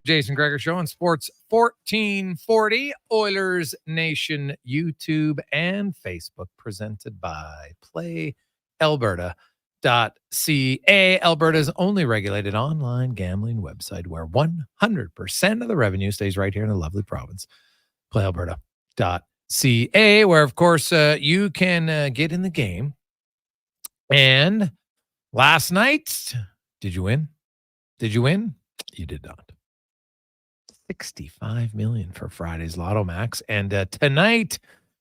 Jason Gregor Show on Sports 1440, Oilers Nation, YouTube, and Facebook, presented by PlayAlberta.ca, Alberta's only regulated online gambling website where 100% of the revenue stays right here in the lovely province. PlayAlberta.ca, where, of course, you can get in the game. And last night, did you win? Did you win? You did not. 65 million for Friday's Lotto Max. And tonight,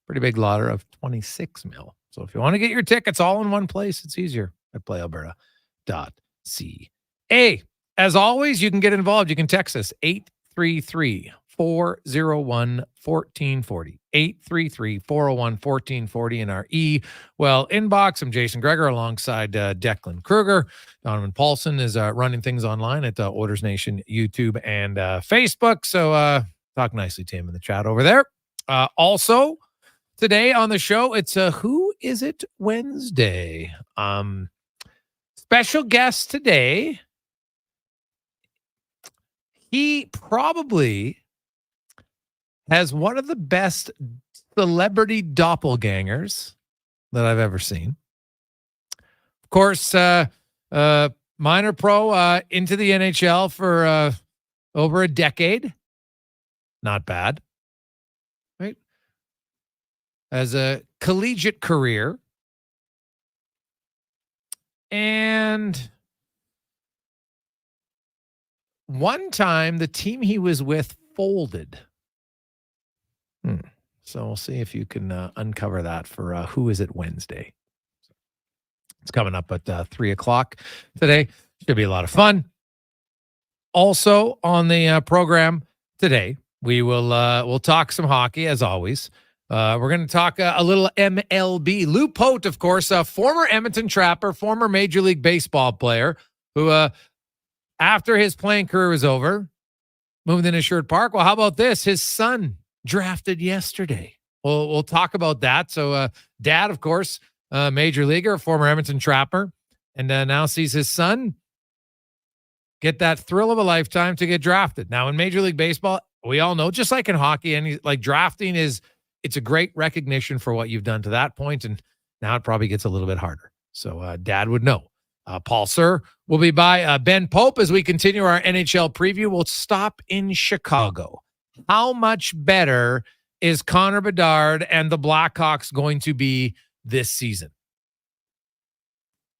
pretty big lotter of 26 mil. So if you want to get your tickets all in one place, it's easier at playalberta.ca. As always, you can get involved. You can text us 833-401-1440. 833-401-1440 in our inbox. I'm Jason Gregor alongside Declan Kruger. Donovan Paulson is running things online at Oilers Nation, YouTube, and Facebook. So talk nicely to him in the chat over there. Also, today on the show, it's Who Is It Wednesday. Special guest today. He probably has one of the best celebrity doppelgangers that I've ever seen. Of course, minor pro into the NHL for over a decade. Not bad, right? As a collegiate career. And one time, the team he was with folded. So we'll see if you can uncover that for Who Is It Wednesday. It's coming up at 3 o'clock today. Should be a lot of fun. Also on the program today, we'll talk some hockey as always. We're going to talk a little MLB. Lou Pote, of course, a former Edmonton Trapper, former Major League Baseball player who, after his playing career was over, moved into Sherwood Park. Well, how about this? His son drafted yesterday. We'll talk about that. So dad, of course, major leaguer, former Edmonton Trapper, and now sees his son get that thrill of a lifetime to get drafted. Now in Major League Baseball, we all know, just like in hockey, and like drafting it's a great recognition for what you've done to that point, and now it probably gets a little bit harder. So dad would know. Paul Sir will be by. Ben Pope, as we continue our NHL preview, will stop in Chicago. How much better is Connor Bedard and the Blackhawks going to be this season?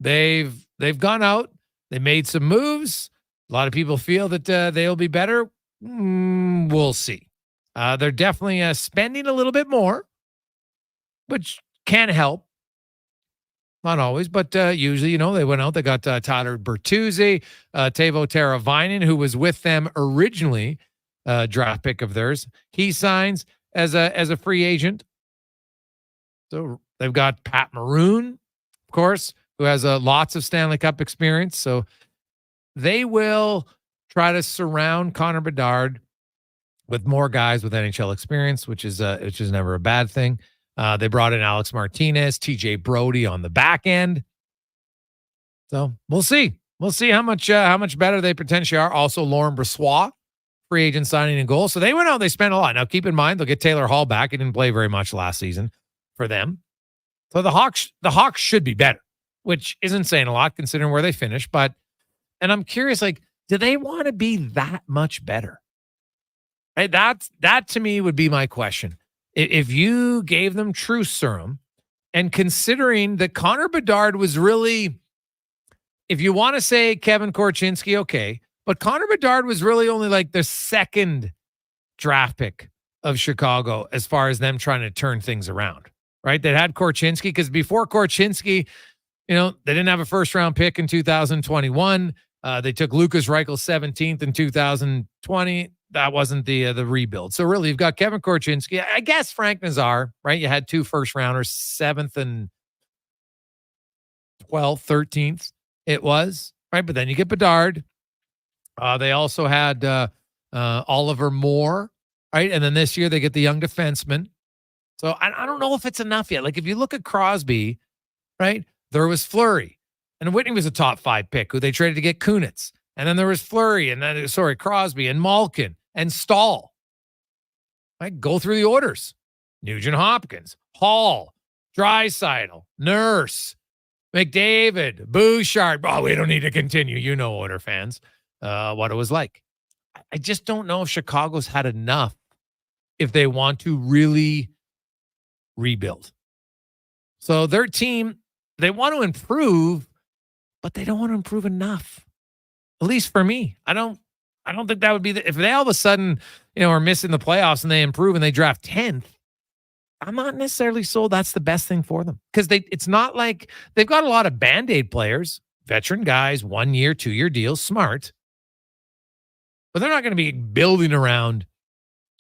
They've gone out. They made some moves. A lot of people feel that they'll be better. We'll see. They're definitely spending a little bit more, which can help. Not always, but usually, they went out. They got Tyler Bertuzzi, Teuvo Teravainen, who was with them originally. Draft pick of theirs. He signs as a free agent. So they've got Pat Maroon, of course, who has lots of Stanley Cup experience. So they will try to surround Connor Bedard with more guys with NHL experience, which is never a bad thing. They brought in Alex Martinez, TJ Brody on the back end. So we'll see. We'll see how much better they potentially are. Also, Lauren Brossoit, free agent signing and goal. So they went out, they spent a lot. Now, keep in mind, they'll get Taylor Hall back. He didn't play very much last season for them. So the Hawks should be better, which isn't saying a lot considering where they finished. And I'm curious, do they want to be that much better? Right? That to me would be my question. If you gave them truth serum, and considering that Connor Bedard was really, if you want to say Kevin Korchinski, okay, but Connor Bedard was really only the second draft pick of Chicago as far as them trying to turn things around, right? They had Korchinski because before Korchinski, they didn't have a first round pick in 2021. They took Lucas Reichel 17th in 2020. That wasn't the rebuild. So really, you've got Kevin Korchinski. I guess Frank Nazar, right? You had two first rounders, 7th and 12th, 13th. It was, right? But then you get Bedard. They also had Oliver Moore, right? And then this year they get the young defenseman. So I don't know if it's enough yet. If you look at Crosby, right? There was Fleury. And Whitney was a top 5 pick who they traded to get Kunitz. And then there was Fleury, and then, Crosby and Malkin and Stahl. Right? Go through the orders. Nugent Hopkins, Hall, Draisaitl, Nurse, McDavid, Bouchard. Oh, we don't need to continue. You know, Oiler fans, what it was like. I just don't know if Chicago's had enough if they want to really rebuild. So their team, they want to improve, but they don't want to improve enough. At least for me. I don't think that would be if they all of a sudden, are missing the playoffs and they improve and they draft 10th. I'm not necessarily sold that's the best thing for them, because it's not like they've got a lot of Band-Aid players, veteran guys, 1 year, 2 year deals, smart, but they're not going to be building around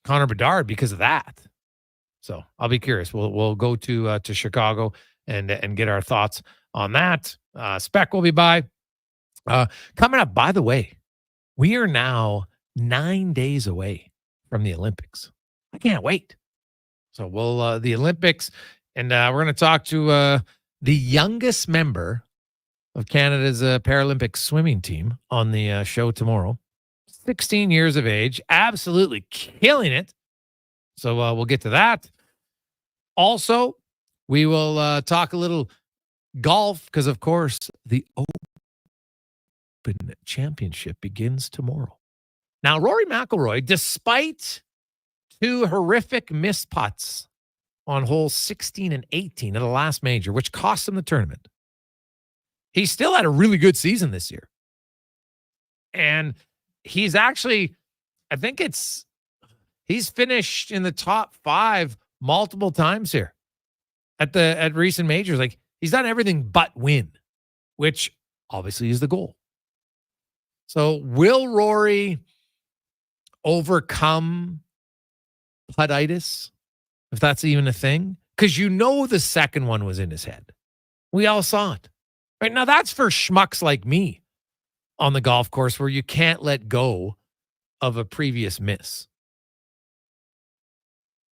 Connor Bedard because of that. So I'll be curious. We'll go to Chicago and get our thoughts on that. Spec will be by. Coming up, by the way, we are now 9 days away from the Olympics. I can't wait. So we'll the Olympics, and we're going to talk to the youngest member of Canada's Paralympic swimming team on the show tomorrow. 16 years of age, absolutely killing it. So we'll get to that. Also, we will talk a little golf, because, of course, the Open Championship begins tomorrow. Now, Rory McIlroy, despite 2 horrific missed putts on holes 16 and 18 at the last major, which cost him the tournament, he still had a really good season this year. And he's actually, I think he's finished in the top 5 multiple times here at recent majors. Like, he's done everything but win, which obviously is the goal. So will Rory overcome puttitis, if that's even a thing? Because the second one was in his head. We all saw it. Right now, that's for schmucks like me on the golf course, where you can't let go of a previous miss.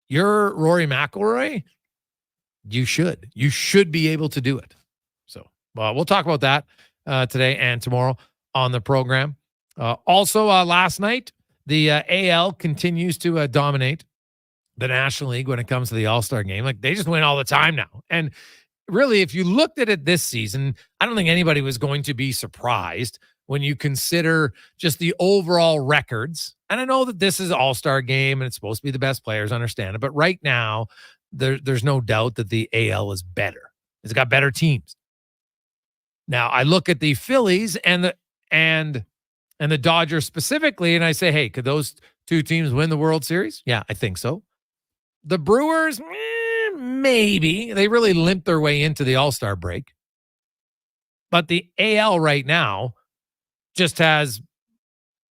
You're Rory McIlroy. You should be able to do it. So we'll talk about that today and tomorrow on the program. Also, last night, the AL continues to dominate the National League when it comes to the All-Star game. Like, they just win all the time now. And really, if you looked at it this season, I don't think anybody was going to be surprised when you consider just the overall records. And I know that this is All-Star game and it's supposed to be the best players, understand it. But right now, there's no doubt that the AL is better. It's got better teams. Now, I look at the Phillies and the Dodgers specifically, and I say, hey, could those 2 teams win the World Series? Yeah, I think so. The Brewers, maybe. They really limped their way into the All-Star break. But the AL right now just has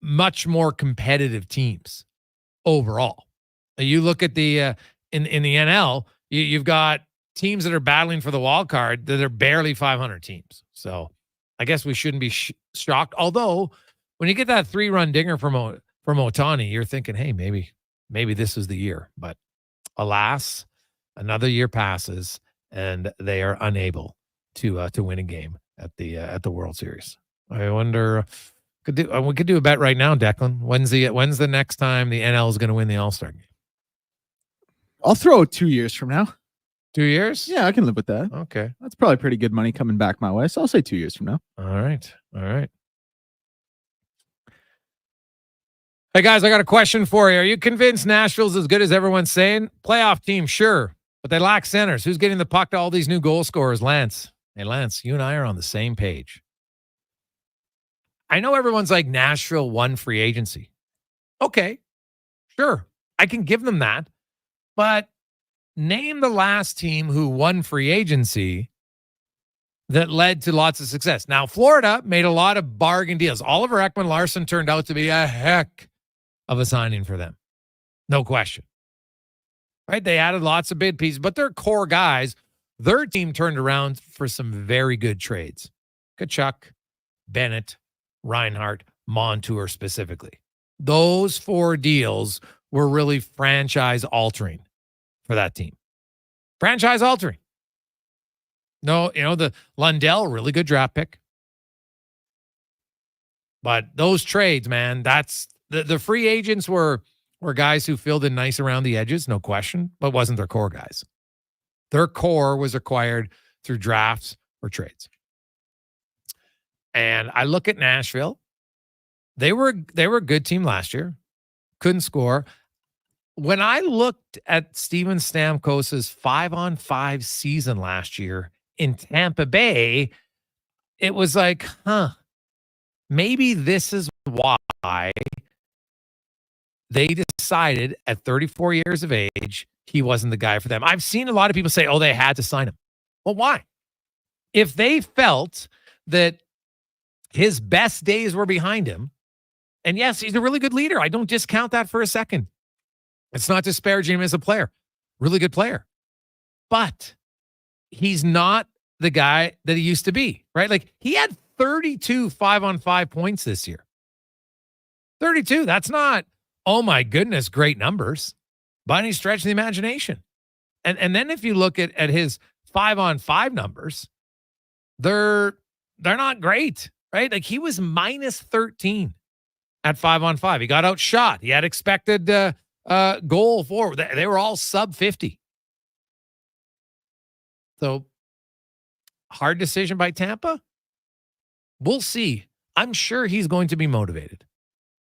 much more competitive teams overall. You look at the in the NL, you've got teams that are battling for the wild card that are barely 500 teams. So I guess we shouldn't be shocked. Although when you get that 3-run dinger from Ohtani, you're thinking, hey, maybe this is the year. But alas, another year passes and they are unable to win a game at the World Series. I wonder, we could do a bet right now, Declan. When's the next time the NL is going to win the All-Star game? I'll throw it 2 years from now. 2 years? Yeah, I can live with that. Okay. That's probably pretty good money coming back my way. So I'll say 2 years from now. All right. Hey, guys, I got a question for you. Are you convinced Nashville's as good as everyone's saying? Playoff team, sure, but they lack centers. Who's getting the puck to all these new goal scorers? Lance. Hey, Lance, you and I are on the same page. I know everyone's like, Nashville won free agency. Okay, sure. I can give them that. But name the last team who won free agency that led to lots of success. Now, Florida made a lot of bargain deals. Oliver Ekman-Larsson turned out to be a heck of a signing for them. No question. Right? They added lots of bid pieces, but their core guys, their team turned around for some very good trades. Kachuk, Bennett, Reinhart, Montour specifically. Those 4 deals were really franchise altering for that team. Franchise altering. No, the Lundell, really good draft pick. But those trades, man, that's the free agents were guys who filled in nice around the edges, no question, but wasn't their core guys. Their core was acquired through drafts or trades. And I look at Nashville. They were a good team last year. Couldn't score. When I looked at Steven Stamkos's 5-on-5 season last year in Tampa Bay, it was like, maybe this is why they decided at 34 years of age, he wasn't the guy for them. I've seen a lot of people say, they had to sign him. Well, why? If they felt that his best days were behind him, and yes, he's a really good leader. I don't discount that for a second. It's not disparaging him as a player. Really good player. But he's not the guy that he used to be, right? Like, he had 32 5-on-5 points this year. 32. That's not, oh my goodness, great numbers by any stretch of the imagination. And then if you look at his 5-on-5 numbers, they're not great, right? Like, he was minus 13 at 5-on-5. He got outshot. He had expected goal for. They were all sub 50. So, hard decision by Tampa. We'll see. I'm sure he's going to be motivated.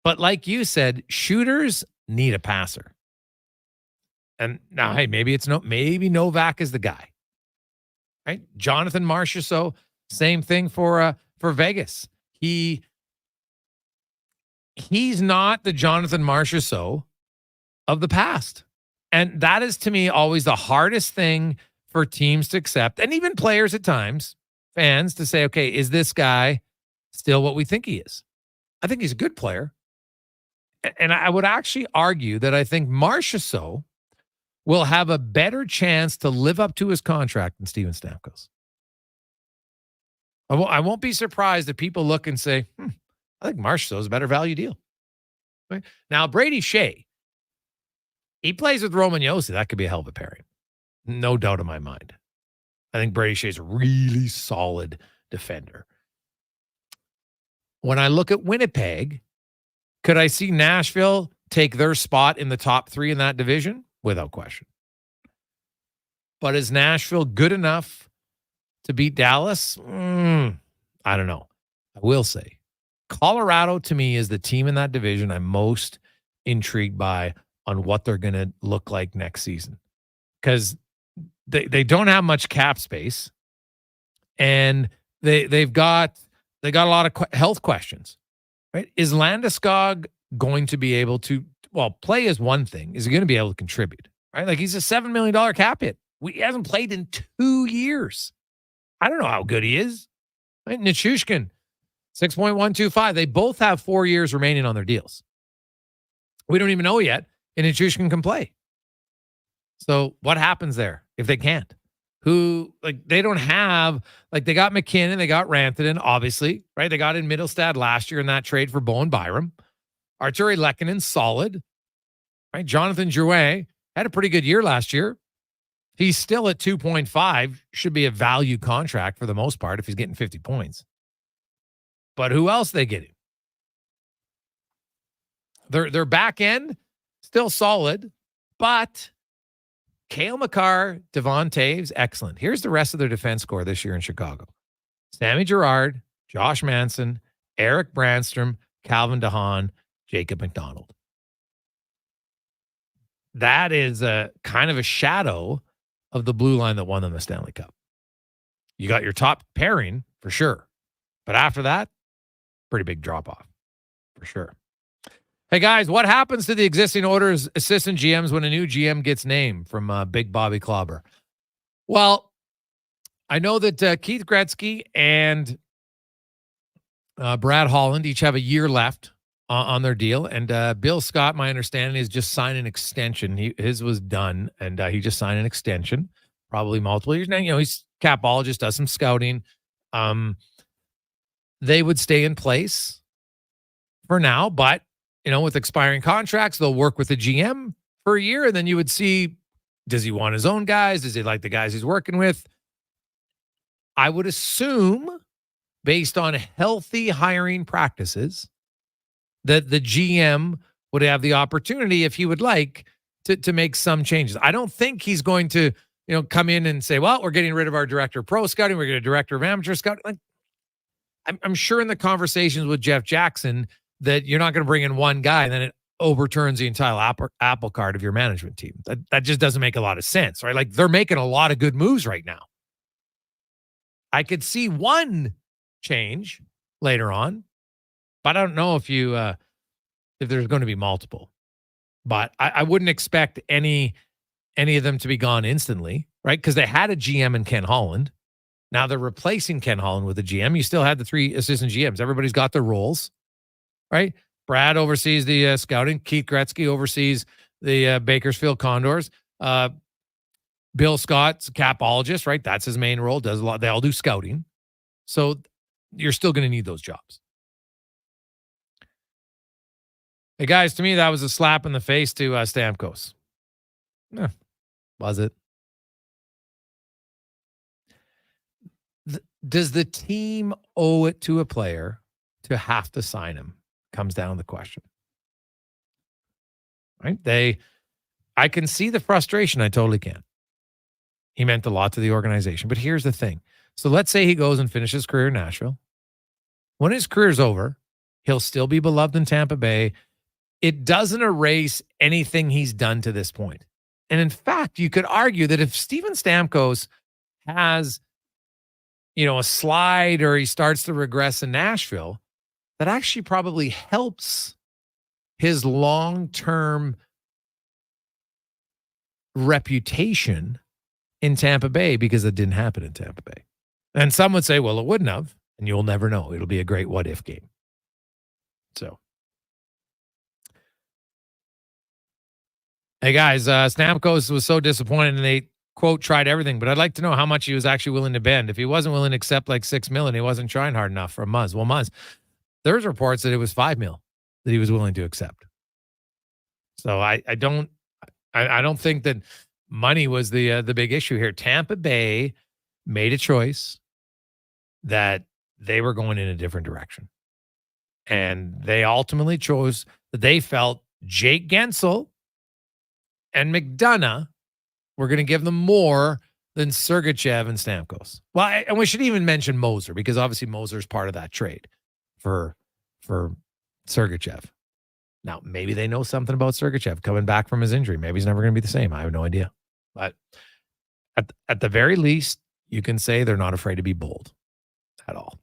But like you said, shooters need a passer. And now, hey, maybe Novak is the guy. Right? Jonathan Marchessault, same thing for Vegas. He's not the Jonathan Marchessault of the past. And that is, to me, always the hardest thing for teams to accept, and even players at times, fans, to say, okay, is this guy still what we think he is? I think he's a good player. And I would actually argue that I think Marchessault will have a better chance to live up to his contract than Steven Stamkos. I won't be surprised if people look and say, I think Marchessault is a better value deal. Right? Now, Brady Shea, he plays with Roman Josi. That could be a hell of a pairing. No doubt in my mind. I think Brady Shea's a really solid defender. When I look at Winnipeg, could I see Nashville take their spot in the top 3 in that division? Without question. But is Nashville good enough to beat Dallas? I don't know. I will say, Colorado, to me, is the team in that division I'm most intrigued by on what they're going to look like next season. Because they don't have much cap space, and they got a lot of health questions. Right? Is Landeskog going to be able to, play is one thing. Is he going to be able to contribute? Right? Like, he's a $7 million cap hit. He hasn't played in 2 years. I don't know how good he is. Right? Nichushkin, 6.125. They both have 4 years remaining on their deals. We don't even know yet if Nichushkin can play. So what happens there if they can't? They don't have, they got McKinnon, they got Rantanen, obviously, right? They got in Middlestad last year in that trade for Bowen Byram. Arturi Lehkonen, solid, right? Jonathan Drouin had a pretty good year last year. He's still at 2.5, should be a value contract for the most part if he's getting 50 points. But who else they getting? Their back end, still solid, but Cale Makar, Devon Taves, excellent. Here's the rest of their defense core this year in Chicago. Sammy Girard, Josh Manson, Eric Brandstrom, Calvin DeHaan, Jacob McDonald. That is a kind of a shadow of the blue line that won them the Stanley Cup. You got your top pairing for sure. But after that, pretty big drop off for sure. Hey, guys, what happens to the existing Oilers assistant GMs when a new GM gets named from Big Bobby Clobber? Well, I know that Keith Gretzky and Brad Holland each have a year left on their deal. And Bill Scott, my understanding, is just signed an extension. His was done, and he just signed an extension, probably multiple years. Now, he's capologist, does some scouting. They would stay in place for now, but with expiring contracts, they'll work with the GM for a year, and then you would see, does he want his own guys? Does he like the guys he's working with? I would assume based on healthy hiring practices, that the GM would have the opportunity, if he would like, to make some changes. I don't think he's going to, come in and say, well, we're getting rid of our director of pro scouting. We're getting a director of amateur scouting. Like, I'm sure in the conversations with Jeff Jackson that you're not going to bring in one guy and then it overturns the entire apple cart of your management team. That just doesn't make a lot of sense, right? Like, they're making a lot of good moves right now. I could see one change later on, but I don't know if there's going to be multiple. But I wouldn't expect any of them to be gone instantly, right? Because they had a GM in Ken Holland. Now they're replacing Ken Holland with a GM. You still had the 3 assistant GMs. Everybody's got their roles, right? Brad oversees the scouting. Keith Gretzky oversees the Bakersfield Condors. Bill Scott's capologist, right? That's his main role. Does a lot. They all do scouting. So you're still going to need those jobs. Hey, guys, to me, that was a slap in the face to Stamkos. Was it? Does the team owe it to a player to have to sign him? Comes down to the question. Right? I can see the frustration. I totally can. He meant a lot to the organization. But here's the thing. So let's say he goes and finishes his career in Nashville. When his career's over, he'll still be beloved in Tampa Bay. It doesn't erase anything he's done to this point. And in fact, you could argue that if Steven Stamkos has, a slide or he starts to regress in Nashville, that actually probably helps his long-term reputation in Tampa Bay, because it didn't happen in Tampa Bay. And some would say, well, it wouldn't have, and you'll never know. It'll be a great what-if game. So. Hey, guys, Stamkos was so disappointed, and they, quote, tried everything, but I'd like to know how much he was actually willing to bend. If he wasn't willing to accept like $6 million, he wasn't trying hard enough for Muzz. Well, Muzz, there's reports that it was $5 million that he was willing to accept. So I don't think that money was the big issue here. Tampa Bay made a choice that they were going in a different direction. And they ultimately chose that they felt Jake Gensel and McDonough were going to give them more than Sergachev and Stamkos. Well, and we should even mention Moser, because obviously Moser's part of that trade for Sergachev. Now, maybe they know something about Sergachev coming back from his injury. Maybe he's never going to be the same. I have no idea. But at the very least, you can say they're not afraid to be bold at all.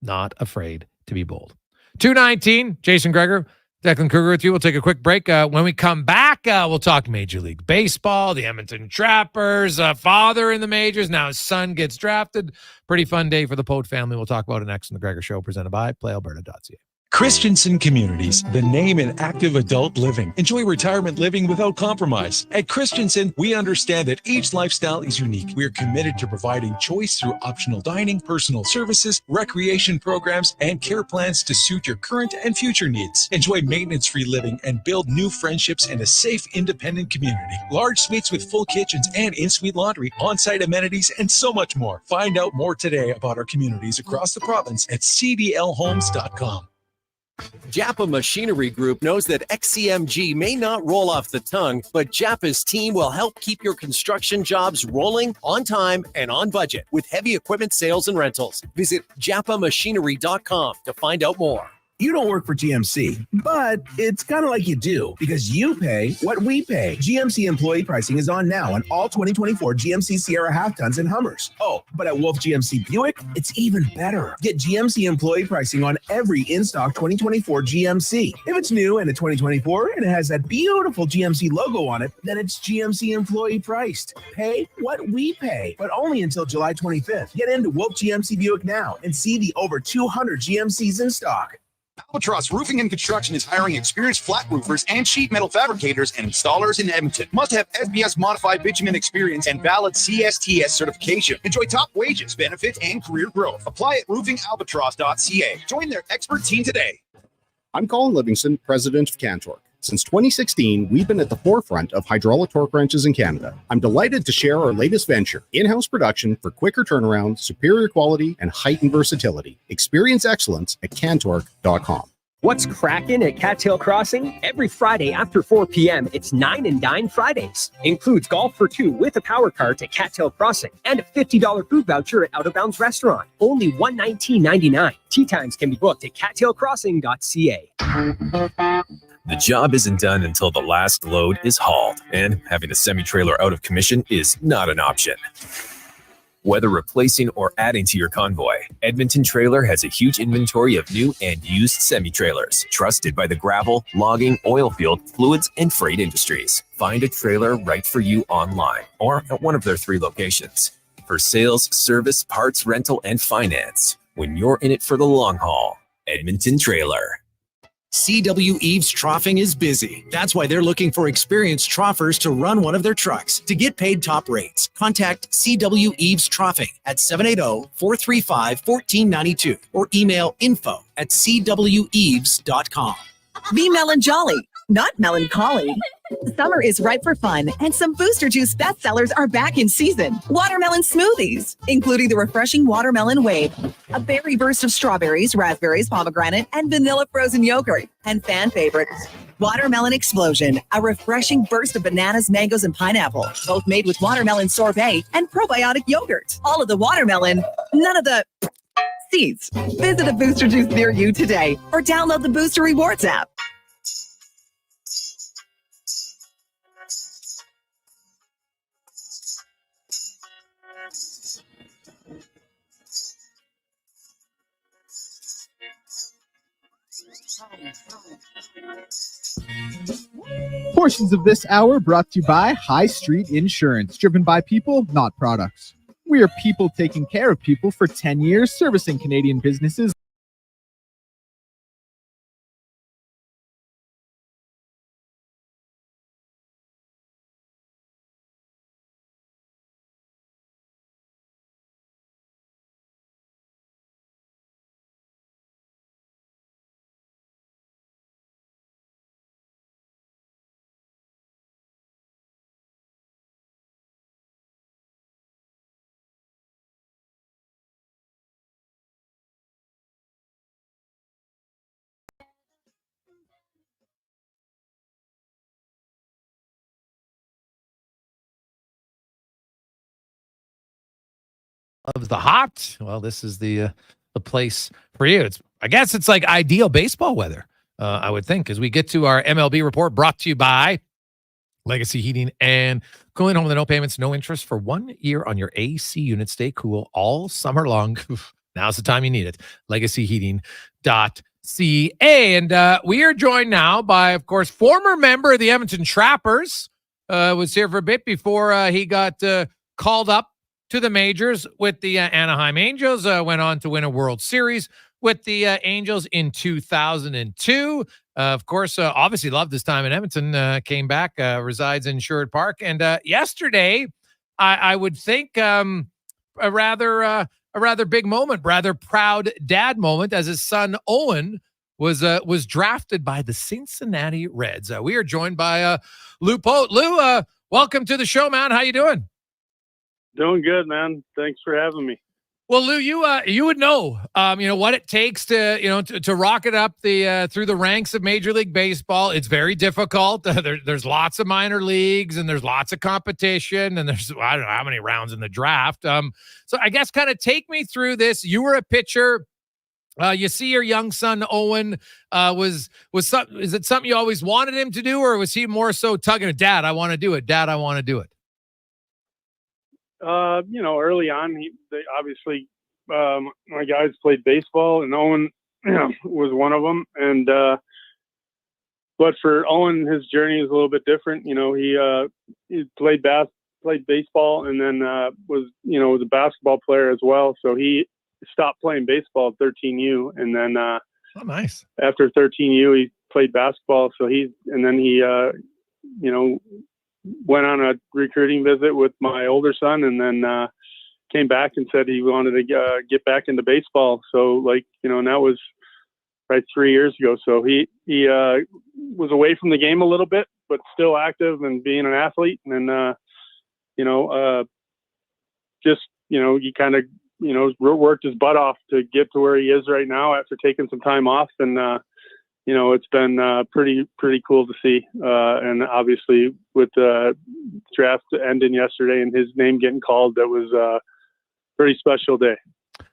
Not afraid to be bold. 2:19, Jason Gregor, Declan Kruger with you. We'll take a quick break. When we come back, we'll talk Major League Baseball, the Edmonton Trappers, father in the majors. Now his son gets drafted. Pretty fun day for the Pote family. We'll talk about it next on the Gregor Show, presented by PlayAlberta.ca. Christensen Communities, the name in active adult living. Enjoy retirement living without compromise. At Christensen, we understand that each lifestyle is unique. We are committed to providing choice through optional dining, personal services, recreation programs, and care plans to suit your current and future needs. Enjoy maintenance-free living and build new friendships in a safe, independent community. Large suites with full kitchens and in-suite laundry, on-site amenities, and so much more. Find out more today about our communities across the province at cdlhomes.com. Japa Machinery Group knows that XCMG may not roll off the tongue, but Japa's team will help keep your construction jobs rolling on time and on budget with heavy equipment sales and rentals. Visit japamachinery.com to find out more. You don't work for GMC, but it's kind of like you do, because you pay what we pay. GMC employee pricing is on now on all 2024 GMC Sierra half tons and Hummers. Oh, but at Wolf GMC Buick, it's even better. Get GMC employee pricing on every in-stock 2024 GMC. If it's new and a 2024 and it has that beautiful GMC logo on it, then it's GMC employee priced. Pay what we pay, but only until July 25th. Get into Wolf GMC Buick now and see the over 200 GMCs in stock. Albatross Roofing and Construction is hiring experienced flat roofers and sheet metal fabricators and installers in Edmonton. Must have SBS modified bitumen experience and valid CSTS certification. Enjoy top wages, benefits, and career growth. Apply at roofingalbatross.ca. Join their expert team today. I'm Colin Livingston, president of Cantork. Since 2016, we've been at the forefront of hydraulic torque wrenches in Canada. I'm delighted to share our latest venture, in-house production for quicker turnaround, superior quality, and heightened versatility. Experience excellence at cantorque.com. What's cracking at Cattail Crossing? Every Friday after 4 p.m., it's 9 and Dine Fridays. Includes golf for two with a power cart at Cattail Crossing and a $50 food voucher at Out of Bounds Restaurant. Only $119.99. Tea times can be booked at cattailcrossing.ca. The job isn't done until the last load is hauled, and having a semi-trailer out of commission is not an option. Whether replacing or adding to your convoy, Edmonton Trailer has a huge inventory of new and used semi-trailers, trusted by the gravel, logging, oil field, fluids, and freight industries. Find a trailer right for you online or at one of their 3 locations. For sales, service, parts, rental, and finance, when you're in it for the long haul, Edmonton Trailer. CW Eves Troughing is busy. That's why they're looking for experienced troughers to run one of their trucks. To get paid top rates, contact CW Eves Troughing at 780-435-1492 or email info@cweves.com. Be melon jolly, not melancholy. Summer is ripe for fun, and some Booster Juice bestsellers are back in season. Watermelon smoothies, including the refreshing Watermelon Wave, a berry burst of strawberries, raspberries, pomegranate, and vanilla frozen yogurt. And fan favorites, Watermelon Explosion, a refreshing burst of bananas, mangoes, and pineapple, both made with watermelon sorbet and probiotic yogurt. All of the watermelon, none of the seeds. Visit a Booster Juice near you today or download the Booster Rewards app. Portions of this hour brought to you by High Street Insurance, driven by people, not products. We are people taking care of people for 10 years, servicing Canadian businesses. Of the hot. Well, this is the place for you. I guess it's like ideal baseball weather, I would think, as we get to our MLB report brought to you by Legacy Heating and Cooling. Home with no payments, no interest for 1 year on your AC unit. Stay cool all summer long. Now's the time you need it. LegacyHeating.ca. And we are joined now by, of course, former member of the Edmonton Trappers. Was here for a bit before he got called up to the majors with the Anaheim Angels, went on to win a World Series with the Angels in 2002. Of course, obviously loved his time in Edmonton, came back, resides in Sherwood Park. And yesterday, I would think a rather big moment, rather proud dad moment, as his son Owen was drafted by the Cincinnati Reds. We are joined by Lou Pote. Lou, welcome to the show, man. How you doing? Doing good, man. Thanks for having me. Well, Lou, you would know, what it takes to rocket up the through the ranks of Major League Baseball. It's very difficult. There's lots of minor leagues and there's lots of competition and there's I don't know how many rounds in the draft. So I guess kind of take me through this. You were a pitcher. You see your young son Owen. Is it something you always wanted him to do, or was he more so tugging at Dad? I want to do it. Dad, I want to do it. Early on, obviously my guys played baseball, and Owen was one of them. And but for Owen, his journey is a little bit different. He played baseball, and then was a basketball player as well. So he stopped playing baseball at 13U, and then nice. After 13U, he played basketball. So he went on a recruiting visit with my older son, and then came back and said he wanted to get back into baseball. So and that was right 3 years ago. So he was away from the game a little bit, but still active and being an athlete. And just he kind of worked his butt off to get to where he is right now after taking some time off. And it's been pretty cool to see. And obviously with the draft ending yesterday and his name getting called, that was a pretty special day.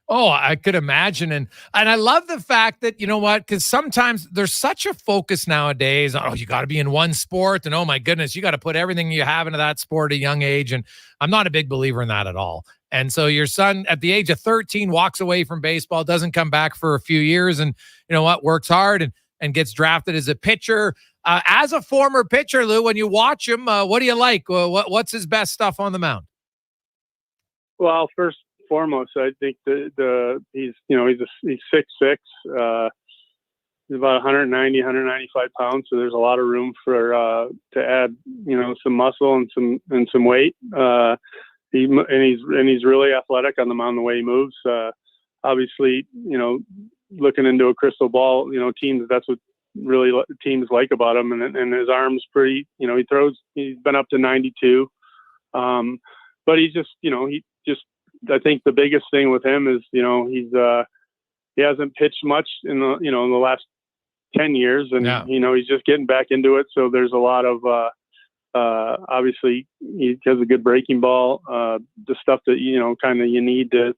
Oh, I could imagine. And I love the fact that, you know what, because sometimes there's such a focus nowadays on, you got to be in one sport. And oh my goodness, you got to put everything you have into that sport at a young age. And I'm not a big believer in that at all. And so your son at the age of 13 walks away from baseball, doesn't come back for a few years, and you know what, works hard and gets drafted as a pitcher. As a former pitcher, Lou, when you watch him, what do you like? What's his best stuff on the mound? Well, first foremost, I think he's 6'6", he's about 190, 195 pounds. So there's a lot of room for to add some muscle and some weight. He's really athletic on the mound the way he moves. Obviously, looking into a crystal ball, teams, that's what really teams like about him. And his arm's pretty. He's been up to 92. But he's just I think the biggest thing with him is, he hasn't pitched much in the last 10 years, and he's just getting back into it. So there's a lot of obviously he has a good breaking ball, the stuff that you need to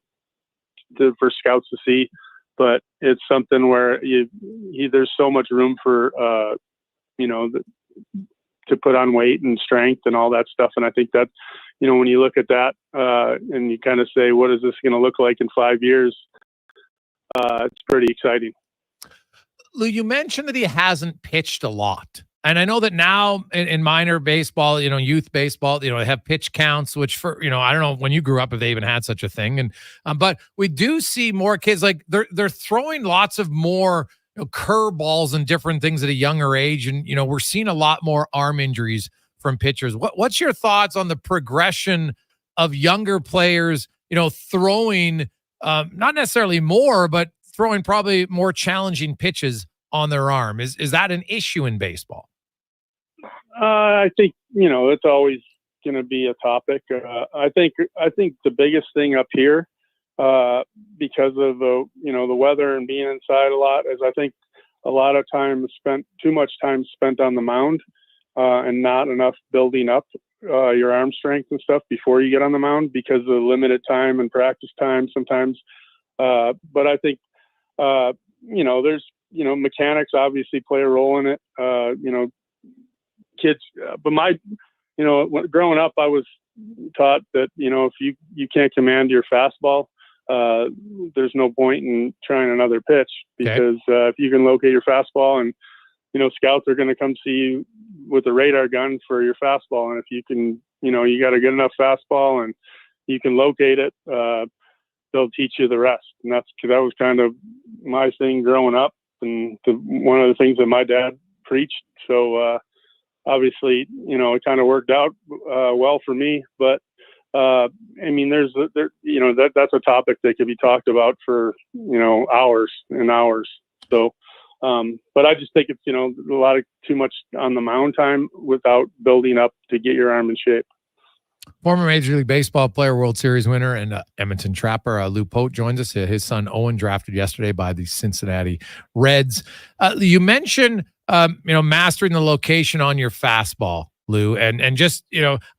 for scouts to see. But it's something where there's so much room for to put on weight and strength and all that stuff. And I think that when you look at that and you kind of say, what is this going to look like in 5 years? It's pretty exciting. Lou, you mentioned that he hasn't pitched a lot. And I know that now in minor baseball, youth baseball, they have pitch counts, which I don't know when you grew up if they even had such a thing. And but we do see more kids like they're throwing lots of more curveballs and different things at a younger age. And, we're seeing a lot more arm injuries from pitchers. What's your thoughts on the progression of younger players, throwing not necessarily more, but throwing probably more challenging pitches on their arm? Is that an issue in baseball? I think, it's always going to be a topic. I think the biggest thing up here, because of the weather and being inside a lot, is I think a lot of too much time spent on the mound, and not enough building up your arm strength and stuff before you get on the mound because of the limited time and practice time sometimes. But I think, there's, mechanics obviously play a role in it. Kids, but growing up, I was taught that, if you can't command your fastball, there's no point in trying another pitch because if you can locate your fastball and, scouts are going to come see you with a radar gun for your fastball. And if you can, you got a good enough fastball and you can locate it, they'll teach you the rest. And that was kind of my thing growing up and one of the things that my dad preached. So, obviously, it kind of worked out well for me, but that's a topic that could be talked about for, hours and hours. So, but I just think it's, a lot of too much on the mound time without building up to get your arm in shape. Former Major League Baseball player, World Series winner, and Edmonton Trapper Lou Pote joins us. His son Owen drafted yesterday by the Cincinnati Reds. You mentioned, mastering the location on your fastball, Lou, and just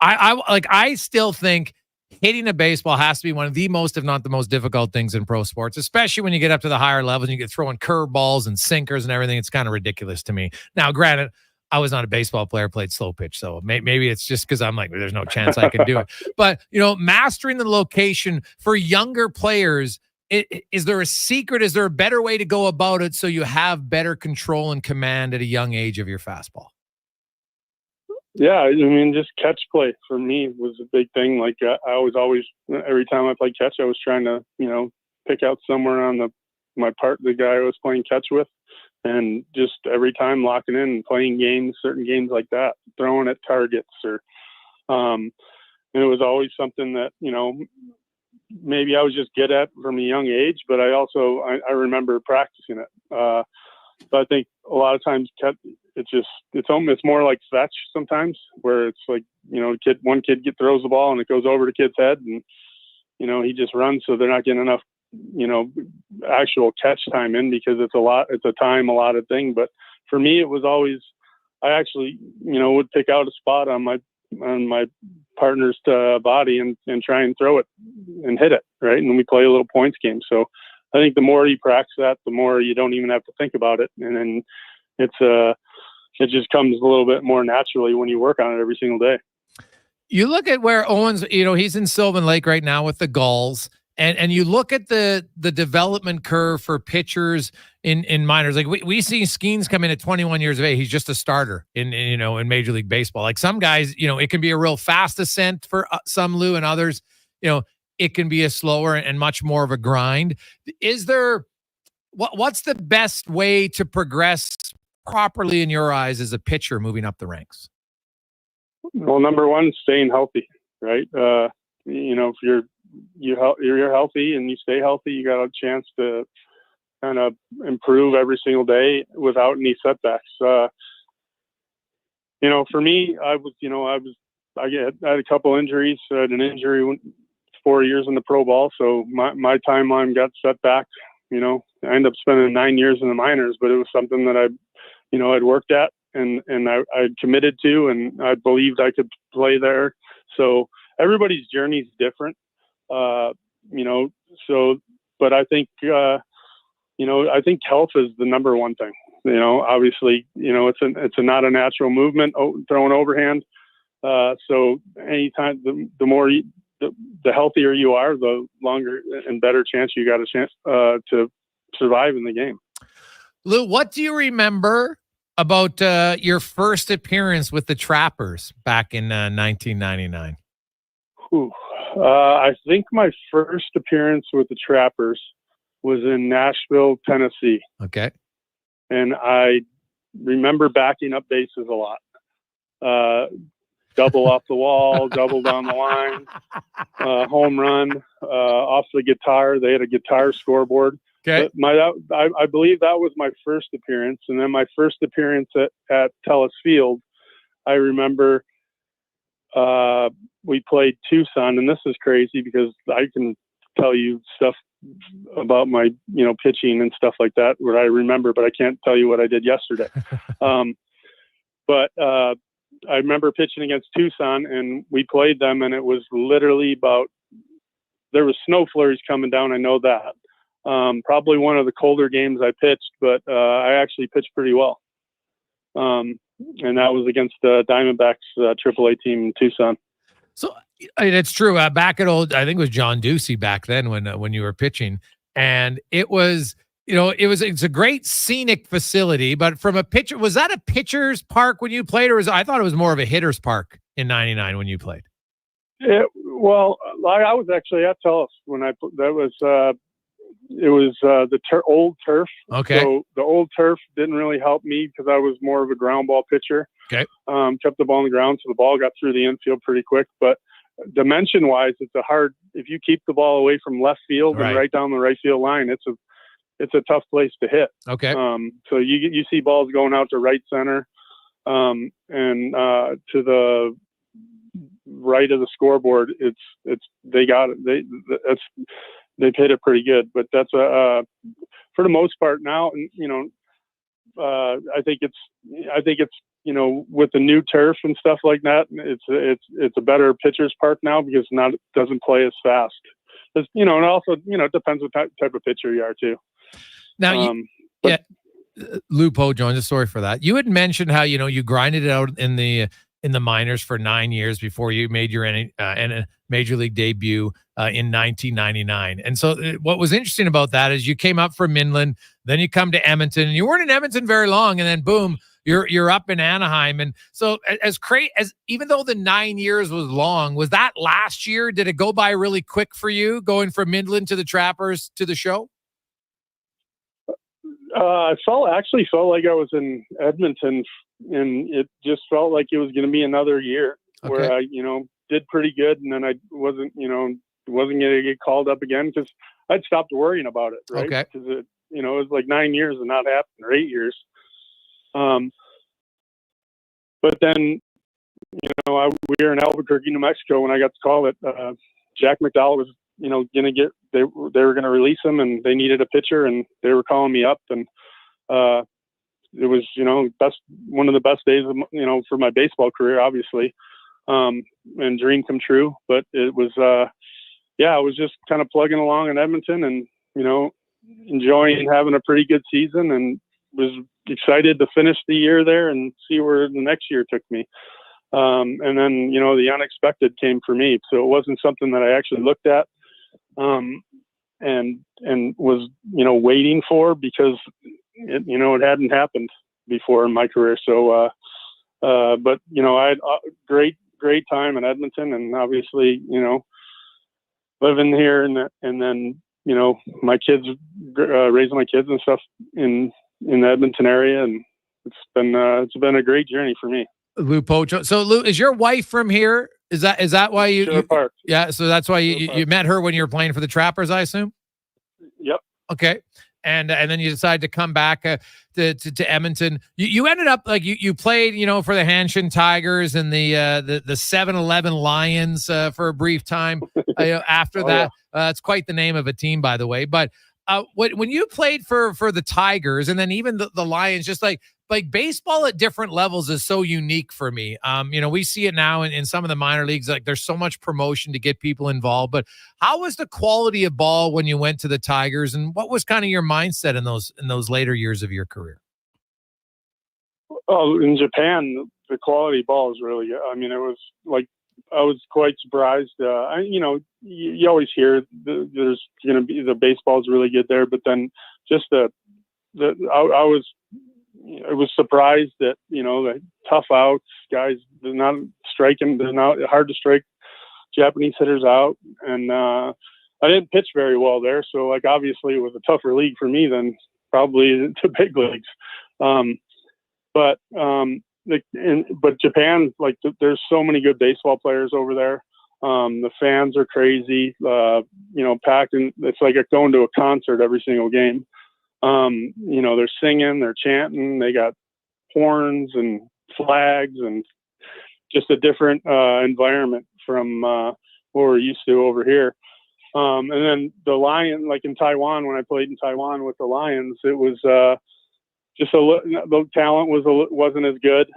I still think hitting a baseball has to be one of the most, if not the most difficult things in pro sports, especially when you get up to the higher levels and you get throwing curveballs and sinkers and everything. It's kind of ridiculous to me. Now, granted, I was not a baseball player, played slow pitch. So maybe it's just because I'm like, there's no chance I can do it. But, mastering the location for younger players, is there a secret? Is there a better way to go about it so you have better control and command at a young age of your fastball? Yeah, just catch play for me was a big thing. Like I was always, every time I played catch, I was trying to, pick out somewhere on the guy I was playing catch with. And just every time locking in and playing certain games like that, throwing at targets and it was always something that, maybe I was just good at from a young age, but I remember practicing it. So I think a lot of times it's more like fetch sometimes, where it's like, one kid throws the ball and it goes over the kid's head, and he just runs, so they're not getting enough actual catch time in, because it's a time allotted thing. But for me, it was always, I actually would pick out a spot on my partner's body and try and throw it and hit it, right? And we play a little points game. So I think the more you practice that, the more you don't even have to think about it, and then it just comes a little bit more naturally when you work on it every single day. You look at where Owens, he's in Sylvan Lake right now with the Gulls, and you look at the development curve for pitchers in minors. Like we see Skeens come in at 21 years of age. He's just a starter in Major League Baseball. Like some guys, it can be a real fast ascent for some, Lou, and others, it can be a slower and much more of a grind. Is there what's the best way to progress properly in your eyes as a pitcher moving up the ranks? Well, number one, staying healthy, right? If you're healthy and you stay healthy, you got a chance to kind of improve every single day without any setbacks. For me, I had a couple injuries. I had an injury 4 years in the pro ball, so my timeline got set back. I ended up spending 9 years in the minors, but it was something that I'd worked at and I'd committed to, and I believed I could play there. So everybody's journey is different, but I think, I think health is the number one thing. Obviously, it's not a natural movement, throwing overhand. So anytime, the healthier you are, the longer and better chance you got to survive in the game. Lou, what do you remember about your first appearance with the Trappers back in 1999? I think my first appearance with the Trappers was in Nashville, Tennessee. Okay. And I remember backing up bases a lot. Double off the wall, double down the line, home run, off the guitar. They had a guitar scoreboard. Okay. I believe that was my first appearance. And then my first appearance at Telus Field, I remember we played Tucson, and this is crazy because I can tell you stuff about my, pitching and stuff like that, what I remember, but I can't tell you what I did yesterday. But I remember pitching against Tucson, and we played them, and it was literally there was snow flurries coming down. I know that. Probably one of the colder games I pitched, but I actually pitched pretty well. And that was against the Diamondbacks AAA team in Tucson. So it's true. Back at I think it was John Ducey back then when you were pitching, and it was, it's a great scenic facility. But from a pitcher, was that a pitcher's park when you played, or I thought it was more of a hitter's park in '99 when you played? I was actually at Telus when it was the old turf. Okay. So the old turf didn't really help me because I was more of a ground ball pitcher. Okay. Kept the ball on the ground, so the ball got through the infield pretty quick. But dimension wise, if you keep the ball away from left field and right down the right field line, it's a tough place to hit. Okay. So you see balls going out to right center, and to the right of the scoreboard. They got it. They've hit it pretty good, but that's for the most part now. I think it's with the new turf and stuff like that, it's a better pitcher's park now because it doesn't play as fast. And also it depends what type of pitcher you are too. Now, Lou Pote joins us. Sorry for that. You had mentioned how you grinded it out in the minors for 9 years before you made your major league debut in 1999. And so what was interesting about that is you came up from Midland, then you come to Edmonton, and you weren't in Edmonton very long, and then boom, you're up in Anaheim. And so as even though the 9 years was long, was that last year? Did it go by really quick for you going from Midland to the Trappers to the show? I actually felt like I was in Edmonton, and it just felt like it was going to be another year where I, did pretty good, and then I wasn't going to get called up again because I'd stopped worrying about it, right? Okay. Because it was like 9 years and not happened, or 8 years. But then, we were in Albuquerque, New Mexico when I got to call it. Jack McDowell was, going to they were going to release him, and they needed a pitcher, and they were calling me up, and it was, one of the best days of, for my baseball career, obviously, and dream come true. But it was, I was just kind of plugging along in Edmonton and, enjoying having a pretty good season, and was excited to finish the year there and see where the next year took me. And then, the unexpected came for me. So it wasn't something that I actually looked at, and was, waiting for, because it hadn't happened before in my career. So, but, I had a great time in Edmonton, and obviously, living here, and then, my kids, raising my kids and stuff in the Edmonton area. And it's been a great journey for me. Lou Pote. So Lou, is your wife from here? Is that why you Park. Yeah. So that's why you met her when you were playing for the Trappers, I assume? Yep. Okay. And then you decided to come back to Edmonton. You ended up you played, for the Hanshin Tigers and the 7-Eleven Lions for a brief time after that. Yeah. It's quite the name of a team, by the way. But when you played for the Tigers and then even the Lions, just like baseball at different levels is so unique for me. We see it now in some of the minor leagues, like there's so much promotion to get people involved, but how was the quality of ball when you went to the Tigers, and what was kind of your mindset in those later years of your career? Oh, in Japan, the quality of ball was really good. I mean, it was like, I was quite surprised. You always hear there's going to be, the baseball is really good there, but then just I was surprised that, the tough outs, guys, they're not striking, they're not hard to strike Japanese hitters out. And I didn't pitch very well there. So obviously it was a tougher league for me than probably the big leagues. But Japan, there's so many good baseball players over there. The fans are crazy, packed, and it's like going to a concert every single game. They're singing, they're chanting, they got horns and flags, and just a different environment from what we're used to over here. And then the Lion, in Taiwan, when I played in Taiwan with the Lions, it was just the talent wasn't as good.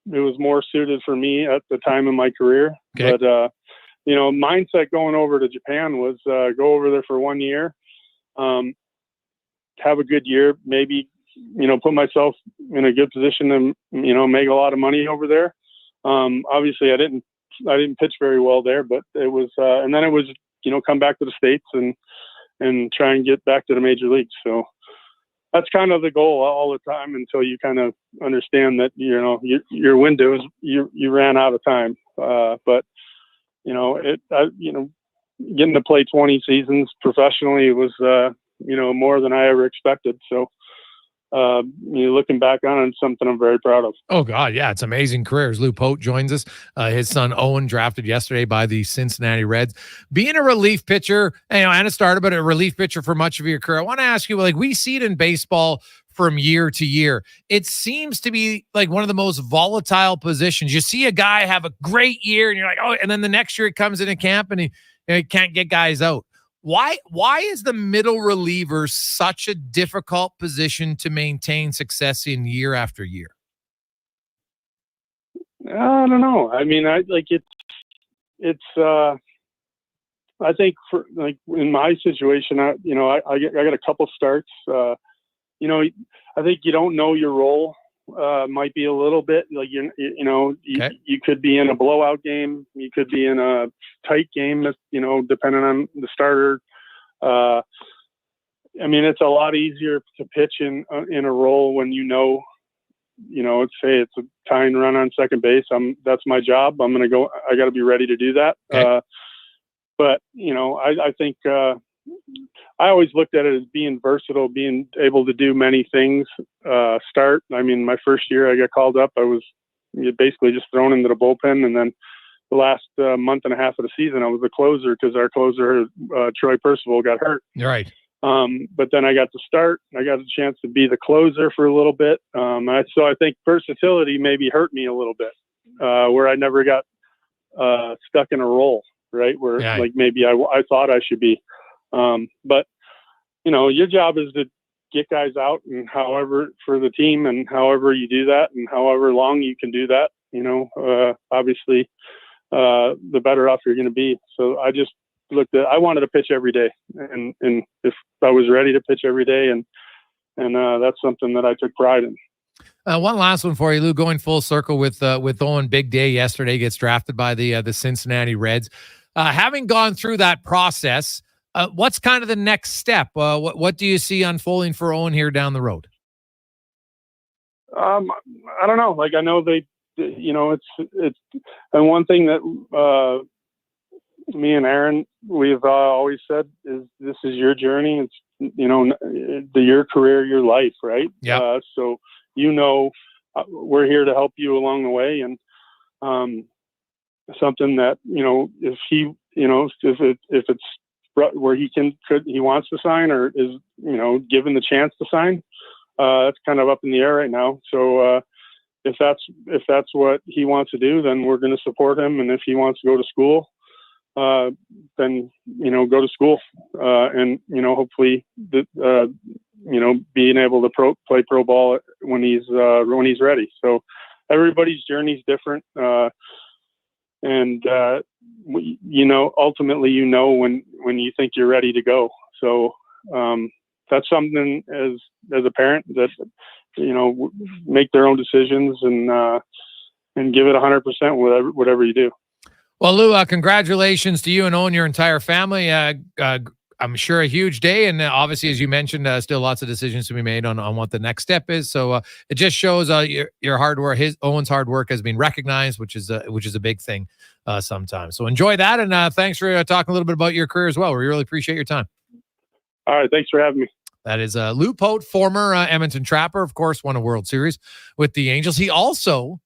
It was more suited for me at the time in my career. Okay. But mindset going over to Japan was go over there for 1 year. Have a good year, maybe, put myself in a good position to, make a lot of money over there. Obviously I didn't pitch very well there, but it was, and then it was, come back to the States and try and get back to the major leagues. So that's kind of the goal all the time until you kind of understand that, your window is, you ran out of time. But, getting to play 20 seasons professionally was, more than I ever expected. So, looking back on it, it's something I'm very proud of. Oh God. Yeah. It's amazing careers. Lou Pote joins us. His son, Owen, drafted yesterday by the Cincinnati Reds. Being a relief pitcher, and a starter, but a relief pitcher for much of your career. I want to ask you, we see it in baseball from year to year. It seems to be one of the most volatile positions. You see a guy have a great year and you're like, oh, and then the next year he comes into camp and he can't get guys out. Why is the middle reliever such a difficult position to maintain success in year after year? I don't know. I mean, I think for in my situation, I got a couple starts. I think you don't know your role. Might be a little bit you could be in a blowout game, you could be in a tight game, depending on the starter. I mean, it's a lot easier to pitch in a role when let's say it's a tying run on second base. That's my job. I got to be ready to do that. Okay. But I think I always looked at it as being versatile, being able to do many things. I mean, my first year I got called up, I was basically just thrown into the bullpen. And then the last month and a half of the season, I was the closer because our closer, Troy Percival, got hurt. Right. But then I got to start. I got a chance to be the closer for a little bit. So I think versatility maybe hurt me a little bit, where I never got stuck in a role, right? Where like maybe I thought I should be. But your job is to get guys out, and however for the team, and however you do that, and however long you can do that, obviously, the better off you're going to be. So I just I wanted to pitch every day, and if I was ready to pitch every day, and that's something that I took pride in. One last one for you, Lou. Going full circle with Owen, big day yesterday. Gets drafted by the Cincinnati Reds. Having gone through that process, what's kind of the next step? What do you see unfolding for Owen here down the road? I don't know. Like I know it's and one thing that me and Aaron we've always said is this is your journey. It's your career, your life, right? Yeah. So we're here to help you along the way, and something that if he if it's where he wants to sign, or is given the chance to sign, it's kind of up in the air right now. So if that's what he wants to do, then we're going to support him, and if he wants to go to school, then go to school, and hopefully being able to play pro ball when he's ready. So everybody's journey is different, and ultimately when you think you're ready to go. So that's something as a parent that make their own decisions and give it 100% whatever you do. Well, Lou, congratulations to you and Owen, your entire family. I'm sure a huge day, and obviously, as you mentioned, still lots of decisions to be made on what the next step is. So it just shows your hard work. Owen's hard work has been recognized, which is a big thing sometimes. So enjoy that, and thanks for talking a little bit about your career as well. We really appreciate your time. All right, thanks for having me. That is Lou Pote, former Edmonton Trapper, of course, won a World Series with the Angels. He also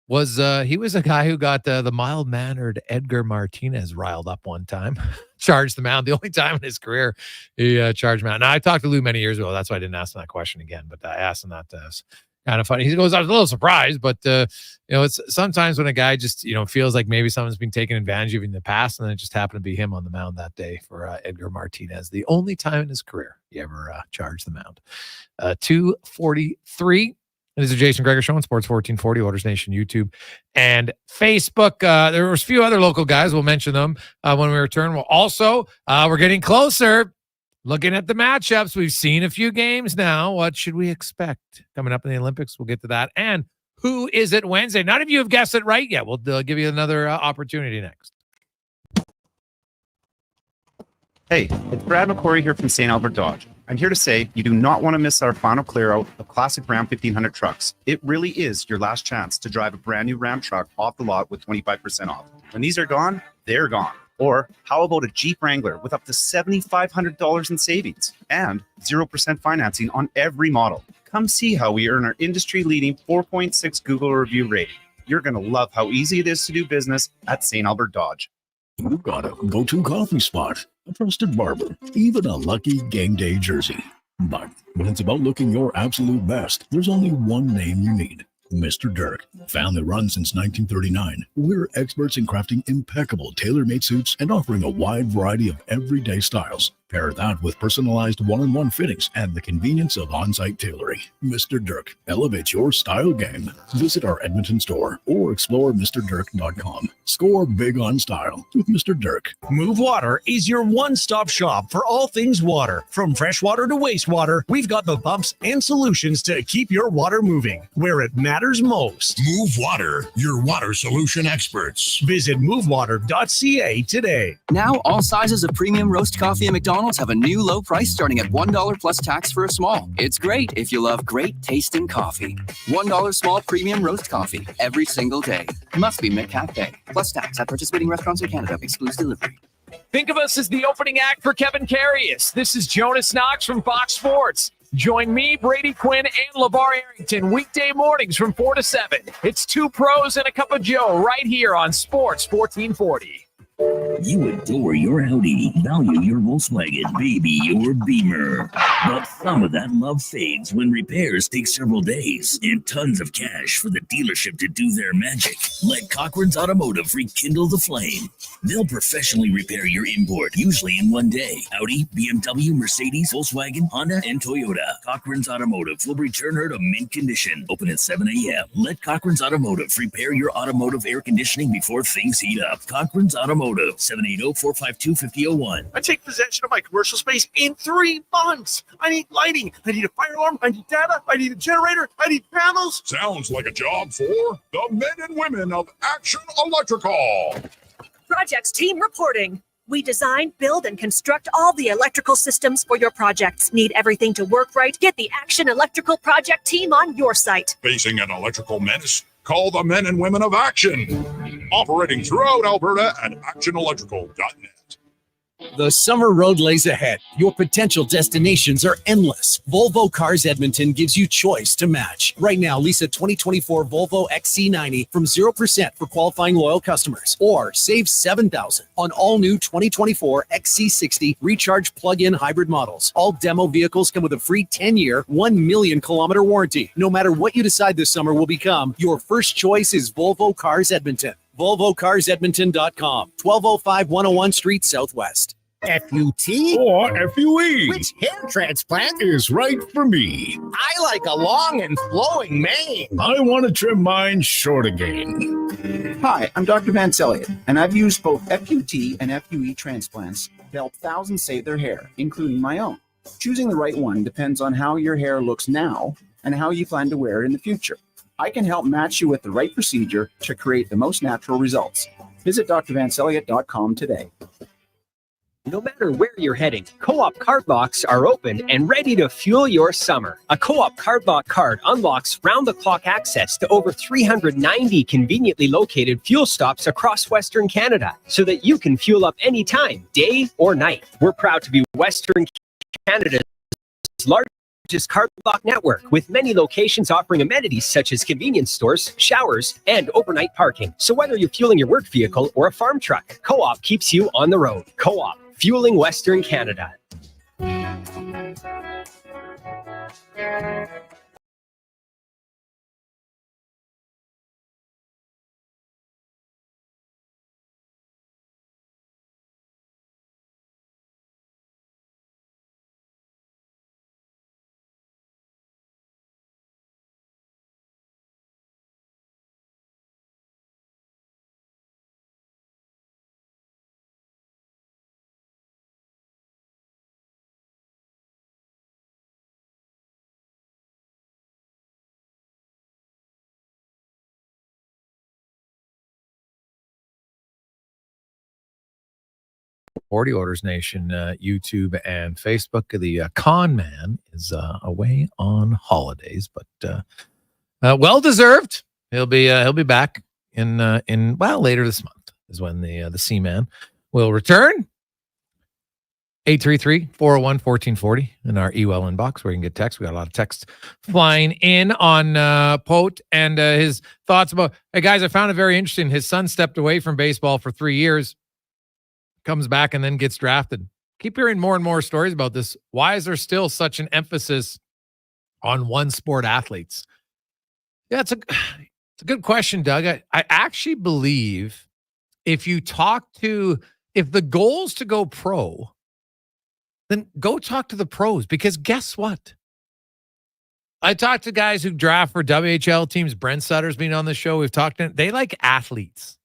was a guy who got the mild-mannered Edgar Martinez riled up one time, charged the mound. The only time in his career he charged the mound. Now, I talked to Lou many years ago. That's why I didn't ask him that question again, but I asked him that. It's kind of funny. He goes, I was a little surprised, but it's sometimes when a guy just feels like maybe someone's been taken advantage of in the past, and then it just happened to be him on the mound that day for Edgar Martinez. The only time in his career he ever charged the mound. 2:43. This is Jason Gregor Show on Sports 1440, Oilers Nation, YouTube, and Facebook. There was a few other local guys. We'll mention them when we return. We're getting closer. Looking at the matchups, we've seen a few games now. What should we expect coming up in the Olympics? We'll get to that. And who is it Wednesday? None of you have guessed it right yet. We'll give you another opportunity next. Hey, it's Brad McCory here from St. Albert Dodge. I'm here to say you do not want to miss our final clear out of classic Ram 1500 trucks. It really is your last chance to drive a brand new Ram truck off the lot with 25% off. When these are gone, they're gone. Or how about a Jeep Wrangler with up to $7,500 in savings and 0% financing on every model? Come see how we earn our industry-leading 4.6 Google review rating. You're going to love how easy it is to do business at St. Albert Dodge. You've got a go-to coffee spot, a trusted barber, even a lucky game day jersey. But when it's about looking your absolute best, there's only one name you need. Mr. Dirk. Family run since 1939. We're experts in crafting impeccable tailor-made suits and offering a wide variety of everyday styles. Pair that with personalized one-on-one fittings and the convenience of on-site tailoring. Mr. Dirk elevates your style game. Visit our Edmonton store or explore MrDirk.com. Score big on style with Mr. Dirk. Move Water is your one-stop shop for all things water. From freshwater to wastewater, we've got the pumps and solutions to keep your water moving where it matters most. Move Water, your water solution experts. Visit movewater.ca today. Now, all sizes of premium roast coffee at McDonald's have a new low price starting at $1 plus tax for a small. It's great if you love great tasting coffee. $1 small premium roast coffee every single day. Must be McCafe. Plus tax at participating restaurants in Canada. Excludes delivery. Think of us as the opening act for Kevin Carius. This is Jonas Knox from Fox Sports. Join me, Brady Quinn, and LeVar Arrington weekday mornings from 4 to 7. It's two pros and a cup of Joe right here on Sports 1440. You adore your Audi, value your Volkswagen, baby your Beamer. But some of that love fades when repairs take several days and tons of cash for the dealership to do their magic. Let Cochran's Automotive rekindle the flame. They'll professionally repair your import, usually in one day. Audi, BMW, Mercedes, Volkswagen, Honda, and Toyota. Cochran's Automotive will return her to mint condition. Open at 7 a.m. Let Cochran's Automotive repair your automotive air conditioning before things heat up. Cochran's Automotive, 780-452-5001. I take possession of my commercial space in 3 months. I need lighting. I need a fire alarm. I need data. I need a generator. I need panels. Sounds like a job for the men and women of Action Electrical. Projects team reporting. We design, build, and construct all the electrical systems for your projects. Need everything to work right? Get the Action Electrical project team on your site. Facing an electrical menace? Call the men and women of Action. Operating throughout Alberta at actionelectrical.net. The summer road lays ahead. Your potential destinations are endless. Volvo Cars Edmonton gives you choice to match. Right now, lease a 2024 Volvo XC90 from 0% for qualifying loyal customers. Or save $7,000 on all new 2024 XC60 recharge plug-in hybrid models. All demo vehicles come with a free 10-year, 1 million kilometer warranty. No matter what you decide this summer will become, your first choice is Volvo Cars Edmonton. VolvoCarsEdmonton.com, 1205 101 Street Southwest. FUT or FUE? Which hair transplant is right for me? I like a long and flowing mane. I want to trim mine short again. Hi, I'm Dr. Vance Elliott, and I've used both FUT and FUE transplants to help thousands save their hair, including my own. Choosing the right one depends on how your hair looks now and how you plan to wear it in the future. I can help match you with the right procedure to create the most natural results. Visit drvanceelliott.com today. No matter where you're heading, Co-op Card Locks are open and ready to fuel your summer. A Co-op Card Lock card unlocks round-the-clock access to over 390 conveniently located fuel stops across Western Canada so that you can fuel up anytime, day or night. We're proud to be Western Canada's largest card lock network, with many locations offering amenities such as convenience stores, showers, and overnight parking. So whether you're fueling your work vehicle or a farm truck, Co-op keeps you on the road. Co-op, fueling Western Canada. Party Orders Nation, YouTube and Facebook. The con man is away on holidays, but well deserved. He'll be back in later this month is when the C-man will return. 833-401-1440 in our email inbox where you can get text. We got a lot of texts flying in on Pote and his thoughts about, hey guys, I found it very interesting. His son stepped away from baseball for 3 years, comes back and then gets drafted. Keep hearing more and more stories about this. Why is there still such an emphasis on one sport athletes? Yeah, it's a good question, Doug. I actually believe if the goal's to go pro, then go talk to the pros, because guess what? I talked to guys who draft for WHL teams. Brent Sutter's been on the show. We've talked to them. They like athletes,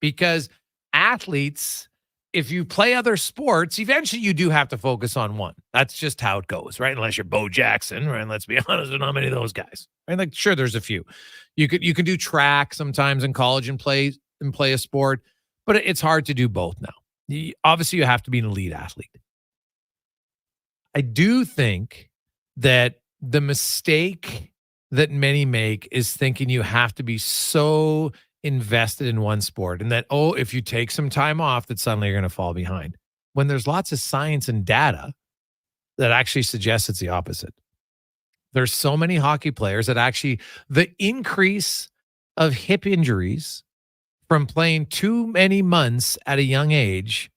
because athletes, if you play other sports, eventually you do have to focus on one. That's just how it goes, right? Unless you're Bo Jackson, right? And let's be honest, there's not many of those guys. And like, sure, there's a few. You can do track sometimes in college and play a sport, but it's hard to do both now. Obviously, you have to be an elite athlete. I do think that the mistake that many make is thinking you have to be so invested in one sport and that, if you take some time off, that suddenly you're going to fall behind. When there's lots of science and data that actually suggests it's the opposite. There's so many hockey players that actually, the increase of hip injuries from playing too many months at a young age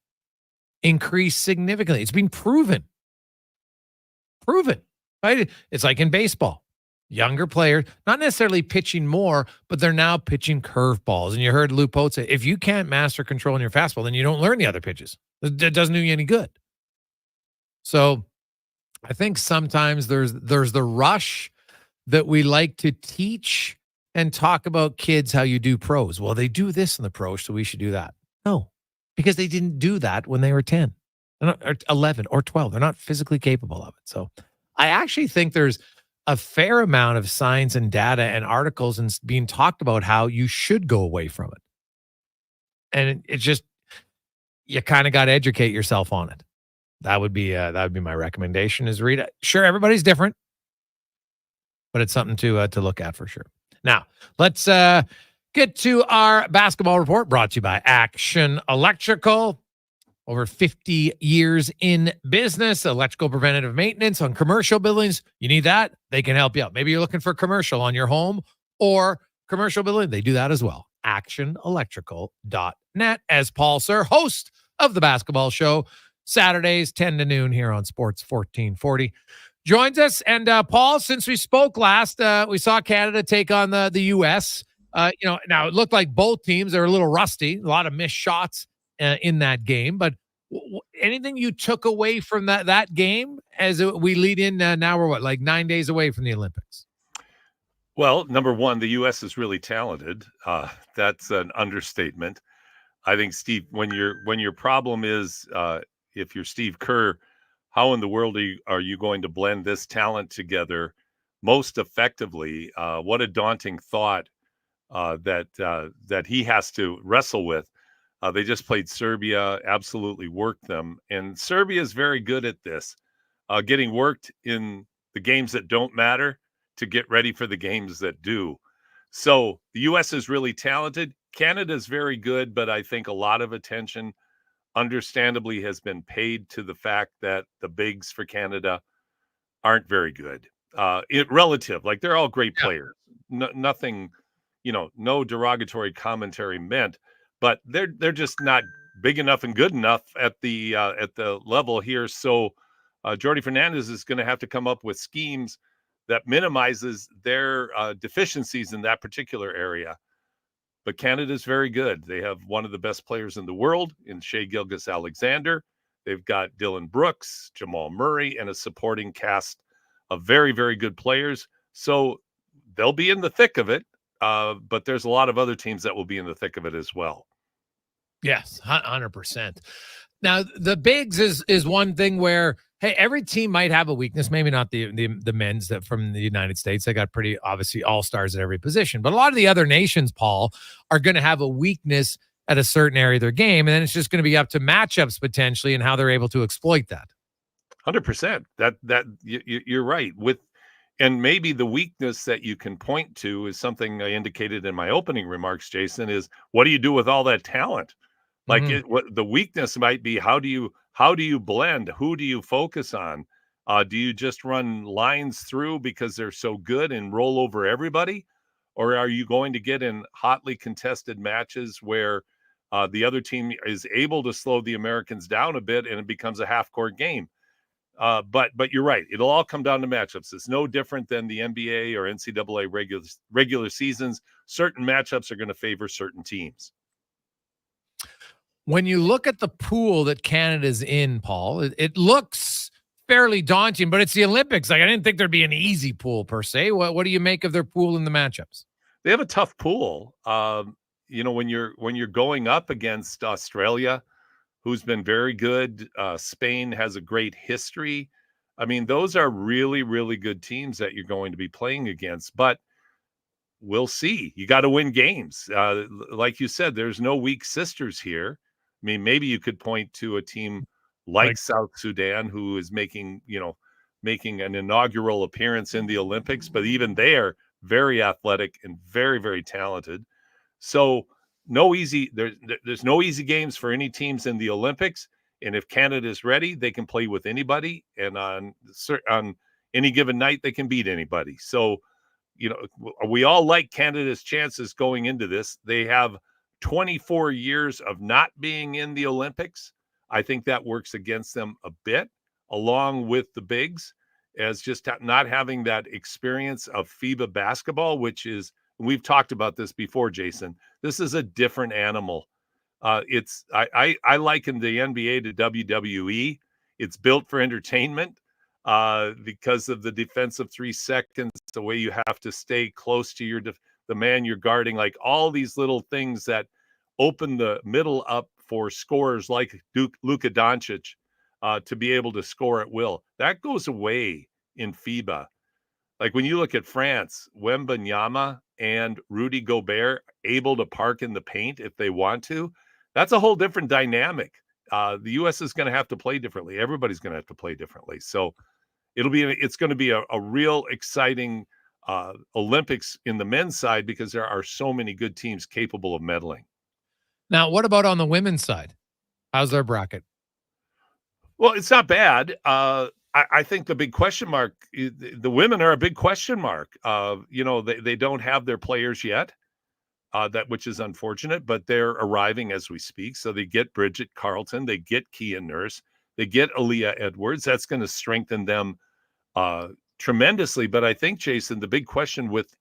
increase significantly. It's been proven. Right? It's like in baseball. Younger players, not necessarily pitching more, but they're now pitching curveballs. And you heard Lou Pote say, if you can't master controlling your fastball, then you don't learn the other pitches. It doesn't do you any good. So I think sometimes there's the rush that we like to teach and talk about kids how you do pros. Well, they do this in the pros, so we should do that. No, because they didn't do that when they were 10, or 11, or 12. They're not physically capable of it. So I actually think there's a fair amount of science and data and articles and being talked about how you should go away from it. And it's just, you kind of got to educate yourself on it. That would be my recommendation, is read it. Sure, everybody's different, but it's something to look at for sure. Now, let's get to our basketball report, brought to you by Action Electrical. Over 50 years in business, electrical preventative maintenance on commercial buildings. You need that? They can help you out. Maybe you're looking for commercial on your home or commercial building. They do that as well. actionelectrical.net. As Paul Sir, host of the basketball show, Saturdays 10 to noon here on Sports 1440, joins us. And Paul, since we spoke last, we saw Canada take on the U.S. Now it looked like both teams are a little rusty, a lot of missed shots in that game, but anything you took away from that game as we lead in now we're like 9 days away from the Olympics? Well, number one, the U.S. is really talented. That's an understatement. I think, Steve, when your problem is if you're Steve Kerr, how in the world are you going to blend this talent together most effectively? What a daunting thought that he has to wrestle with. They just played Serbia, absolutely worked them. And Serbia is very good at this, getting worked in the games that don't matter to get ready for the games that do. So the U.S. is really talented. Canada is very good, but I think a lot of attention, understandably, has been paid to the fact that the bigs for Canada aren't very good. Relative, like they're all great players. Nothing, no derogatory commentary meant. But they're just not big enough and good enough at the level here. So Jordi Fernandez is going to have to come up with schemes that minimizes their deficiencies in that particular area. But Canada's very good. They have one of the best players in the world in Shai Gilgeous-Alexander. They've got Dylan Brooks, Jamal Murray, and a supporting cast of very, very good players. So they'll be in the thick of it. But there's a lot of other teams that will be in the thick of it as well. Yes, 100%. Now, the bigs is one thing where, hey, every team might have a weakness. Maybe not the men's that from the United States. They got pretty obviously all-stars at every position. But a lot of the other nations, Paul, are going to have a weakness at a certain area of their game. And then it's just going to be up to matchups potentially and how they're able to exploit that. 100%. That you're right. And maybe the weakness that you can point to is something I indicated in my opening remarks, Jason, is what do you do with all that talent? Like what the weakness might be, how do you blend? Who do you focus on? Do you just run lines through because they're so good and roll over everybody? Or are you going to get in hotly contested matches where the other team is able to slow the Americans down a bit and it becomes a half-court game? But you're right. It'll all come down to matchups. It's no different than the NBA or NCAA regular seasons. Certain matchups are going to favor certain teams. When you look at the pool that Canada's in, Paul, it looks fairly daunting, but it's the Olympics. Like I didn't think there'd be an easy pool per se. What do you make of their pool in the matchups? They have a tough pool. When you're going up against Australia, who's been very good. Spain has a great history. I mean, those are really, really good teams that you're going to be playing against, but we'll see. You got to win games. Like you said, there's no weak sisters here. I mean, maybe you could point to a team like South Sudan, who is making an inaugural appearance in the Olympics, but even they are very athletic and very, very talented. So there's no easy games for any teams in the Olympics. And if Canada is ready, they can play with anybody. And on any given night, they can beat anybody. So, we all like Canada's chances going into this. They have 24 years of not being in the Olympics, I think that works against them a bit, along with the bigs, as just not having that experience of FIBA basketball, which is, we've talked about this before, Jason. This is a different animal. I liken the NBA to WWE. It's built for entertainment because of the defensive 3 seconds, the way you have to stay close to the man you're guarding, like all these little things that open the middle up for scorers like Luka Doncic to be able to score at will. That goes away in FIBA. Like when you look at France, Wembanyama and Rudy Gobert able to park in the paint if they want to, that's a whole different dynamic. The U.S. is going to have to play differently. Everybody's going to have to play differently. So it's going to be a real exciting Olympics in the men's side because there are so many good teams capable of medaling. Now, what about on the women's side? How's their bracket? Well, it's not bad. I think the big question mark, the women are a big question mark. They don't have their players yet, which is unfortunate, but they're arriving as we speak. So they get Bridget Carlton, they get Kia Nurse, they get Aaliyah Edwards. That's going to strengthen them tremendously. But I think, Jason, the big question with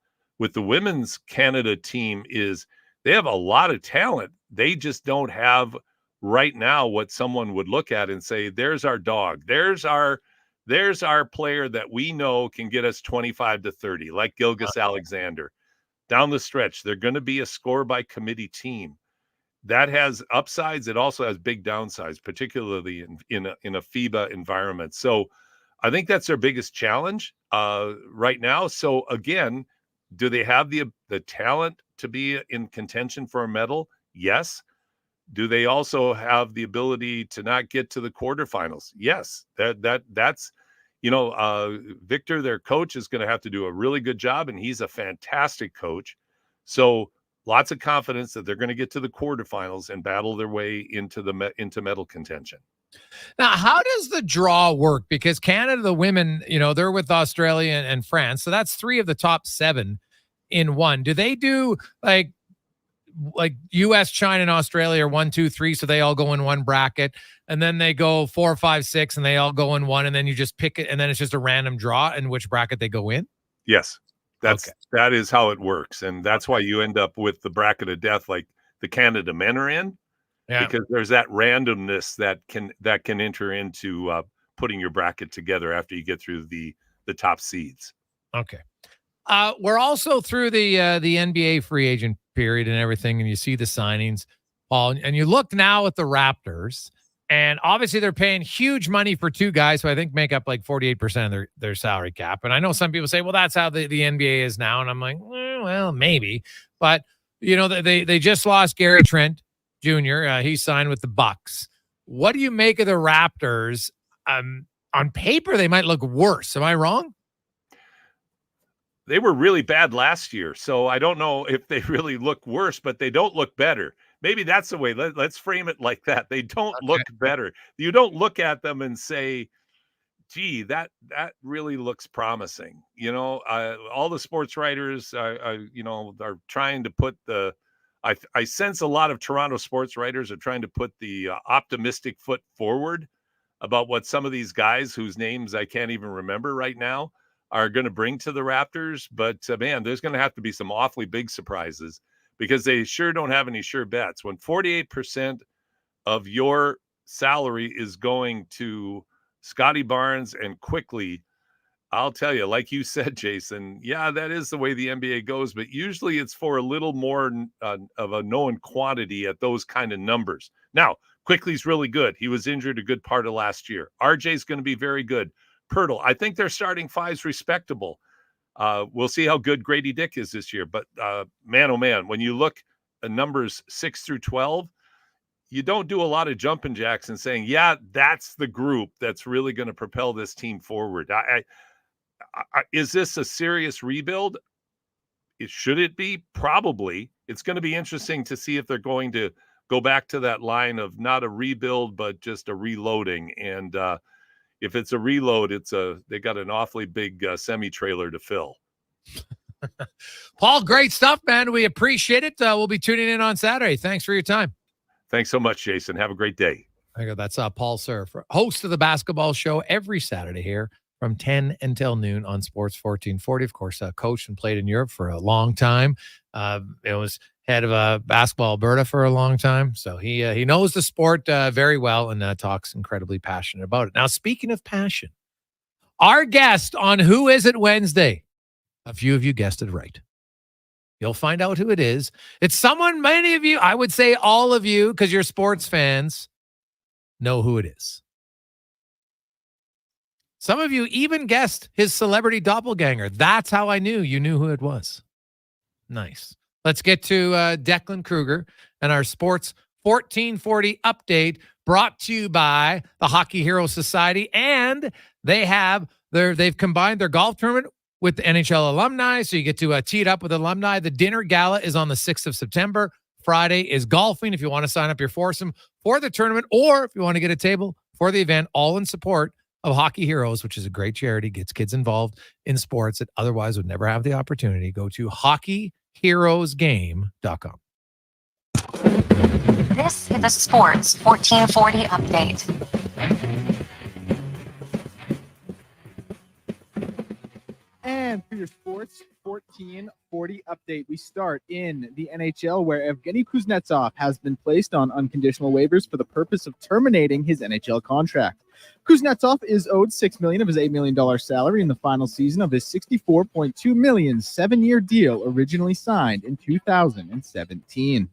the women's Canada team is they have a lot of talent. They just don't have right now what someone would look at and say, there's our dog. There's our player that we know can get us 25 to 30, like Gilgeous Alexander. Down the stretch, they're going to be a score by committee team. That has upsides. It also has big downsides, particularly in a FIBA environment. So I think that's their biggest challenge right now. So again, do they have the talent to be in contention for a medal? Yes. Do they also have the ability to not get to the quarterfinals? Yes. That's Victor, their coach, is going to have to do a really good job, and he's a fantastic coach. So lots of confidence that they're going to get to the quarterfinals and battle their way into medal contention. Now, how does the draw work? Because Canada, the women, they're with Australia and France. So that's 3 of the top 7 in one. Do they do like US, China, and Australia are 1, 2, 3, so they all go in one bracket, and then they go 4, 5, 6, and they all go in one, and then you just pick it, and then it's just a random draw in which bracket they go in? Yes, that is how it works, and that's why you end up with the bracket of death like the Canada men are in, because there's that randomness that can enter into putting your bracket together after you get through the top seeds. Okay. We're also through the NBA free agent period and everything, and you see the signings, Paul, and you look now at the Raptors, and obviously they're paying huge money for 2 guys who I think make up like 48% of their salary cap. And I know some people say, well, that's how the NBA is now. And I'm like, well, maybe. But, they just lost Gary Trent Jr. He signed with the Bucks. What do you make of the Raptors? On paper, they might look worse. Am I wrong? They were really bad last year, so I don't know if they really look worse, but they don't look better. Maybe that's the way. Let's frame it like that. They don't look better. You don't look at them and say, gee, that really looks promising. All the sports writers, are trying to put I sense a lot of Toronto sports writers are trying to put the optimistic foot forward about what some of these guys whose names I can't even remember right now are going to bring to the Raptors. But man, there's going to have to be some awfully big surprises because they sure don't have any sure bets. When 48% of your salary is going to Scotty Barnes and quickly, I'll tell you, like you said, Jason, yeah, that is the way the NBA goes, but usually it's for a little more of a known quantity at those kind of numbers. Now, Quickly's really good. He was injured a good part of last year. RJ's going to be very good. Pirtle, I think their starting 5's respectable. We'll see how good Grady Dick is this year. But man, oh man, when you look at numbers 6 through 12, you don't do a lot of jumping jacks and saying, yeah, that's the group that's really going to propel this team forward. Is this a serious rebuild? Should it be? Probably. It's going to be interesting to see if they're going to go back to that line of not a rebuild, but just a reloading. And if it's a reload, they got an awfully big semi-trailer to fill. Paul, great stuff, man. We appreciate it. We'll be tuning in on Saturday. Thanks for your time. Thanks so much, Jason. Have a great day. That's Paul Surf, host of the basketball show every Saturday here from 10 until noon on Sports 1440. Of course, coached and played in Europe for a long time. It was head of basketball Alberta for a long time. So he knows the sport very well and talks incredibly passionate about it. Now, speaking of passion, our guest on Who Is It Wednesday, a few of you guessed it right. You'll find out who it is. It's someone many of you, I would say all of you, because you're sports fans, know who it is. Some of you even guessed his celebrity doppelganger. That's how I knew you knew who it was. Nice. Let's get to Declan Kruger and our Sports 1440 update brought to you by the Hockey Hero Society. And they've combined their golf tournament with the NHL alumni. So you get to tee it up with alumni. The dinner gala is on the 6th of September. Friday is golfing. If you want to sign up your foursome for the tournament, or if you want to get a table for the event, all in support of Hockey Heroes, which is a great charity, gets kids involved in sports that otherwise would never have the opportunity. Go to hockeyheroesgame.com. This is the Sports 1440 update. And for your Sports 1440 update, we start in the NHL, where Evgeny Kuznetsov has been placed on unconditional waivers for the purpose of terminating his NHL contract. Kuznetsov is owed $6 million of his $8 million salary in the final season of his $64.2 million 7-year deal originally signed in 2017.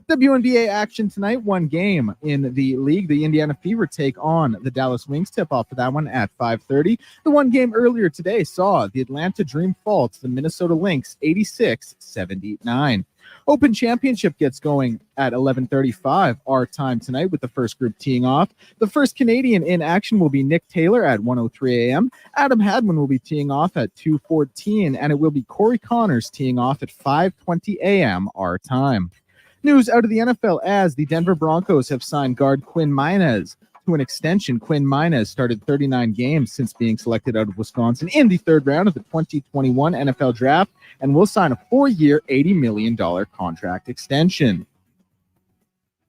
WNBA action tonight, one game in the league. The Indiana Fever take on the Dallas Wings. Tip off for that one at 5:30. The one game earlier today saw the Atlanta Dream fall to the Minnesota Lynx 86-79. Open Championship gets going at 11:35 our time tonight with the first group teeing off. The first Canadian in action will be Nick Taylor at 1:03 a.m. Adam Hadwin will be teeing off at 2:14, and it will be Corey Connors teeing off at 5:20 a.m. our time. News out of the NFL as the Denver Broncos have signed guard Quinn Minez to an extension. Quinn Minez started 39 games since being selected out of Wisconsin in the third round of the 2021 NFL Draft and will sign a 4-year, $80 million contract extension.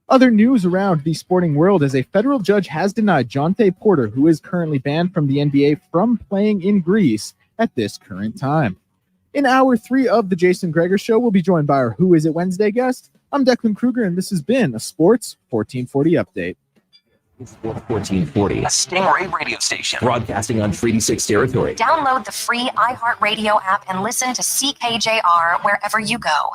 Other news around the sporting world as a federal judge has denied Jonte Porter, who is currently banned from the NBA, from playing in Greece at this current time. In hour 3 of the Jason Gregor Show, we'll be joined by our Who Is It Wednesday guest. I'm Declan Kruger, and this has been a Sports 1440 update. Sports 1440, a Stingray radio station broadcasting on Treaty 6 territory. Download the free iHeartRadio app and listen to CKJR wherever you go.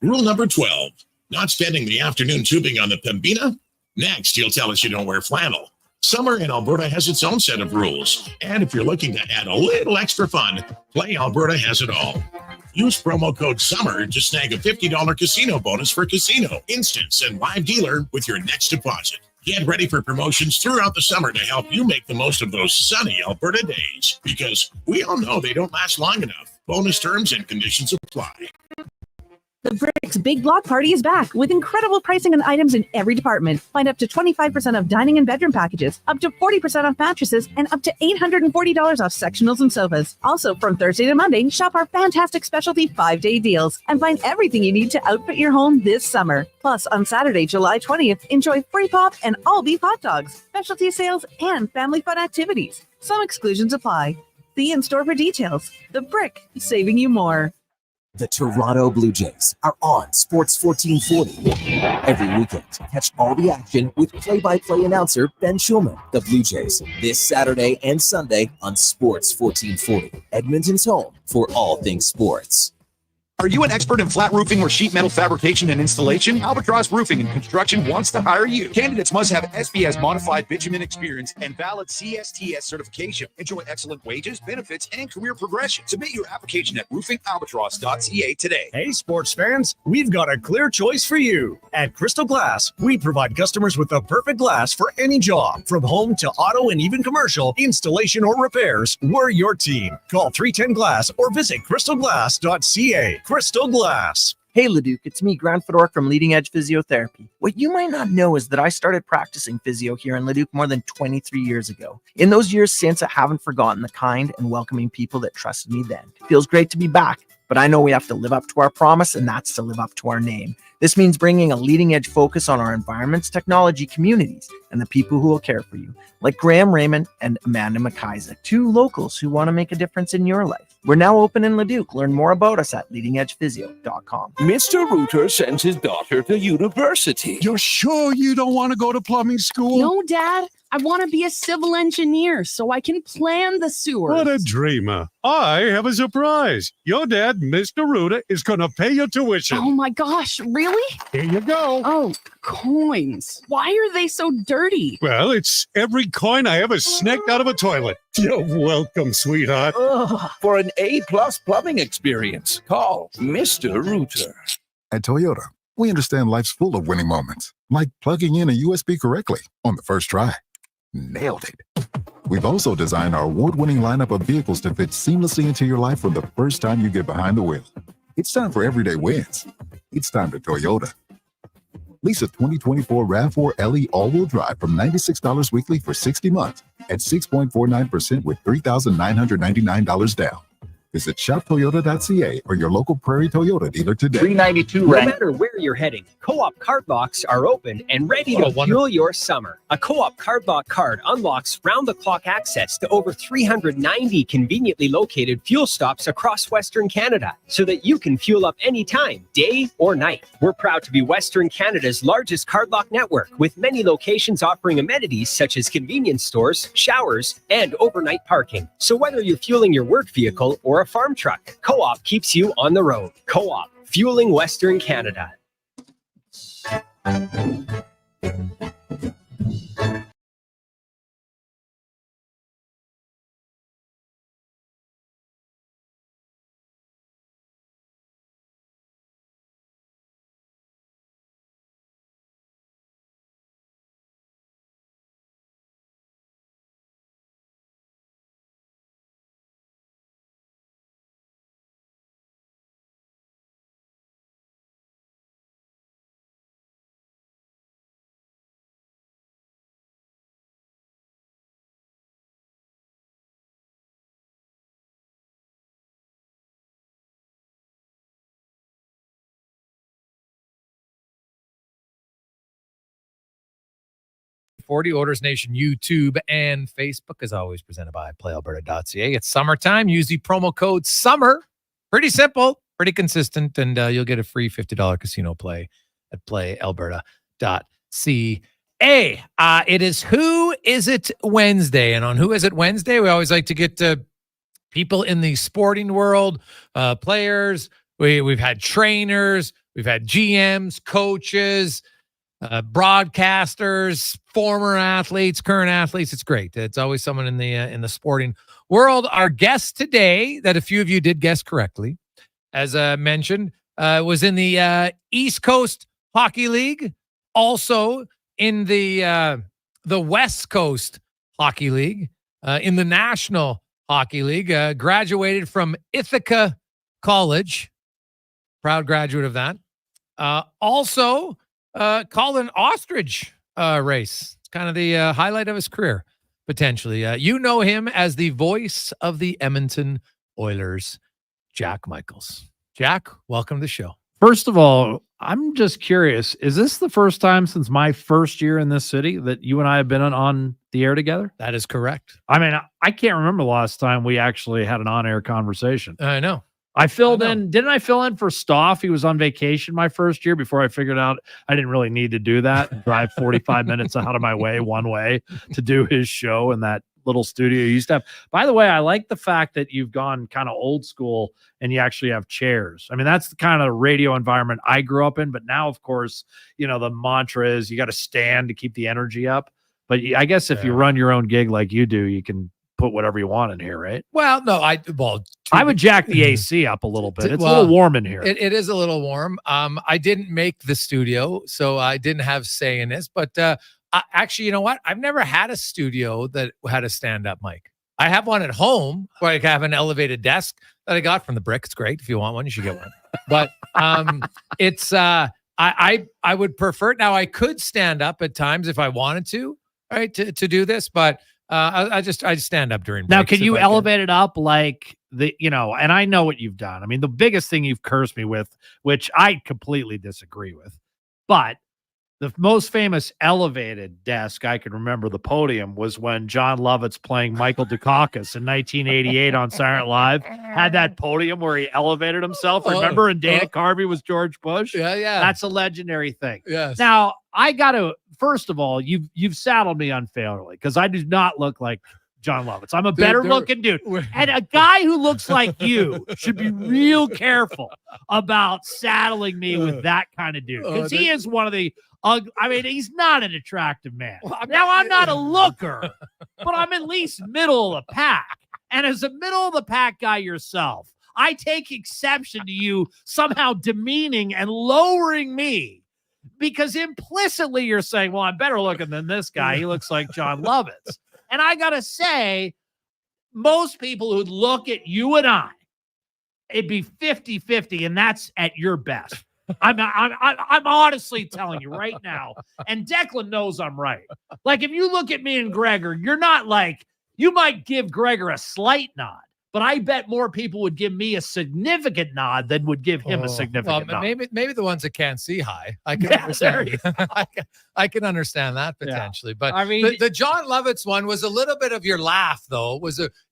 Rule number 12, not spending the afternoon tubing on the Pembina? Next, you'll tell us you don't wear flannel. Summer in Alberta has its own set of rules. And if you're looking to add a little extra fun, Play Alberta has it all. Use promo code SUMMER to snag a $50 casino bonus for casino, instance, and live dealer with your next deposit. Get ready for promotions throughout the summer to help you make the most of those sunny Alberta days, because we all know they don't last long enough. Bonus terms and conditions apply. The Brick's Big Block Party is back with incredible pricing on items in every department. Find up to 25% off dining and bedroom packages, up to 40% off mattresses, and up to $840 off sectionals and sofas. Also, from Thursday to Monday, shop our fantastic specialty 5-day deals and find everything you need to outfit your home this summer. Plus, on Saturday, July 20th, enjoy free pop and all beef hot dogs, specialty sales, and family fun activities. Some exclusions apply. See in-store for details. The Brick, saving you more. The Toronto Blue Jays are on Sports 1440. Every weekend, catch all the action with play-by-play announcer Ben Schulman. The Blue Jays, this Saturday and Sunday on Sports 1440. Edmonton's home for all things sports. Are you an expert in flat roofing or sheet metal fabrication and installation? Albatross Roofing and Construction wants to hire you. Candidates must have SBS modified bitumen experience and valid CSTS certification. Enjoy excellent wages, benefits, and career progression. Submit your application at roofingalbatross.ca today. Hey, sports fans, we've got a clear choice for you. At Crystal Glass, we provide customers with the perfect glass for any job. From home to auto and even commercial, installation or repairs, we're your team. Call 310-GLASS or visit crystalglass.ca. Crystal Glass. Hey, Leduc, it's me, Grant Fedor from Leading Edge Physiotherapy. What you might not know is that I started practicing physio here in Leduc more than 23 years ago. In those years since, I haven't forgotten the kind and welcoming people that trusted me then. It feels great to be back, but But I know we have to live up to our promise, and that's to live up to our name. This means bringing a leading edge focus on our environments, technology, communities, and the people who will care for you, like Graham Raymond and Amanda McIsaac, two locals who want to make a difference in your life. We're now open in Leduc. Learn more about us at leadingedgephysio.com. Mr. Rooter sends his daughter to university. You're sure you don't want to go to plumbing school? No, Dad. I want to be a civil engineer so I can plan the sewers. What a dreamer. I have a surprise. Your dad, Mr. Rooter, is going to pay your tuition. Oh my gosh, really? Here you go. Oh, coins. Why are they so dirty? Well, it's every coin I ever snaked out of a toilet. You're welcome, sweetheart. For an A-plus plumbing experience, call Mr. Rooter. At Toyota, we understand life's full of winning moments, like plugging in a USB correctly on the first try. Nailed it. We've also designed our award-winning lineup of vehicles to fit seamlessly into your life from the first time you get behind the wheel. It's time for everyday wins. It's time to Toyota. Lease a 2024 RAV4 LE all-wheel drive from $96 weekly for 60 months at 6.49% with $3,999 down. Visit shoptoyota.ca or your local Prairie Toyota dealer today. 392 No matter where you're heading, Co-op card locks are open and ready to fuel your summer. A Co-op card lock card unlocks round-the-clock access to over 390 conveniently located fuel stops across Western Canada so that you can fuel up anytime, day or night. We're proud to be Western Canada's largest card lock network, with many locations offering amenities such as convenience stores, showers, and overnight parking. So whether you're fueling your work vehicle or a farm truck, Co-op keeps you on the road. Co-op, fueling Western Canada. Orders Nation YouTube and Facebook is always presented by playalberta.ca. It's summertime. Use the promo code SUMMER. Pretty simple, pretty consistent, and you'll get a free $50 casino play at playalberta.ca. It is Who Is It Wednesday, and on Who Is It Wednesday, we always like to get people in the sporting world, players. We've had trainers, we've had GMs, coaches, broadcasters, former athletes, current athletes. It's great. It's always someone in the sporting world. Our guest today, that a few of you did guess correctly, as mentioned, was in the East Coast Hockey League, also in the West Coast Hockey League, in the National Hockey League. Graduated from Ithaca College, proud graduate of that. Also. Colin Ostrich race. It's kind of the highlight of his career, potentially. You know him as the voice of the Edmonton Oilers, Jack Michaels. Jack, welcome to the show. First of all, I'm just curious, is this the first time since my first year in this city that you and I have been on the air together? That is correct. I mean, I can't remember the last time we actually had an on-air conversation. I know. I filled in. Didn't I fill in for Stoff? He was on vacation my first year before I figured out I didn't really need to do that. Drive 45 minutes out of my way one way to do his show in that little studio you used to have. By the way, I like the fact that you've gone kind of old school and you actually have chairs. I mean, that's the kind of radio environment I grew up in. But now, of course, you know, the mantra is you got to stand to keep the energy up. But I guess if you run your own gig like you do, you can put whatever you want in here, right? Well, no, I would jack the AC up a little bit. It's a little warm in here. It is a little warm. I didn't make the studio, so I didn't have say in this. But actually, you know what? I've never had a studio that had a stand-up mic. I have one at home where I have an elevated desk that I got from the Brick. It's great. If you want one, you should get one. But it's I would prefer it. Now, I could stand up at times if I wanted to, right, to do this, but I stand up during Now, breaks can if you I elevate it up like and I know what you've done. I mean, the biggest thing you've cursed me with, which I completely disagree with, but the most famous elevated desk I can remember, the podium, was when John Lovitz playing Michael Dukakis in 1988 on Saturday Night Live had that podium where he elevated himself. Remember? And Dana Carvey was George Bush. Yeah. That's a legendary thing. Yes. Now, I got to, first of all, you've saddled me unfairly because I do not look like John Lovitz. I'm a better looking dude. And a guy who looks like you should be real careful about saddling me with that kind of dude. Because he is one of the I mean, he's not an attractive man. I'm not a looker, but I'm at least middle of the pack. And as a middle of the pack guy yourself, I take exception to you somehow demeaning and lowering me because implicitly you're saying, well, I'm better looking than this guy. He looks like John Lovitz. And I got to say, most people who'd look at you and I, it'd be 50-50, and that's at your best. I'm honestly telling you right now, and Declan knows I'm right. Like, if you look at me and Gregor, you're not like, you might give Gregor a slight nod, but I bet more people would give me a significant nod than would give him a significant nod. Maybe the ones that can't see high. I can understand. I can understand that potentially. Yeah. But I mean, the John Lovitz one was a little bit of your laugh, though.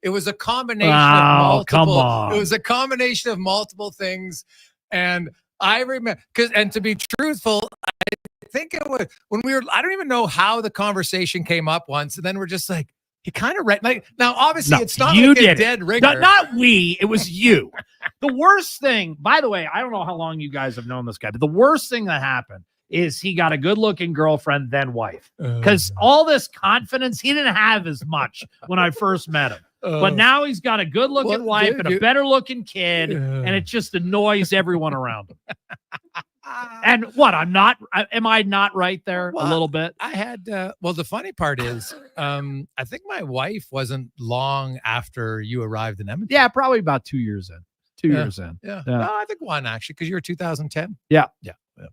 It was a combination of multiple. Come on. It was a combination of multiple things, and I remember and to be truthful, I think it was when I don't even know how the conversation came up once, and then we're just like, he kind of like now. Obviously, it's not like a dead ringer. Not we. It was you. The worst thing, by the way, I don't know how long you guys have known this guy, but the worst thing that happened is he got a good-looking girlfriend, then wife. Because all this confidence, he didn't have as much when I first met him. But now he's got a good-looking wife and a better-looking kid, and it just annoys everyone around him. And what? Am I not right there a little bit? I had, the funny part is, I think my wife wasn't long after you arrived in Edmonton. Yeah, probably about 2 years in. 2 years in. Yeah. No, I think one actually, because you were 2010. Yeah.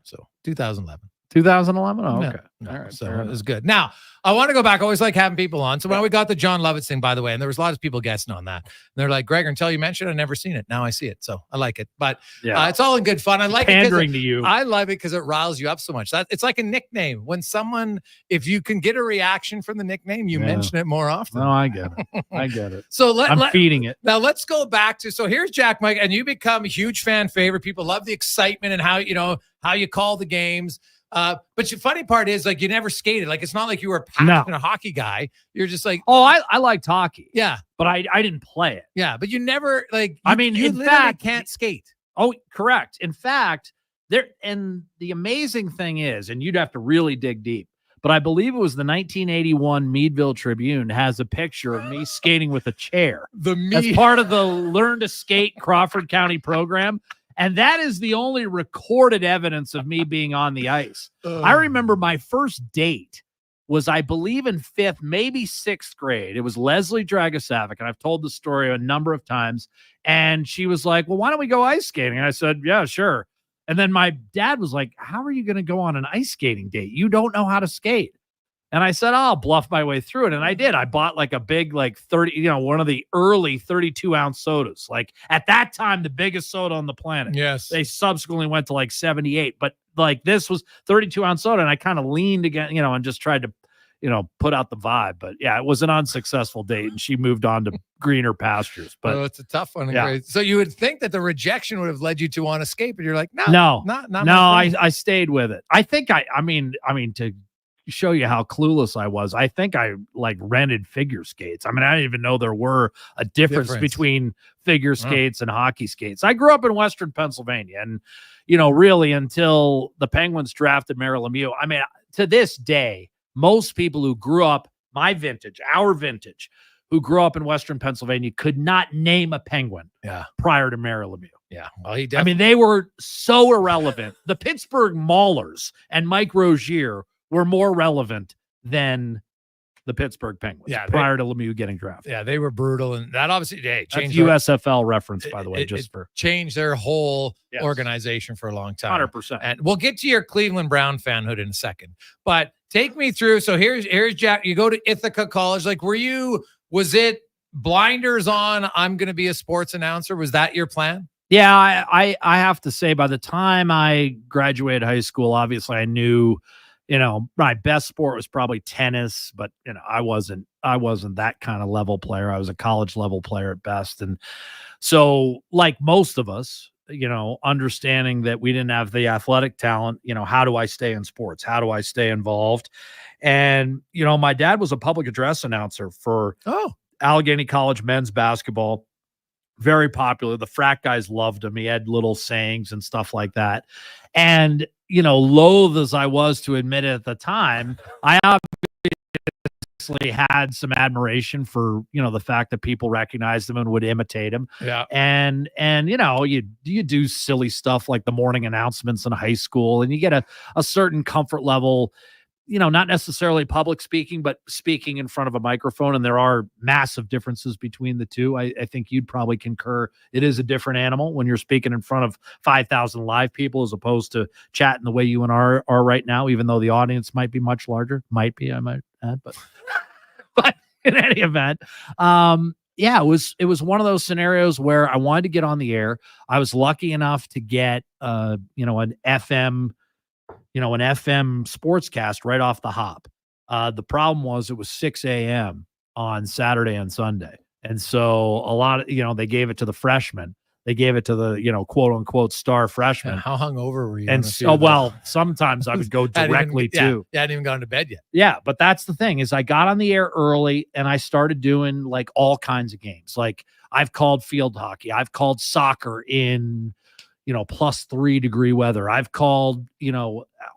So 2011. 2011? Oh, okay. No, all right. So it was good. Now, I want to go back. I always like having people on. So when we got the John Lovitz thing, by the way, and there was a lot of people guessing on that. And they're like, Gregor, until you mentioned it, I've never seen it. Now I see it. So I like it. But it's all in good fun. I like pandering to you. I love it because it riles you up so much. It's like a nickname. When if you can get a reaction from the nickname, you mention it more often. No, I get it. I get it. So I'm feeding it. Now let's go back to, so here's Jack Mike, and you become a huge fan favorite. People love the excitement and how you call the games. But the funny part is, like, you never skated. Like, it's not like you were a passionate hockey guy. You're just like, I liked hockey. Yeah, but I didn't play it. Yeah, but you never you in fact can't skate. Oh, correct. In fact, and the amazing thing is, and you'd have to really dig deep, but I believe it was the 1981 Meadville Tribune has a picture of me skating with a chair as part of the Learn to Skate Crawford County program. And that is the only recorded evidence of me being on the ice. I remember my first date was, I believe, in 5th, maybe 6th grade. It was Leslie Dragosavic, and I've told the story a number of times. And she was like, well, why don't we go ice skating? And I said, yeah, sure. And then my dad was like, how are you going to go on an ice skating date? You don't know how to skate. And I said, I'll bluff my way through it. And I did. I bought like a big, 30, one of the early 32-ounce sodas. Like, at that time, the biggest soda on the planet. Yes. They subsequently went to like 78. But like, this was 32-ounce soda. And I kind of leaned again, and just tried to, put out the vibe. But yeah, it was an unsuccessful date. And she moved on to greener pastures. But it's a tough one. Yeah. So you would think that the rejection would have led you to want to skate, but you're like, no. I stayed with it. I think I mean, to show you how clueless I was, I think I rented figure skates. I mean, I didn't even know there were a difference between figure skates and hockey skates. I grew up in Western Pennsylvania, and really until the Penguins drafted Mario Lemieux, I mean, to this day, most people who grew up our vintage, who grew up in Western Pennsylvania could not name a Penguin prior to Mario Lemieux. Yeah. Well, they were so irrelevant. The Pittsburgh Maulers and Mike Rozier were more relevant than the Pittsburgh Penguins prior to Lemieux getting drafted. Yeah, they were brutal, and that obviously changed. USFL reference, by the way, changed their whole organization for a long time. 100%. And we'll get to your Cleveland Brown fanhood in a second. But take me through. So here's Jack. You go to Ithaca College. Like, was it blinders on? I'm going to be a sports announcer. Was that your plan? Yeah, I have to say, by the time I graduated high school, obviously I knew, my best sport was probably tennis, but I wasn't that kind of level player. I was a college level player at best. And so, like most of us, understanding that we didn't have the athletic talent, how do I stay in sports? How do I stay involved? And, my dad was a public address announcer for Allegheny College men's basketball. Very popular. The frat guys loved him. He had little sayings and stuff like that. And, loath as I was to admit it at the time, I obviously had some admiration for, the fact that people recognized him and would imitate him. Yeah. And you do silly stuff like the morning announcements in high school, and you get a certain comfort level, not necessarily public speaking, but speaking in front of a microphone. And there are massive differences between the two. I think you'd probably concur. It is a different animal when you're speaking in front of 5,000 live people as opposed to chatting the way you and I are right now, even though the audience might be much larger. Might be, I might add, but in any event, it was one of those scenarios where I wanted to get on the air. I was lucky enough to get, an FM sportscast right off the hop. The problem was it was 6 a.m. on Saturday and Sunday. And so a lot of, they gave it to the freshmen. They gave it to the, quote unquote star freshmen. How hungover were you? And so, sometimes I would go directly to. Yeah, I hadn't even gone to bed yet. Yeah, but that's the thing is I got on the air early and I started doing like all kinds of games. Like I've called field hockey. I've called soccer in plus 3 degree weather. I've called,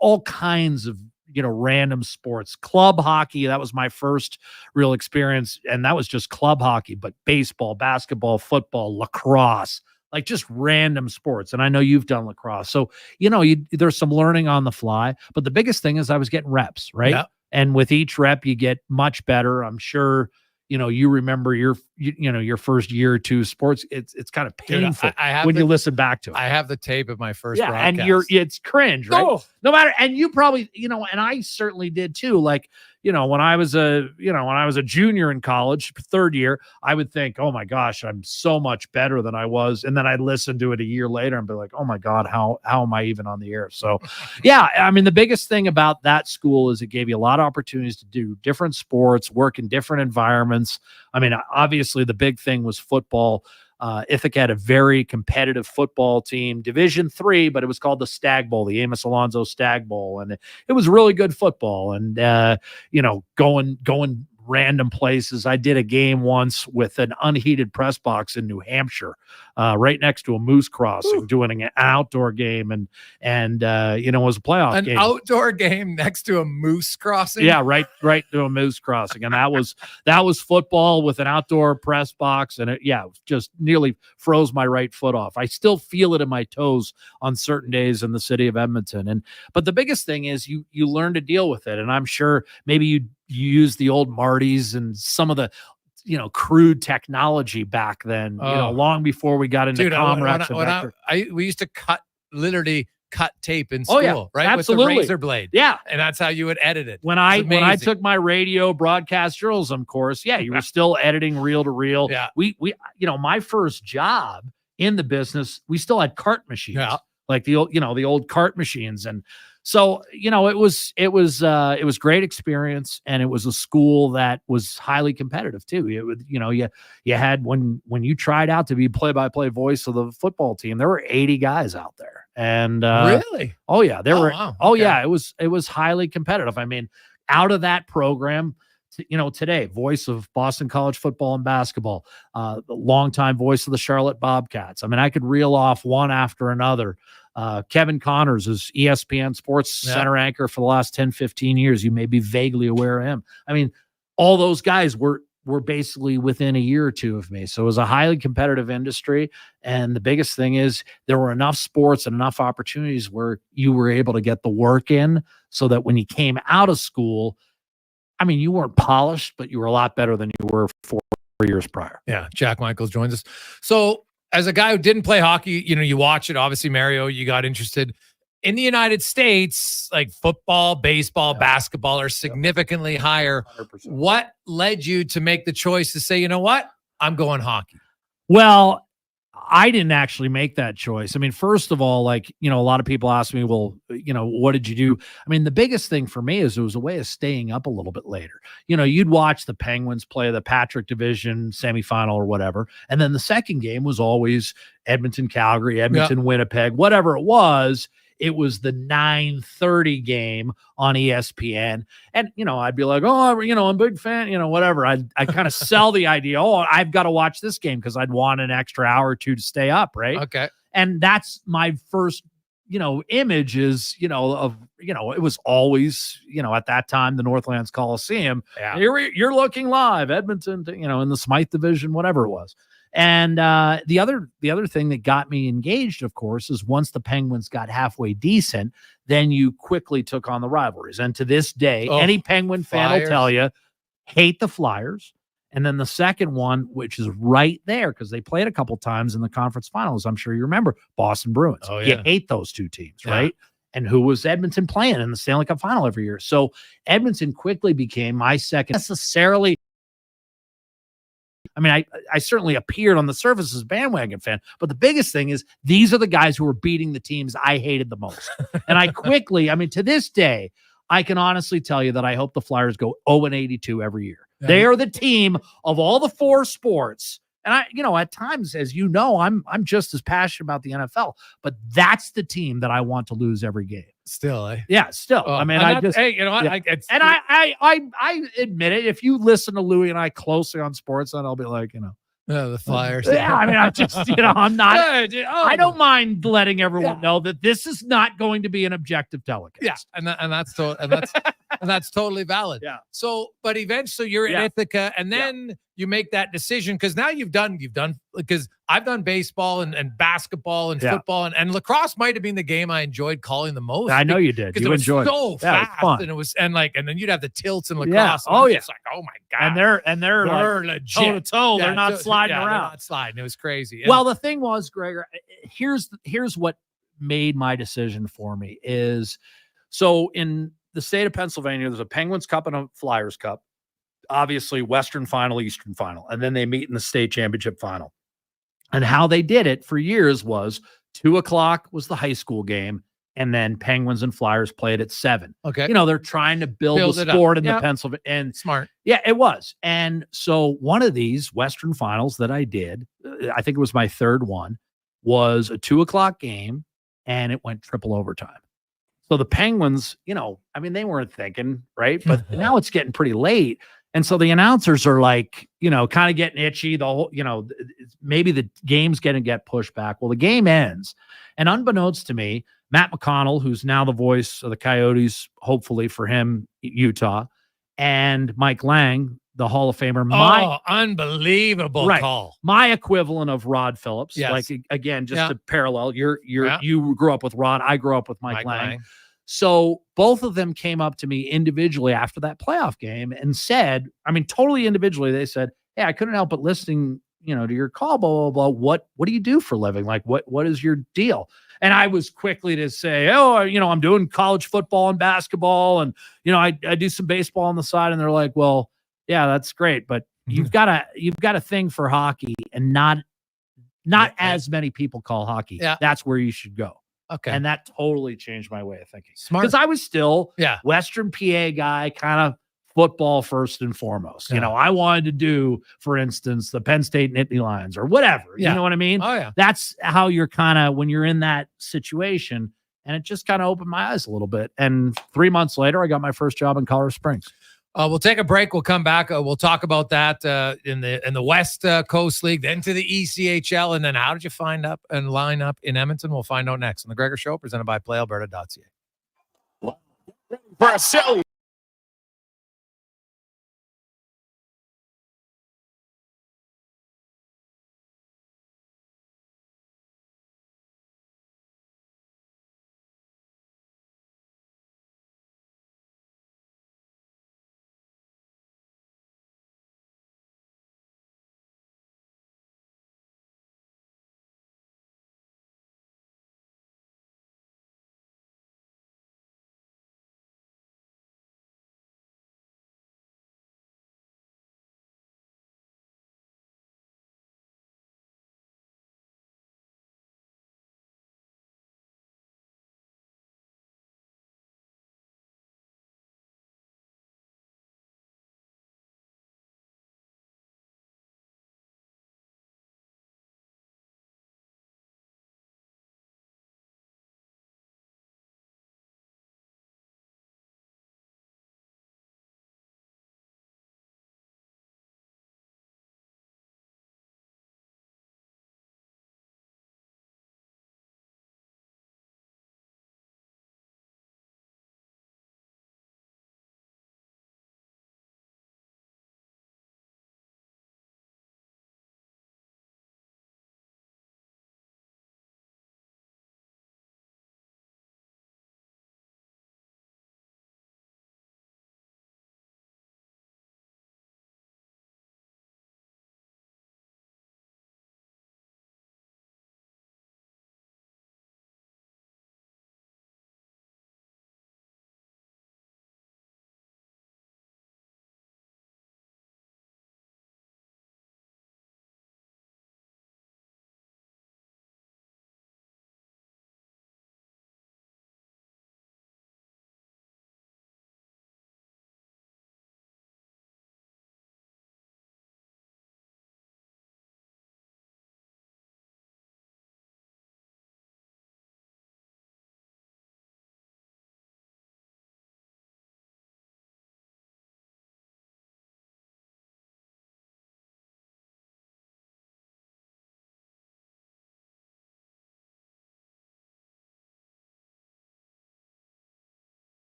all kinds of, random sports. Club hockey, that was my first real experience. And that was just club hockey, but baseball, basketball, football, lacrosse, like just random sports. And I know you've done lacrosse. So, there's some learning on the fly. But the biggest thing is I was getting reps, right? Yeah. And with each rep, you get much better. I'm sure you remember your first year or two sports. It's kind of painful when you listen back to it. I have the tape of my first broadcast. And it's cringe, right? Oh. No matter, and you probably, and I certainly did too. Like, when I was a junior in college, third year, I would think, oh my gosh, I'm so much better than I was. And then I'd listen to it a year later and be like, oh my God, how am I even on the air? So yeah, I mean, the biggest thing about that school is it gave you a lot of opportunities to do different sports, work in different environments. I mean, obviously the big thing was football. Ithaca had a very competitive football team, Division III, but it was called the Stag Bowl, the Amos Alonzo Stag Bowl. And it was really good football. And, going random places. I did a game once with an unheated press box in New Hampshire, right next to a moose crossing, doing an outdoor game. And it was a playoff game. An outdoor game next to a moose crossing? Yeah, right to a moose crossing. And that was football with an outdoor press box. And it just nearly froze my right foot off. I still feel it in my toes on certain days in the city of Edmonton. But the biggest thing is you learn to deal with it. And I'm sure maybe you use the old Martys and some of the crude technology back then, long before we got into Comrex. We used to literally cut tape in school, right? Absolutely. With the razor blade. Yeah. And that's how you would edit it. When I took my radio broadcast journalism course, you were still editing reel to reel. Yeah. We my first job in the business, we still had cart machines, like the old cart machines. And so, it was great experience, and it was a school that was highly competitive too. You had, when you tried out to be play-by-play voice of the football team, there were 80 guys out there. And really? Oh yeah, there were. Wow. Oh okay. yeah, it was highly competitive. I mean, out of that program, today, voice of Boston College football and basketball, the longtime voice of the Charlotte Bobcats. I mean, I could reel off one after another. Kevin Connors is ESPN Sports Center anchor for the last 10, 15 years. You may be vaguely aware of him. I mean, all those guys were basically within a year or two of me. So it was a highly competitive industry. And the biggest thing is there were enough sports and enough opportunities where you were able to get the work in so that when you came out of school, I mean, you weren't polished, but you were a lot better than you were 4 years prior. Yeah. Jack Michaels joins us. So as a guy who didn't play hockey, you watch it, obviously, Mario, you got interested. in the United States, like football, baseball, basketball are significantly higher. 100%. What led you to make the choice to say, you know what, I'm going hockey? Well, I didn't actually make that choice. I mean, first of all, like, a lot of people ask me, well, what did you do? I mean, the biggest thing for me is it was a way of staying up a little bit later. You'd watch the Penguins play the Patrick Division semifinal or whatever. And then the second game was always Edmonton, Calgary, Edmonton, Winnipeg, whatever it was. It was the 9:30 game on ESPN. And, I'd be like, oh, I'm a big fan, whatever. I kind of sell the idea, oh, I've got to watch this game because I'd want an extra hour or two to stay up, right? Okay. And that's my first, image is, of, it was always, at that time, the Northlands Coliseum. Yeah. You're looking live, Edmonton, in the Smythe Division, whatever it was. And the other thing that got me engaged, of course, is once the Penguins got halfway decent, then you quickly took on the rivalries. And to this day, any Penguin fan will tell you, hate the Flyers. And then the second one, which is right there, because they played a couple times in the conference finals, I'm sure you remember, Boston Bruins. Oh, You yeah. hate those two teams, right? And who was Edmonton playing in the Stanley Cup final every year? So Edmonton quickly became my second necessarily. I mean, I certainly appeared on the surface as a bandwagon fan, but the biggest thing is these are the guys who were beating the teams I hated the most. And I quickly, to this day, I can honestly tell you that I hope the Flyers go 0-82 every year. Yeah. They are the team of all the four sports. And at times, as you know, I'm just as passionate about the NFL, but that's the team that I want to lose every game. Still, eh? Yeah, still. Oh, Hey, you know what? yeah. I admit it. If you listen to Louie and I closely on sports, then I'll be like, the Flyers. Yeah, I just, I'm not. Oh, I don't mind letting everyone know that this is not going to be an objective telecast. Yeah, and that's totally valid. Yeah. So, but eventually you're in Ithaca, and then you make that decision because now you've done because I've done baseball and basketball and football and lacrosse might have been the game I enjoyed calling the most. I know you did. Because You it was enjoyed so it. Yeah, it was fast, fun. and it was and then you'd have the tilts and lacrosse. Yeah. And Oh, it was yeah. just like, oh my god. And they're like legit. toe to toe. Yeah, They're not sliding they're around. not sliding. It was crazy. Well, the thing was, Gregor, here's what made my decision for me is so in the state of Pennsylvania, there's a Penguins Cup and a Flyers Cup, obviously Western Final, Eastern Final, and then they meet in the state championship final. And how they did it for years was 2:00 was the high school game, and then Penguins and Flyers played at 7. Okay. They're trying to build the it up. sport in the Yep. Pennsylvania. And Smart. yeah, it was. And so one of these Western finals that I did, I think it was my third one, was a 2:00 game, and it went triple overtime. So the Penguins, they weren't thinking, right? But now it's getting pretty late. And so the announcers are like, kind of getting itchy. The whole, maybe the game's going to get pushed back. Well, the game ends. And unbeknownst to me, Matt McConnell, who's now the voice of the Coyotes, hopefully for him, Utah, and Mike Lang, the Hall of Famer, unbelievable call. My equivalent of Rod Phillips. Yes. Like again, just to parallel, you grew up with Rod, I grew up with Mike Lang. So both of them came up to me individually after that playoff game and said, totally individually, they said, hey, I couldn't help but listening, to your call, blah, blah, blah. What do you do for a living? Like, what is your deal? And I was quickly to say, I'm doing college football and basketball. And, I do some baseball on the side. And they're like, well, yeah, that's great. But you've got a thing for hockey and not as many people call hockey. Yeah. That's where you should go. Okay. And that totally changed my way of thinking. Smart. Because I was still Yeah. Western PA guy, kind of football first and foremost. Yeah. I wanted to do, for instance, the Penn State Nittany Lions or whatever. Yeah. You know what I mean? Oh, yeah. That's how you're kind of when you're in that situation. And it just kind of opened my eyes a little bit. And 3 months later, I got my first job in Colorado Springs. We'll take a break. We'll come back. We'll talk about that in the West Coast League, then to the ECHL, and then how did you find up and line up in Edmonton? We'll find out next on the Gregor Show, presented by PlayAlberta.ca. Brazil.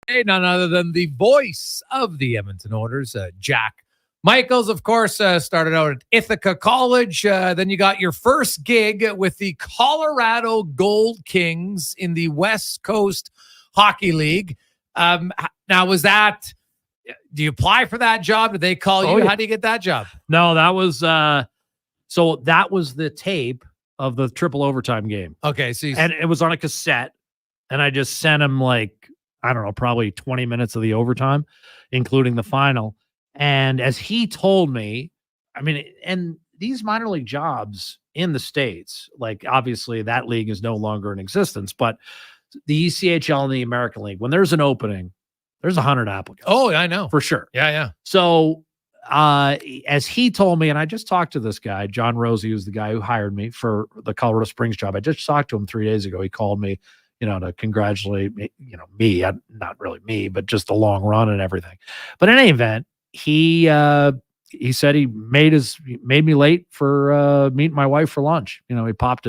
None other than the voice of the Edmonton Oilers, Jack Michaels, of course, started out at Ithaca College. Then you got your first gig with the Colorado Gold Kings in the West Coast Hockey League. Now, was that, do you apply for that job? Did they call you? Yeah. How do you get that job? No, that was so that was the tape of the triple overtime game. Okay, so and it was on a cassette, and I just sent him like, I don't know, probably 20 minutes of the overtime, including the final. And as he told me, I mean, and these minor league jobs in the States, like obviously that league is no longer in existence, but the ECHL and the American League, when there's an opening, there's 100 applicants. Oh, I know. For sure. Yeah. So as he told me, and I just talked to this guy, John Rosie, who's the guy who hired me for the Colorado Springs job. I just talked to him 3 days ago. He called me, to congratulate me, me, not really me, but just the long run and everything. But in any event, he said he made me late for meeting my wife for lunch. He popped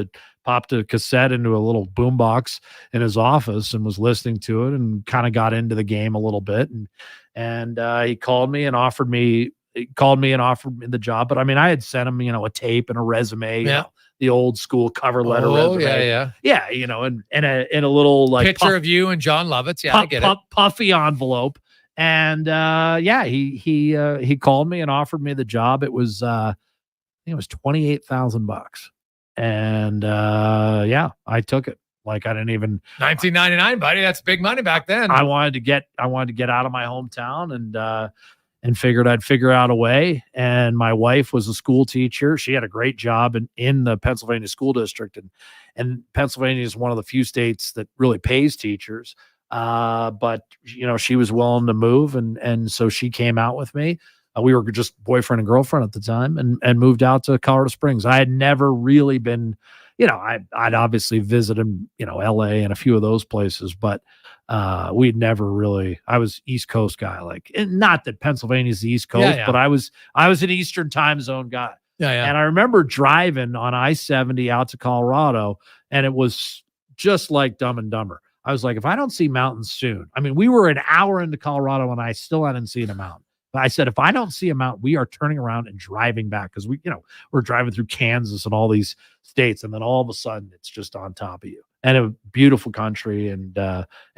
a cassette into a little boombox in his office and was listening to it and kind of got into the game a little bit. And he called me and offered me the job. But I mean, I had sent him, a tape and a resume, the old school cover letter resume. Yeah. And in a little like picture of you and John Lovitz. Yeah, I get it. Puffy envelope. And he called me and offered me the job. It was I think it was $28,000. And I took it. Like I didn't even $19.99, buddy. That's big money back then. I wanted to get out of my hometown and figured I'd figure out a way. And my wife was a school teacher. She had a great job in the Pennsylvania school district. And Pennsylvania is one of the few states that really pays teachers. But she was willing to move. And so she came out with me. We were just boyfriend and girlfriend at the time and moved out to Colorado Springs. I had never really been, I'd obviously visited, LA and a few of those places, but we'd never really, I was East Coast guy, and not that Pennsylvania's the East Coast, but I was an Eastern time zone guy. Yeah. And I remember driving on I-70 out to Colorado, and it was just like Dumb and Dumber. I was like, if I don't see mountains soon, I mean, we were an hour into Colorado and I still hadn't seen a mountain. But I said, if I don't see a mountain, we are turning around and driving back because we're driving through Kansas and all these states, and then all of a sudden it's just on top of you. And a beautiful country, and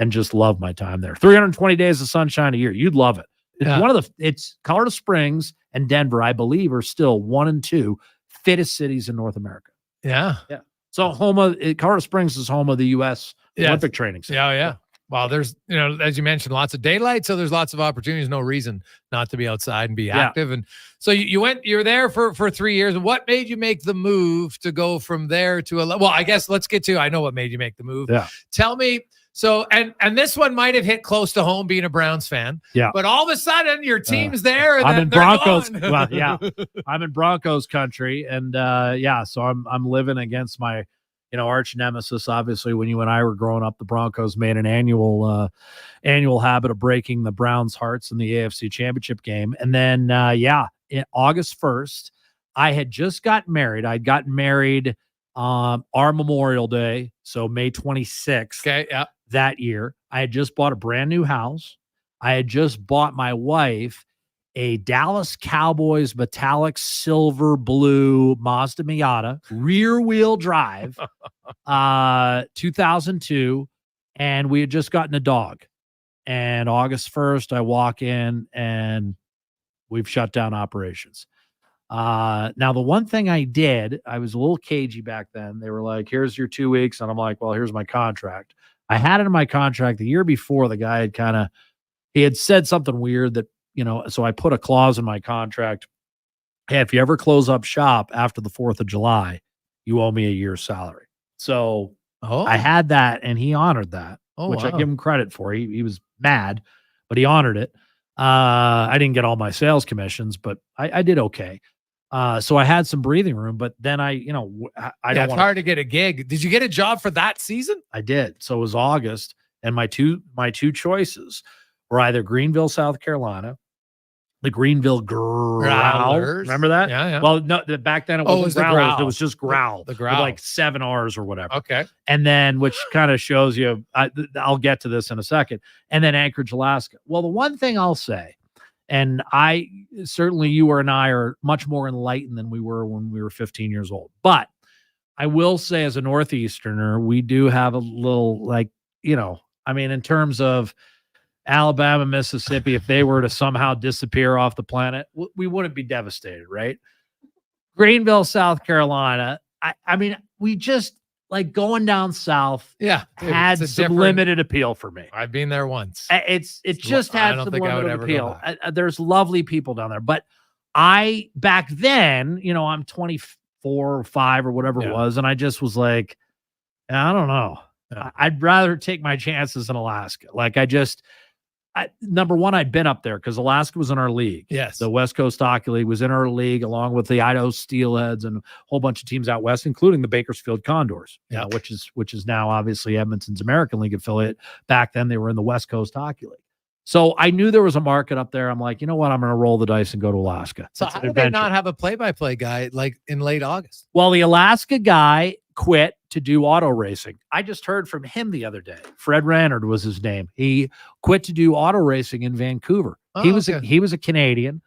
just love my time there. 320 days of sunshine a year, you'd love it. It's it's Colorado Springs and Denver, I believe, are still 1 and 2 fittest cities in North America. Yeah. So Colorado Springs is home of the U.S. Olympic training center. Yeah. Well, there's, as you mentioned, lots of daylight, so there's lots of opportunities. No reason not to be outside and be active. And so you were there for 3 years. What made you make the move to go from there to well, I guess let's get to, I know what made you make the move. Yeah. Tell me. So, and this one might have hit close to home being a Browns fan. Yeah. But all of a sudden your team's there. And I'm in Broncos. Gone. Well, yeah, I'm in Broncos country. And so I'm living against my, arch nemesis. Obviously, when you and I were growing up, the Broncos made an annual habit of breaking the Browns' hearts in the AFC Championship game. And then, in August 1st, I had just got married. I'd gotten married our Memorial Day, so May 26th. Okay, yeah. That year, I had just bought a brand new house. I had just bought my wife a Dallas Cowboys metallic silver blue Mazda Miata, rear wheel drive, 2002. And we had just gotten a dog. And August 1st, I walk in and we've shut down operations. Now, the one thing I did, I was a little cagey back then. They were like, here's your 2 weeks. And I'm like, well, here's my contract. I had it in my contract the year before. The guy had he had said something weird that, so I put a clause in my contract. Hey, if you ever close up shop after the 4th of July, you owe me a year's salary. So I had that, and he honored that, which I give him credit for. He was mad, but he honored it. I didn't get all my sales commissions, but I did okay. So I had some breathing room, but then it's hard to get a gig. Did you get a job for that season? I did. So it was August, and my two choices were either Greenville, South Carolina, the Greenville Growl. Growlers. Remember that? Yeah. Well, no, back then it wasn't it was the Growlers. Growl. It was just Growl. The Growl. With like 7 R's or whatever. Okay. And then, which kind of shows you, I'll get to this in a second. And then Anchorage, Alaska. Well, the one thing I'll say, and certainly you and I are much more enlightened than we were when we were 15 years old. But I will say, as a Northeasterner, we do have a little, in terms of Alabama, Mississippi, if they were to somehow disappear off the planet, we wouldn't be devastated, right? Greenville, South Carolina. We just like going down south. Yeah, had some limited appeal for me. I've been there once. It just had some limited appeal. There's lovely people down there, but back then, I'm 24 or 5 or whatever it was, and I just was like, I don't know. Yeah. I'd rather take my chances in Alaska. Like number one, I'd been up there because Alaska was in our league. Yes. The West Coast Hockey League was in our league, along with the Idaho Steelheads and a whole bunch of teams out west, including the Bakersfield Condors, which is now obviously Edmonton's American League affiliate. Back then, they were in the West Coast Hockey League. So I knew there was a market up there. I'm like, you know what? I'm going to roll the dice and go to Alaska. So how did they not have a play-by-play guy like in late August? Well, the Alaska guy quit to do auto racing. I just heard from him the other day. Fred Rannard was his name. He quit to do auto racing in Vancouver. He was a Canadian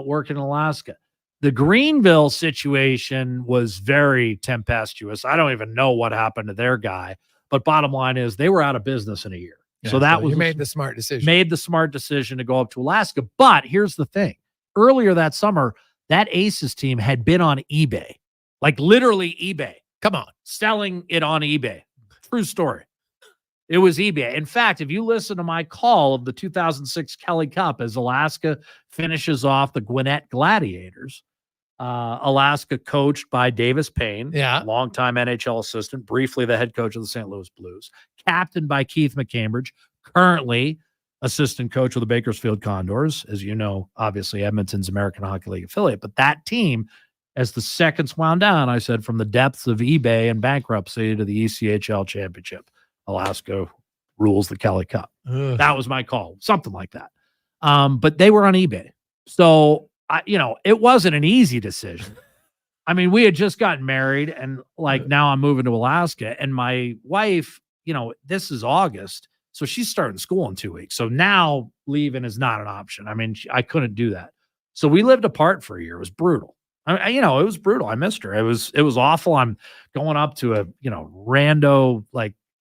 working in Alaska. The Greenville situation was very tempestuous. I don't even know what happened to their guy. But bottom line is they were out of business in a year. Yeah, so you made the smart decision. Made the smart decision to go up to Alaska. But here's the thing. Earlier that summer, that Aces team had been on eBay. Like literally eBay. Come on. Selling it on eBay. True story. It was eBay. In fact, if you listen to my call of the 2006 Kelly Cup as Alaska finishes off the Gwinnett Gladiators, Alaska coached by Davis Payne, longtime NHL assistant, briefly the head coach of the St. Louis Blues, captained by Keith McCambridge, currently assistant coach of the Bakersfield Condors, as you know, obviously Edmonton's American Hockey League affiliate. But that team, as the seconds wound down, I said, from the depths of eBay and bankruptcy to the ECHL championship, Alaska rules the Kelly Cup. Ugh. That was my call, something like that. But they were on eBay. So, it wasn't an easy decision. I mean, we had just gotten married and now I'm moving to Alaska, and my wife, this is August. So she's starting school in 2 weeks. So now leaving is not an option. I mean, I couldn't do that. So we lived apart for a year. It was brutal. It was brutal. I missed her. It was awful. I'm going up to a, rando,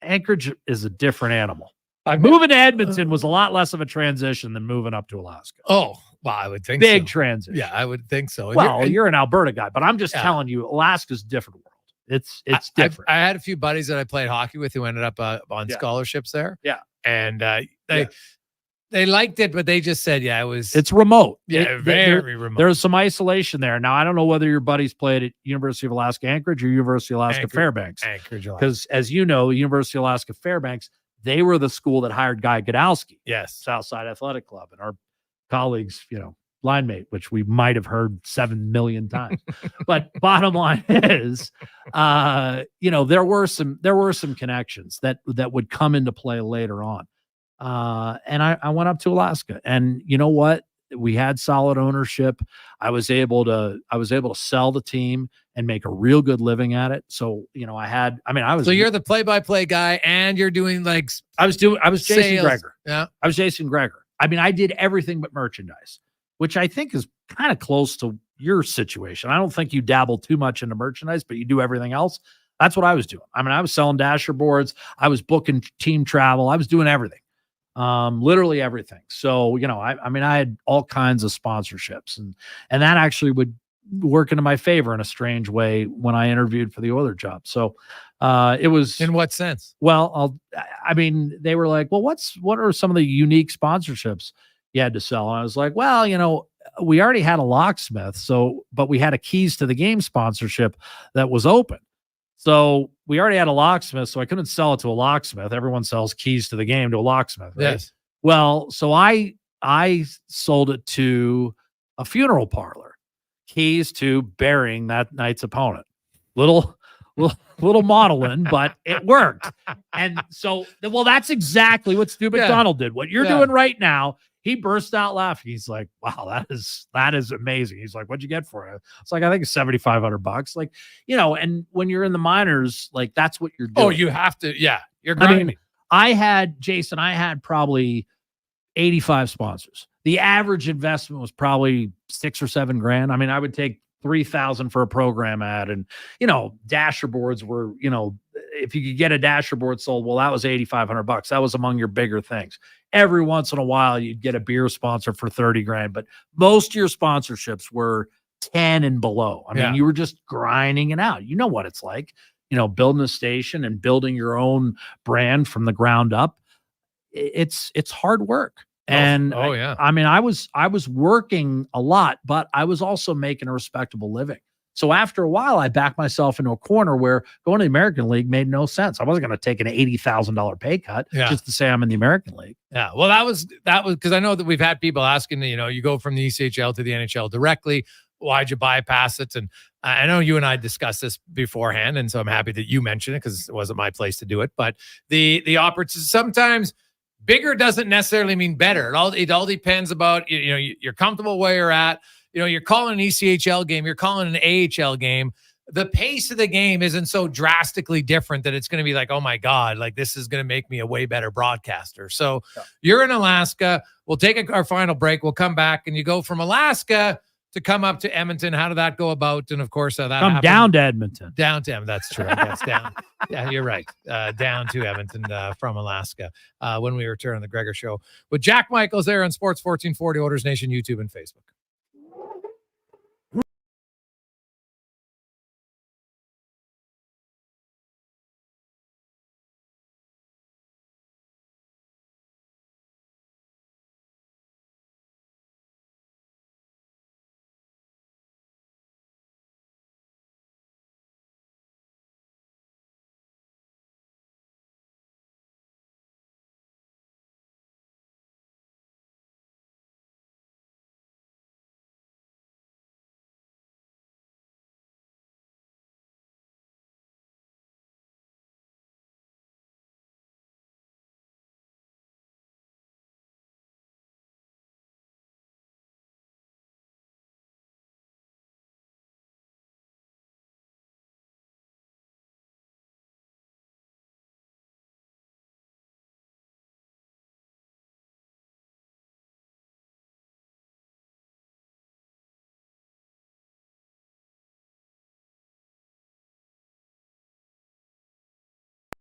Anchorage is a different animal. Moving to Edmonton was a lot less of a transition than moving up to Alaska. Oh, well, I would think big so. transition. Yeah, I would think so. Well, you're an Alberta guy, but I'm just telling you, Alaska's a different world. It's different. I had a few buddies that I played hockey with who ended up on scholarships there. Yeah. And they liked it, but they just said, it's remote. Yeah, very remote. There's some isolation there. Now, I don't know whether your buddies played at University of Alaska Anchorage or University of Alaska Fairbanks. Anchorage, because as you know, University of Alaska Fairbanks, they were the school that hired Guy Godowski. Yes. Southside Athletic Club, and our colleagues, line mate, which we might have heard 7 million times. But bottom line is, there were some connections that would come into play later on. And I went up to Alaska, and you know what? We had solid ownership. I was able to sell the team and make a real good living at it. So, So you're the play-by-play guy, and you're doing I was Jason sales. Gregor. Yeah. I was Jason Gregor. I did everything but merchandise, which I think is kind of close to your situation. I don't think you dabble too much into merchandise, but you do everything else. That's what I was doing. I was selling dasher boards. I was booking team travel. I was doing everything. Literally everything. So, I had all kinds of sponsorships, and that actually would work into my favor in a strange way when I interviewed for the Oilers job. So, it was in what sense? Well, they were like, well, what are some of the unique sponsorships you had to sell? And I was like, well, we already had a locksmith, but we had a keys to the game sponsorship that was open. So we already had a locksmith, so I couldn't sell it to a locksmith. Everyone sells keys to the game to a locksmith, right? Yes. Well, so I sold it to a funeral parlor, keys to burying that night's opponent. Little modeling, but it worked. And so, well, that's exactly what Stu McDonald did. What you're doing right now He burst out laughing. He's like, wow, that is amazing. He's like, what'd you get for it? It's like, I think it's $7,500. Like, and when you're in the minors, like that's what you're doing. Oh, you have to. Yeah. You're I grinding. mean, I had probably 85 sponsors. The average investment was probably $6,000 or $7,000. I mean, I would take $3,000 for a program ad, and dasher boards were, if you could get a dasher board sold, well, that was $8,500. That was among your bigger things. Every once in a while, you'd get a beer sponsor for $30,000, but most of your sponsorships were 10 and below. I mean, you were just grinding it out. You know what it's like, building a station and building your own brand from the ground up. It's hard work. And I was working a lot, but I was also making a respectable living. So after a while, I backed myself into a corner where going to the American League made no sense. I wasn't going to take an $80,000 pay cut just to say I'm in the American League. Yeah. Well, that was because I know that we've had people asking, you go from the ECHL to the NHL directly. Why'd you bypass it? And I know you and I discussed this beforehand, and so I'm happy that you mentioned it because it wasn't my place to do it. But the opportunity, sometimes bigger doesn't necessarily mean better. It all depends about you're comfortable where you're at. You're calling an ECHL game, you're calling an AHL game. The pace of the game isn't so drastically different that it's going to be like, oh my God, like this is going to make me a way better broadcaster. So you're in Alaska. We'll take our final break. We'll come back, and you go from Alaska to come up to Edmonton. How did that go about? And of course, that come happened. Down to Edmonton. Down to Edmonton. That's true. I guess down. Yeah, you're right. Down to Edmonton from Alaska when we return on the Gregor Show with Jack Michaels there on Sports 1440, Oilers Nation, YouTube, and Facebook.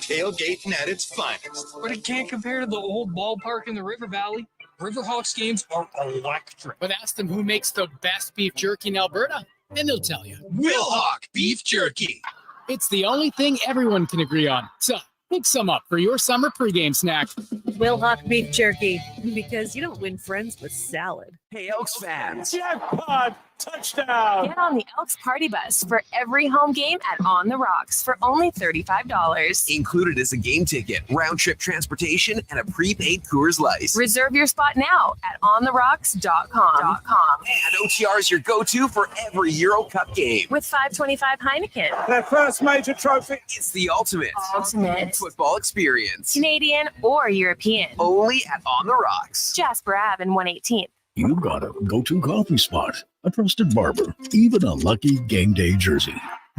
Tailgating at its finest. But it can't compare to the old ballpark in the River Valley. Riverhawks games are electric. But ask them who makes the best beef jerky in Alberta, and they'll tell you. Wilhauk Beef Jerky. It's the only thing everyone can agree on. So pick some up for your summer pregame snack. Wilhauk Beef Jerky, because you don't win friends with salad. Hey, Elks fans. Jackpot! Touchdown! Get on the Elks party bus for every home game at On the Rocks for only $35. Included is a game ticket, round-trip transportation, and a prepaid Coors Light. Reserve your spot now at ontherocks.com. And OTR is your go-to for every Euro Cup game. With $5.25 Heineken. Their first major trophy. It's the ultimate football experience. Canadian or European. Only at On the Rocks. Jasper Ave and 118th. You got a go-to coffee spot, a trusted barber, even a lucky game day jersey.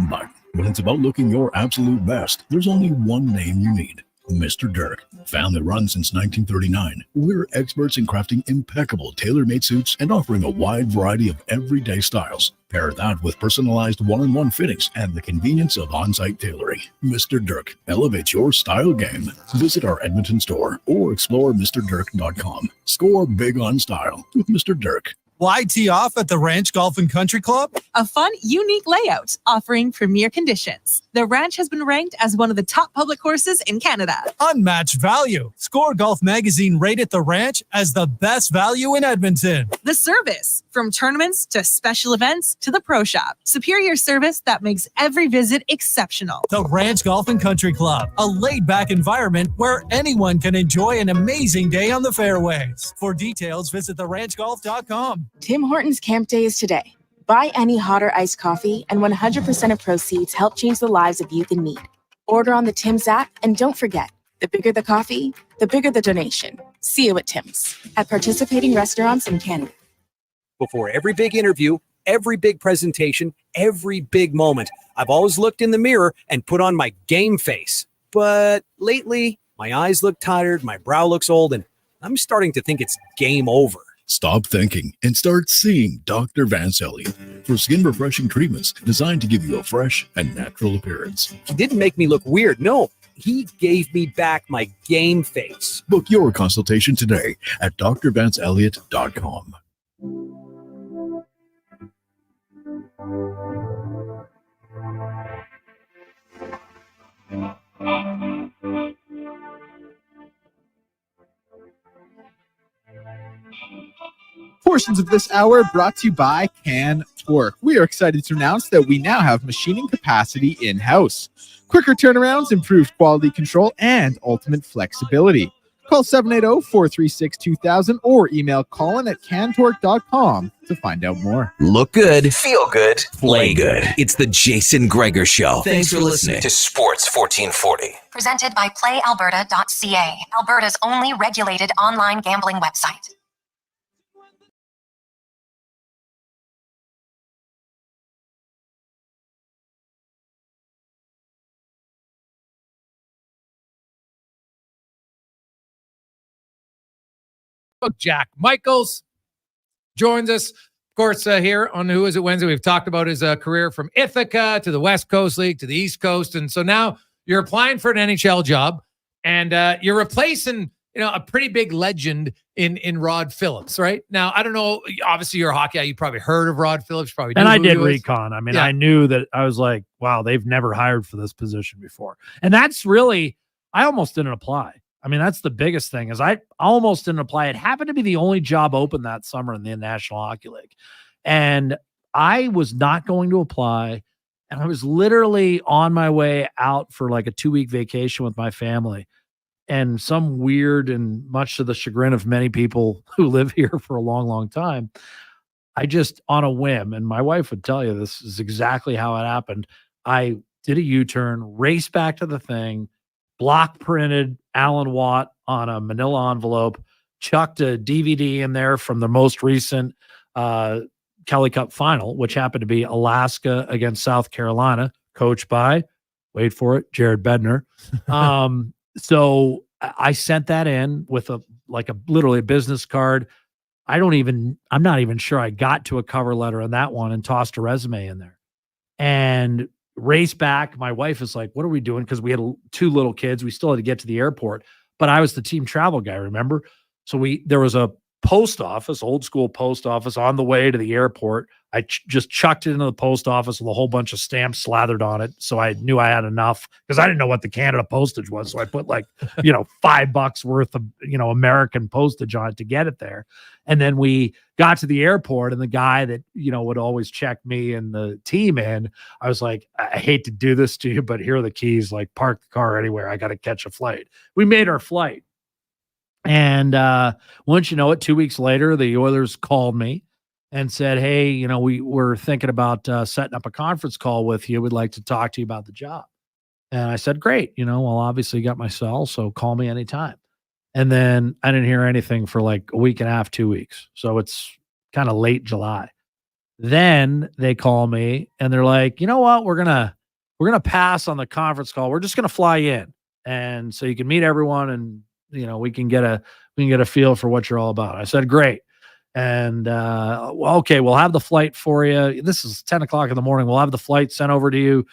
But when it's about looking your absolute best, there's only one name you need. Mr. Dirk. Family run since 1939. We're experts in crafting impeccable tailor-made suits and offering a wide variety of everyday styles. Pair that with personalized one-on-one fittings and the convenience of on-site tailoring. Mr. Dirk elevates your style game. Visit our Edmonton store or explore MrDirk.com. Score big on style with Mr. Dirk. Why tee off at the Ranch Golf and Country Club? A fun, unique layout offering premier conditions. The Ranch has been ranked as one of the top public courses in Canada. Unmatched value. Score Golf Magazine rated the Ranch as the best value in Edmonton. The service, from tournaments to special events to the pro shop. Superior service that makes every visit exceptional. The Ranch Golf and Country Club, a laid-back environment where anyone can enjoy an amazing day on the fairways. For details, visit theranchgolf.com. Tim Hortons Camp Day is today. Buy any hot or iced coffee, and 100% of proceeds help change the lives of youth in need. Order on the Tim's app, and don't forget, the bigger the coffee, the bigger the donation. See you at Tim's at participating restaurants in Canada. Before every big interview, every big presentation, every big moment, I've always looked in the mirror and put on my game face. But lately, my eyes look tired, my brow looks old, and I'm starting to think it's game over. Stop thinking and start seeing Dr. Vance Elliott for skin refreshing treatments designed to give you a fresh and natural appearance. He didn't make me look weird. No, he gave me back my game face. Book your consultation today at drvanceelliott.com. Portions of this hour brought to you by Can Torque. We are excited to announce that we now have machining capacity in-house. Quicker turnarounds, improved quality control, and ultimate flexibility. Call 780-436-2000 or email colin@cantorque.com to find out more. Look good, feel good, play good. It's the Jason Gregor Show. Thanks for listening to Sports 1440. Presented by PlayAlberta.ca, Alberta's only regulated online gambling website. Jack Michaels joins us, of course, here on Who Is It Wednesday. We've talked about his career from Ithaca to the West Coast League to the East Coast. And so now you're applying for an NHL job and you're replacing, a pretty big legend in Rod Phillips, right? Now, I don't know. Obviously, you're a hockey guy. You probably heard of Rod Phillips. Probably. And I did recon. I mean, I knew that. I was like, wow, they've never hired for this position before. And that's really, I almost didn't apply. I mean, that's the biggest thing is I almost didn't apply. It happened to be the only job open that summer in the National Hockey League. And I was not going to apply. And I was literally on my way out for like a 2-week vacation with my family. And some weird, and much to the chagrin of many people who live here for a long, long time, I just on a whim, and my wife would tell you this is exactly how it happened. I did a U-turn, raced back to the thing, block printed Alan Watt on a manila envelope, chucked a DVD in there from the most recent Kelly Cup final, which happened to be Alaska against South Carolina, coached by, wait for it, Jared Bednar. So I sent that in with literally a business card. I'm not even sure I got to a cover letter on that one and tossed a resume in there. And race back. My wife is like, what are we doing? Because we had 2 little kids. We still had to get to the airport, but I was the team travel guy, remember? So there was a post office, old school post office on the way to the airport. I just chucked it into the post office with a whole bunch of stamps slathered on it. So I knew I had enough because I didn't know what the Canada postage was. So I put $5 worth of, American postage on it to get it there. And then we got to the airport and the guy that, would always check me and the team in, I was like, I hate to do this to you, but here are the keys, like park the car anywhere. I got to catch a flight. We made our flight. And once you know it, 2 weeks later, the Oilers called me and said, hey, we were thinking about setting up a conference call with you. We'd like to talk to you about the job. And I said, great. Well, obviously you got my cell, so call me anytime. And then I didn't hear anything for like a week and a half, 2 weeks. So it's kind of late July. Then they call me and they're like, you know what? We're going to pass on the conference call. We're just going to fly in. And so you can meet everyone and, we can get a feel for what you're all about. I said, great. And, okay, we'll have the flight for you. This is 10 o'clock in the morning. We'll have the flight sent over to you.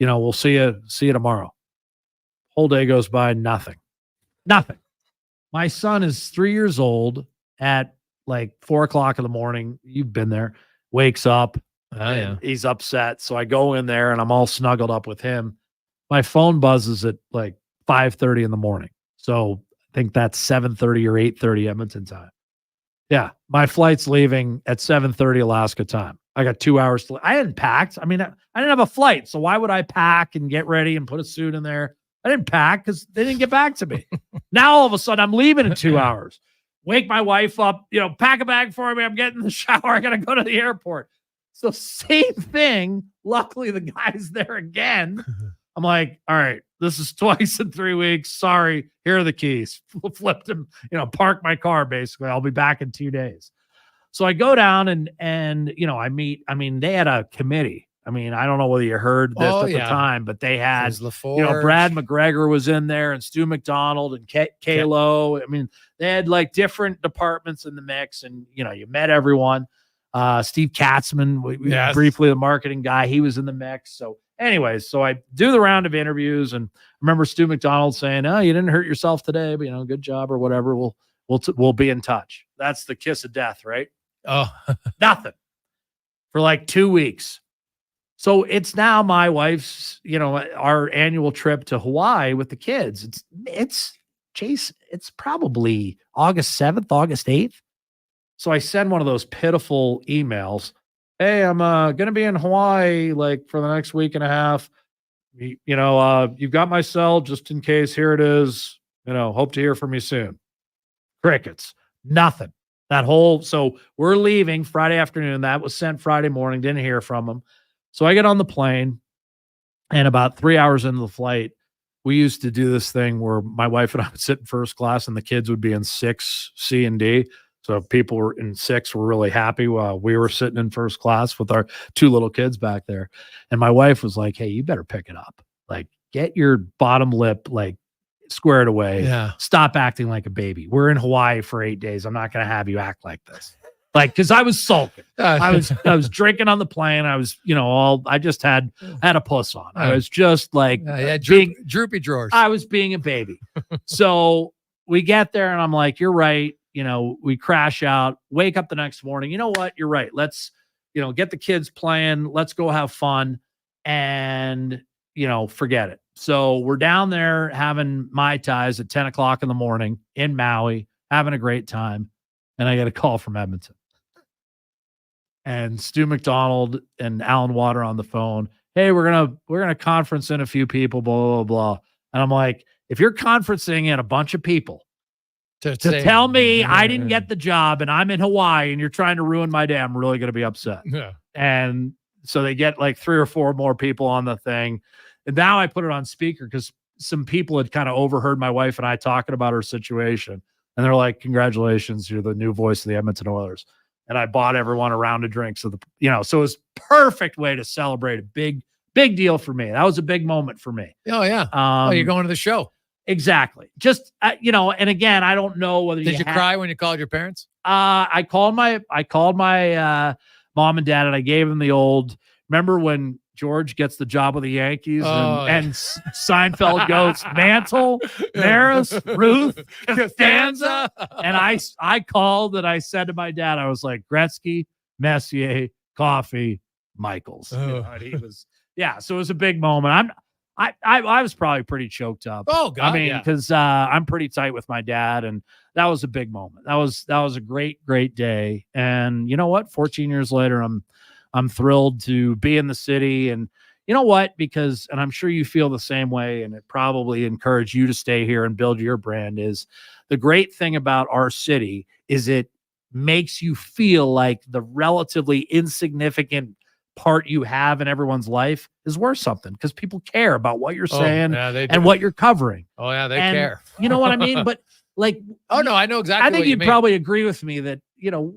We'll see you tomorrow. Whole day goes by. Nothing. My son is 3 years old at like 4 o'clock in the morning. You've been there, wakes up. Oh, yeah. He's upset. So I go in there and I'm all snuggled up with him. My phone buzzes at like 5:30 in the morning. So I think that's 7:30 or 8:30 Edmonton time. Yeah. My flight's leaving at 7:30 Alaska time. I got 2 hours to, I hadn't packed. I mean, I didn't have a flight. So why would I pack and get ready and put a suit in there? I didn't pack because they didn't get back to me. Now all of a sudden I'm leaving in 2 hours. Wake my wife up, pack a bag for me. I'm getting in the shower. I got to go to the airport. So same thing. Luckily the guy's there again. I'm like, all right, this is twice in 3 weeks. Sorry, here are the keys. Flipped him, park my car, basically. I'll be back in 2 days. So I go down and I meet, they had a committee. I don't know whether you heard this at the time, but they had, Brad McGregor was in there and Stu McDonald and Kalo. They had like different departments in the mix, and, you met everyone. Steve Katzman, briefly the marketing guy, he was in the mix. So anyways, so I do the round of interviews, and I remember Stu McDonald saying, "Oh, you didn't hurt yourself today, but good job or whatever. We'll be in touch." That's the kiss of death, right? Oh, nothing for like 2 weeks. So it's now my wife's, our annual trip to Hawaii with the kids. It's Jason. It's probably August 7th, August 8th. So I send one of those pitiful emails. Hey, I'm going to be in Hawaii like for the next week and a half. You've got my cell just in case. Here it is. Hope to hear from you soon. Crickets. Nothing. So we're leaving Friday afternoon. That was sent Friday morning. Didn't hear from them. So I get on the plane, and about 3 hours into the flight, we used to do this thing where my wife and I would sit in first class and the kids would be in 6, C and D. So people were in 6 were really happy while we were sitting in first class with our 2 little kids back there. And my wife was like, "Hey, you better pick it up. Like, get your bottom lip like squared away. Yeah. Stop acting like a baby. We're in Hawaii for 8 days. I'm not going to have you act like this." Like, because I was sulking. I was drinking on the plane. I was, I just had a puss on. I was just like, droopy drawers. I was being a baby. So we get there, and I'm like, "You're right." We crash out, wake up the next morning. You know what? You're right. Let's, get the kids playing. Let's go have fun, and, forget it. So we're down there having Mai Tais at 10 o'clock in the morning in Maui, having a great time. And I get a call from Edmonton. And Stu McDonald and Alan Water on the phone. "Hey, we're gonna conference in a few people, blah, blah, blah." And I'm like, if you're conferencing in a bunch of people to tell me I didn't get the job and I'm in Hawaii and you're trying to ruin my day, I'm really going to be upset. Yeah. And so they get like 3 or 4 more people on the thing. And now I put it on speaker because some people had kind of overheard my wife and I talking about her situation. And they're like, "Congratulations, you're the new voice of the Edmonton Oilers." And I bought everyone a round of drinks. So so it was perfect way to celebrate a big deal for me. That was a big moment for me. Oh yeah. You're going to the show. Exactly. Just, and again, I don't know whether Did you cry when you called your parents? I called my mom and dad, and I gave them the old, remember when George gets the job with the Yankees and Seinfeld goes, "Mantle, Maris, Ruth, Costanza." And I called and I said to my dad, I was like, "Gretzky, Messier, Coffee, Michaels." And he was, so it was a big moment. I was probably pretty choked up. Oh God. Because I'm pretty tight with my dad, and that was a big moment. That was a great day. And you know what? 14 years later, I'm thrilled to be in the city. And you know what? Because, and I'm sure you feel the same way, and it probably encouraged you to stay here and build your brand, is the great thing about our city is it makes you feel like the relatively insignificant part you have in everyone's life is worth something, because people care about what you're saying and what you're covering. Oh yeah, they care. You know what I mean? But like, oh no, I know exactly. I think what you'd probably agree with me that,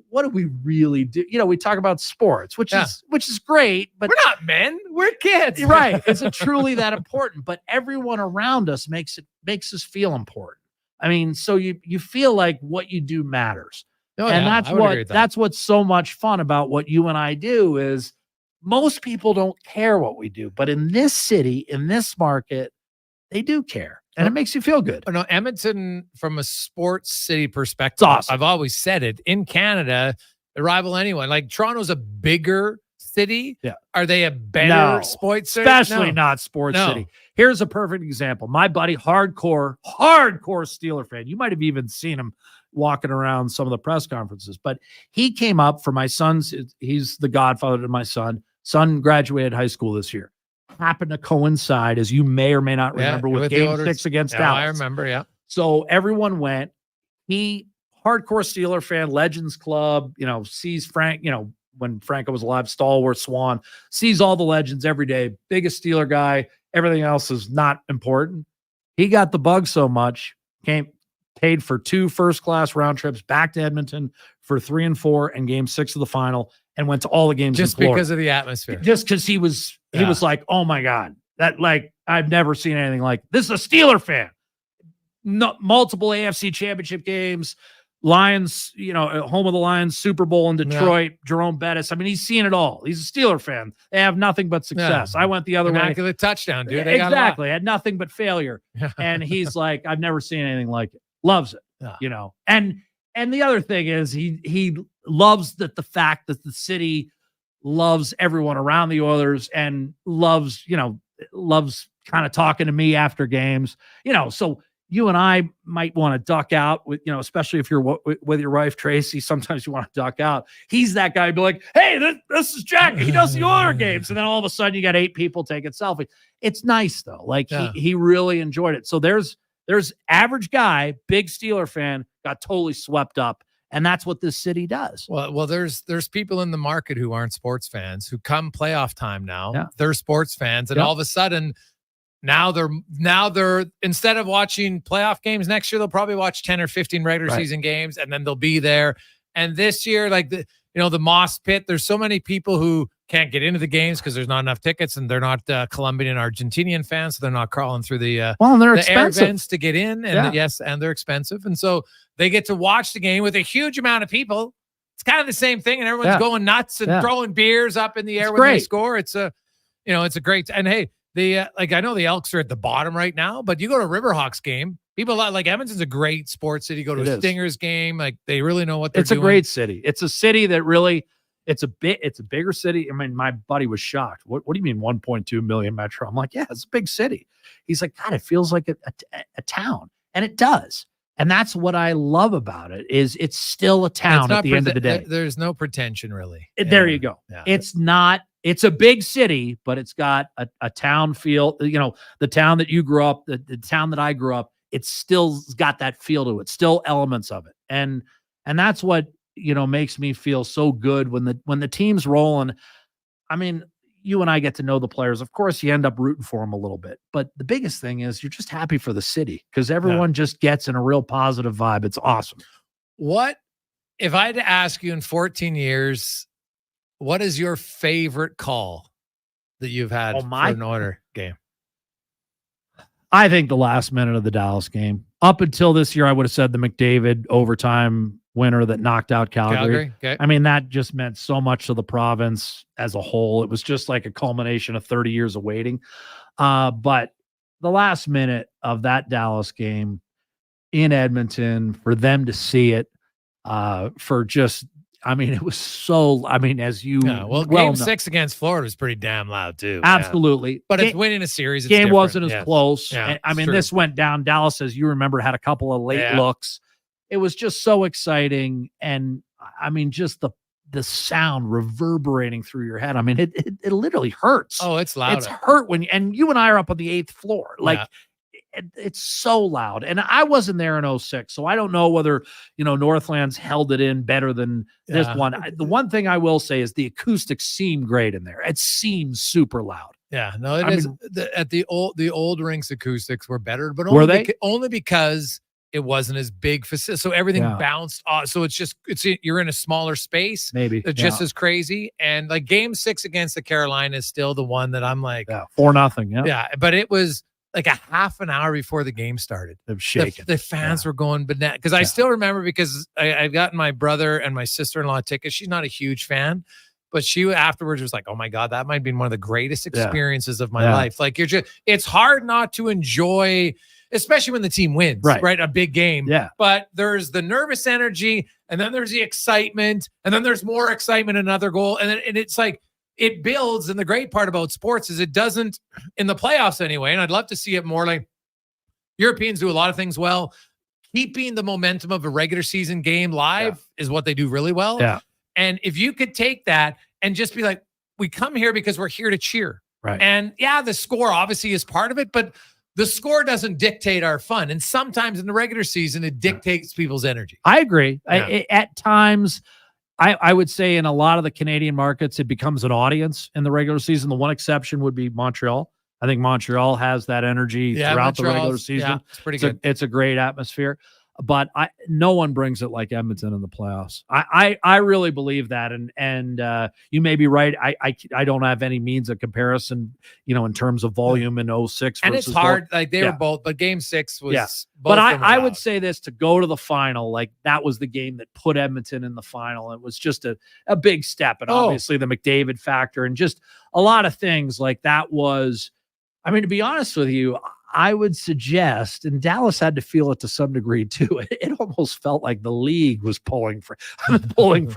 what do we really do? We talk about sports, which is great, but we're not men, we're kids. Right. Is it truly that important? But everyone around us makes us feel important. So you feel like what you do matters. Oh, and yeah, that's what's so much fun about what you and I do is most people don't care what we do, but in this city, in this market, they do care. And it makes you feel good. Oh, no, Edmonton, from a sports city perspective, awesome. I've always said it, in Canada, they rival anyone. Like Toronto's a bigger city. Yeah. Are they a better sports city? Especially not sports city. Here's a perfect example. My buddy, hardcore Steeler fan. You might have even seen him walking around some of the press conferences, but he came up for my son's. He's the godfather to my son. Son graduated high school this year. Happened to coincide, as you may or may not remember, with Game 6 against Dallas. I remember, yeah. So everyone went. He, hardcore Steeler fan, Legends Club, sees Frank, when Franco was alive, stalwart Swan, sees all the legends every day, biggest Steeler guy. Everything else is not important. He got the bug so much, paid for 2 first-class round trips back to Edmonton for 3 and 4 and game 6 of the final, and went to all the games just in Florida. because of the atmosphere. Just because he was like, oh my God, that like I've never seen anything like this. Is a Steeler fan. No, multiple AFC championship games, Lions, home of the Lions, Super Bowl in Detroit, Jerome Bettis. I mean, he's seen it all. He's a Steeler fan. They have nothing but success. I went the other way. Immaculate touchdown, dude. They Exactly. Had nothing but failure. And he's like, I've never seen anything like it. Loves it. And the other thing is he loves the fact that the city loves everyone around the Oilers and loves kind of talking to me after games, so you and I might want to duck out with, especially if you're with your wife, Tracy, sometimes you want to duck out. He's that guy be like, hey, this is Jack. He does the Oiler games. And then all of a sudden you got 8 people taking selfies. It's nice though. Like he really enjoyed it. So there's average guy, big Steeler fan, got totally swept up. And that's what this city does. Well, there's people in the market who aren't sports fans who come playoff time now. Yeah. They're sports fans. And all of a sudden, now they're instead of watching playoff games next year, they'll probably watch 10 or 15 regular season games, and then they'll be there. And this year, like the Moss Pit, there's so many people who can't get into the games because there's not enough tickets, and they're not Colombian and Argentinian fans, so they're not crawling through the they're the air expensive. vents to get in. And and they're expensive, and so they get to watch the game with a huge amount of people. It's kind of the same thing, and everyone's going nuts and throwing beers up in the air when they score. It's it's a great. And hey, I know the Elks are at the bottom right now, but you go to a Riverhawks game, people like Edmonton's a great sports city. Go to a Stingers game, like they really know what they're doing. It's a great city. It's a city that really, it's a bigger city. I mean, my buddy was shocked. What do you mean 1.2 million metro? I'm like, yeah, it's a big city. He's like, God, it feels like a town, and it does. And that's what I love about it is it's still a town at the end of the day. There's no pretension really. There you go. Yeah. It's a big city, but it's got a town feel. The town that you grew up, the town that I grew up, it's still got that feel to it. Still elements of it, and that's what makes me feel so good when the team's rolling. I mean, you and I get to know the players. Of course, you end up rooting for them a little bit, but the biggest thing is you're just happy for the city because everyone just gets in a real positive vibe. It's awesome. What if I had to ask you in 14 years? What is your favorite call that you've had for an Oiler game? I think the last minute of the Dallas game. Up until this year, I would have said the McDavid overtime winner that knocked out Calgary. Okay. I mean, that just meant so much to the province as a whole. It was just like a culmination of 30 years of waiting. But the last minute of that Dallas game in Edmonton, for them to see it, it was so, as you game 6 against Florida was pretty damn loud too. Absolutely. Yeah. But it's winning a series. It's game different. Wasn't as close. Yeah, this went down. Dallas, as you remember, had a couple of late looks. It was just so exciting. And just the sound reverberating through your head. It literally hurts. Oh, it's loud. It's hurt and you and I are up on the 8th floor. It's so loud. And I wasn't there in 06, so I don't know whether, Northlands held it in better than this one. The one thing I will say is the acoustics seem great in there. It seems super loud. Yeah, no, at the old rinks acoustics were better, but only because it wasn't as big facility. So everything bounced off. So you're in a smaller space. Maybe. It's just as crazy. And like game 6 against the Carolina is still the one that I'm like 4-0. Yeah. Yeah. But it was like a half an hour before the game started. Shaking. The fans were going bananas. Because I still remember because I've gotten my brother and my sister-in-law tickets. She's not a huge fan, but she afterwards was like, oh my God, that might have been one of the greatest experiences of my life. Like it's hard not to enjoy, especially when the team wins, right? A big game. Yeah. But there's the nervous energy, and then there's the excitement, and then there's more excitement, another goal. And it's like, it builds. And the great part about sports is it doesn't in the playoffs anyway. And I'd love to see it more. Like Europeans do a lot of things well. Keeping the momentum of a regular season game live is what they do really well. Yeah. And if you could take that and just be like, we come here because we're here to cheer. Right. And the score obviously is part of it, but the score doesn't dictate our fun. And sometimes in the regular season, it dictates people's energy. I agree. At times, I would say in a lot of the Canadian markets, it becomes an audience in the regular season. The one exception would be Montreal. I think Montreal has that energy throughout the regular Montreal's- season. Yeah, it's pretty good. It's a great atmosphere, but no one brings it like Edmonton in the playoffs. I really believe that, and you may be right. I don't have any means of comparison, in terms of volume in 06. And it's versus hard. both. Like they were both, but Game 6 was. Yeah. Both But of them were I loud. would say this, to go to the final, like that was the game that put Edmonton in the final. It was just a big step. And obviously the McDavid factor and just a lot of things like that was, I mean, to be honest with you, I would suggest, and Dallas had to feel it to some degree too. It almost felt like the league was pulling for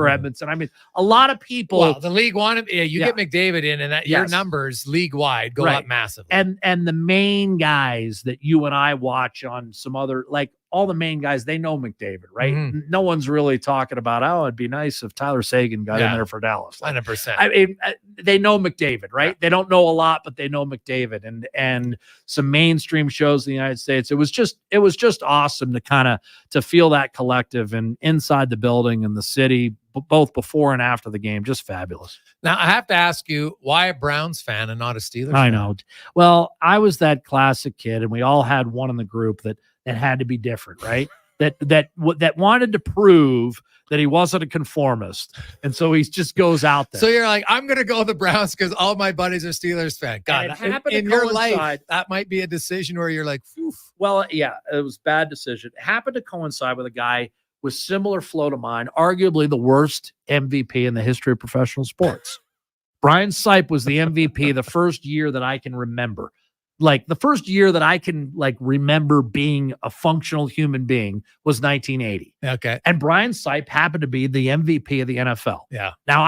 Edmonton. I mean, a lot of people. Well, the league wanted. Yeah, you get McDavid in, and that your numbers league wide go up massively. And the main guys that you and I watch on some other, like all the main guys, they know McDavid, right? No one's really talking about, it'd be nice if Tyler Seguin got in there for Dallas. 100%. I mean, they know McDavid, right? Yeah. They don't know a lot, but they know McDavid, and some mainstream shows in the United States. It was just awesome to feel that collective and inside the building and the city, both before and after the game. Just fabulous. Now I have to ask you, why a Browns fan and not a Steelers fan? I know. Well, I was that classic kid, and we all had one in the group that had to be different, right? that wanted to prove that he wasn't a conformist, and so he just goes out there. So you're like, I'm going to go the Browns because all my buddies are Steelers fans. God, in your life, that might be a decision where you're like, oof. Well, yeah, it was a bad decision. It happened to coincide with a guy with similar flow to mine, arguably the worst MVP in the history of professional sports. Brian Sipe was the MVP the first year that I can remember. Like the first year that I can remember being a functional human being was 1980. Okay. And Brian Sipe happened to be the MVP of the NFL. Yeah. Now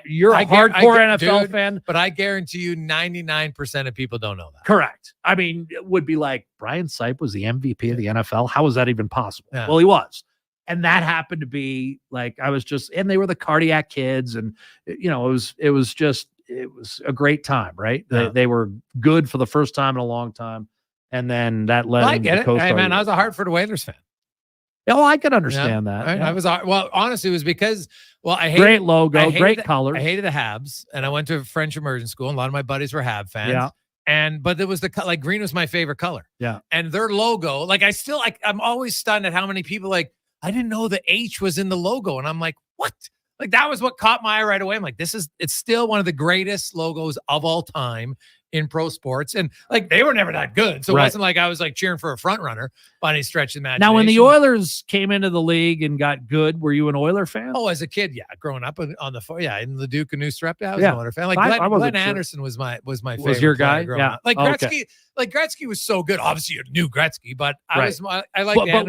you're a hardcore NFL fan, but I guarantee you 99% of people don't know that. Correct. I mean, it would be like, Brian Sipe was the MVP of the NFL. How was that even possible? Yeah. Well, he was. And that happened to be and they were the cardiac kids, and it was a great time, right? Yeah. They were good for the first time in a long time, and then that led. I get it. Hey, man, I was a Hartford Whalers fan. Oh, I could understand that. I was honestly, it was because I hated great logo, great colors. I hated the Habs, and I went to a French immersion school, and a lot of my buddies were Hab fans. Yeah. But there was green was my favorite color. Yeah. And their logo, I'm always stunned at how many people I didn't know the H was in the logo, and I'm like, what? Like that was what caught my eye right away. I'm like, it's still one of the greatest logos of all time in pro sports. And they were never that good. So it wasn't like I was cheering for a front runner by any stretch of the imagination. Now, when the Oilers came into the league and got good, were you an Oiler fan? Oh, as a kid, yeah. Growing up in the Duke and News Strep, I was an Oiler fan. Glenn Anderson was my favorite. Was your guy? Yeah. Gretzky, Gretzky was so good. Obviously, you knew Gretzky, but I liked Anderson. But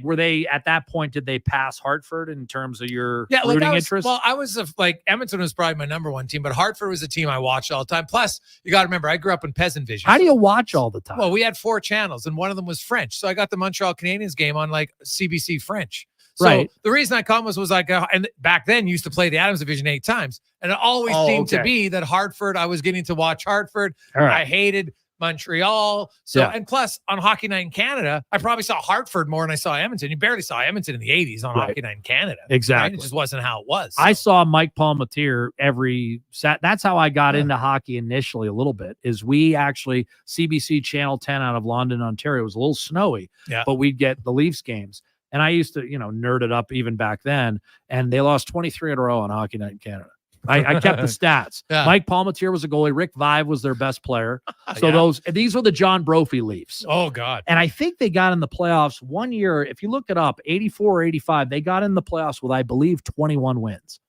were they at that point, did they pass Hartford in terms of your rooting interest? Well, I was Edmonton was probably my number one team, but Hartford was a team I watched all the time. Plus, you got to remember, I grew up in peasant vision. How do you watch all the time? Well, we had 4 channels, and one of them was French. So I got the Montreal Canadiens game on CBC French. So the reason I come was and back then used to play the Adams Division 8 times, and it always seemed to be that Hartford. I was getting to watch Hartford. I hated Montreal. So, and plus on Hockey Night in Canada, I probably saw Hartford more than I saw Edmonton. You barely saw Edmonton in the 80s on Hockey Night in Canada. Exactly. Right? It just wasn't how it was. I saw Mike Palmateer every That's how I got into hockey initially a little bit, is we actually, CBC Channel 10 out of London, Ontario, it was a little snowy, but we'd get the Leafs games. And I used to, nerd it up even back then. And they lost 23 in a row on Hockey Night in Canada. I kept the stats. Yeah. Mike Palmateer was a goalie. Rick Vive was their best player. So these were the John Brophy Leafs. Oh, God. And I think they got in the playoffs one year. If you look it up, 84 or 85, they got in the playoffs with, I believe, 21 wins.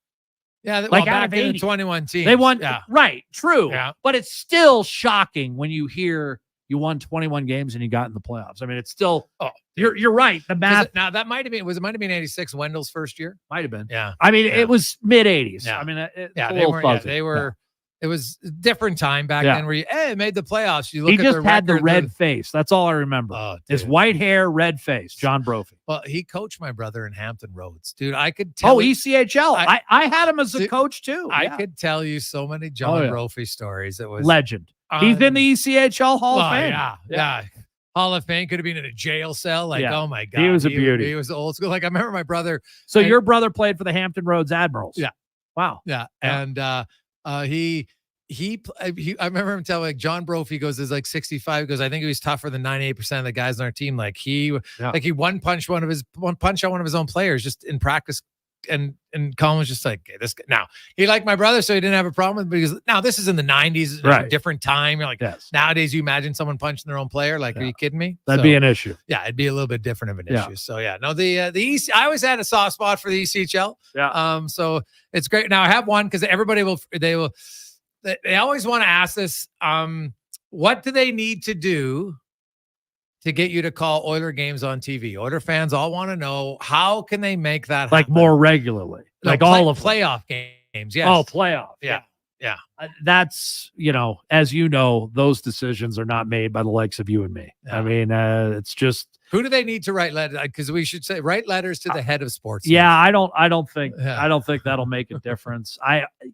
Yeah, back in the 21 teams. They won. Yeah. Right. True. Yeah. But it's still shocking when you hear you won 21 games and you got in the playoffs. I mean, it's still, you're right. The math. Now that might have been 86, Wendell's first year. Might have been. Yeah. I mean, it was mid 80s. Yeah. I mean, they were, it was a different time back then where you made the playoffs. You look he at just had the record, red face. That's all I remember. His white hair, red face, John Brophy. Well, he coached my brother in Hampton Roads. Dude, I could tell. ECHL. I had him as a coach too. I could tell you so many John Brophy stories. It was legend. He's in the ECHL Hall of Fame. Yeah. Hall of Fame, could have been in a jail cell. Oh my God. He was a beauty. He was old school. I remember my brother. So your brother played for the Hampton Roads Admirals. Yeah. Wow. Yeah. And he I remember him telling, like, John Brophy goes, is like 65. He goes, I think he was tougher than 98% of the guys on our team. Like he one punch on one of his own players just in practice. And Colin was just like, okay, this guy. Now he liked my brother, so he didn't have a problem with it, because now this is in the 90s, right? A different time. You're like, nowadays you imagine someone punching their own player. Like, are you kidding me? That'd be an issue. Yeah, it'd be a little bit different of an issue. So no, the EC, I always had a soft spot for the ECHL. Yeah. So it's great. Now I have one, because everybody they always want to ask this. What do they need to do to get you to call Oiler games on TV? Oiler fans all want to know, how can they make that like happen? more regularly, all of playoff games. Yes. Oh, playoff. Yeah. That's, as you know, those decisions are not made by the likes of you and me. I mean, it's just, who do they need to write letters? Because we should say write letters to the head of sports. Yeah, I don't think that'll make a difference.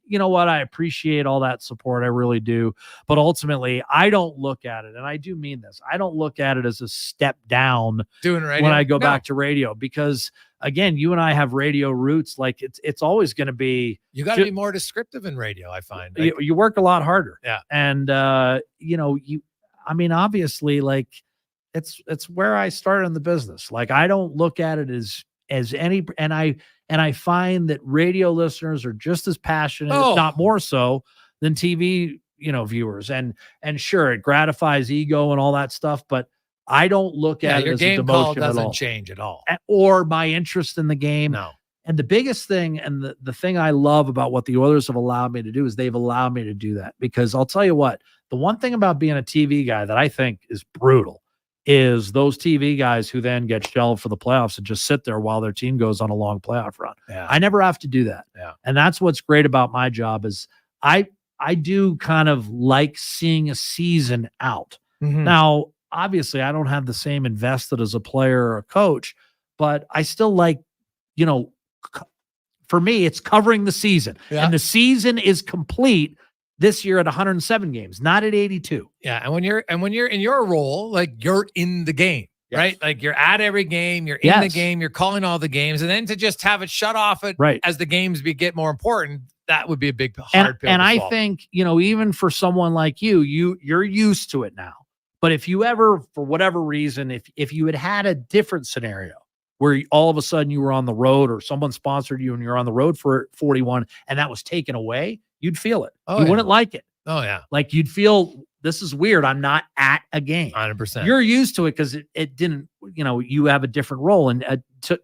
You know what? I appreciate all that support. I really do. But ultimately, I don't look at it, and I do mean this, I don't look at it as a step down doing radio when I go back to radio, because again, you and I have radio roots. Like it's always going to be, you got to be more descriptive in radio. I find you work a lot harder. Yeah. And obviously, like, it's where I started in the business. Like, I don't look at it as any, and I find that radio listeners are just as passionate, if not more so, than TV, viewers. And sure, it gratifies ego and all that stuff, but I don't look at it your as game a demotion call at doesn't all. change at all, or my interest in the game. No. And the biggest thing, and the thing I love about what the Oilers have allowed me to do, is they've allowed me to do that. Because I'll tell you what, the one thing about being a TV guy that I think is brutal is those TV guys who then get shelved for the playoffs and just sit there while their team goes on a long playoff run. Yeah. I never have to do that. Yeah. And that's what's great about my job, is I do kind of like seeing a season out. Mm-hmm. Now, obviously, I don't have the same invested as a player or a coach, but I still like, for me, it's covering the season. Yeah. And the season is complete this year at 107 games, not at 82. Yeah. And when you're in your role, like, you're in the game, right? Like, you're at every game, you're in the game, you're calling all the games. And then to just have it shut off as the games get more important, that would be a big hard pill. And to I swallow. think, even for someone like you're used to it now. But if you ever, for whatever reason, if you had a different scenario where all of a sudden you were on the road, or someone sponsored you and you're on the road for 41 and that was taken away, you'd feel it. You wouldn't like it. Oh, yeah. Like, you'd feel, this is weird. I'm not at a game. 100%. You're used to it because it didn't, you have a different role and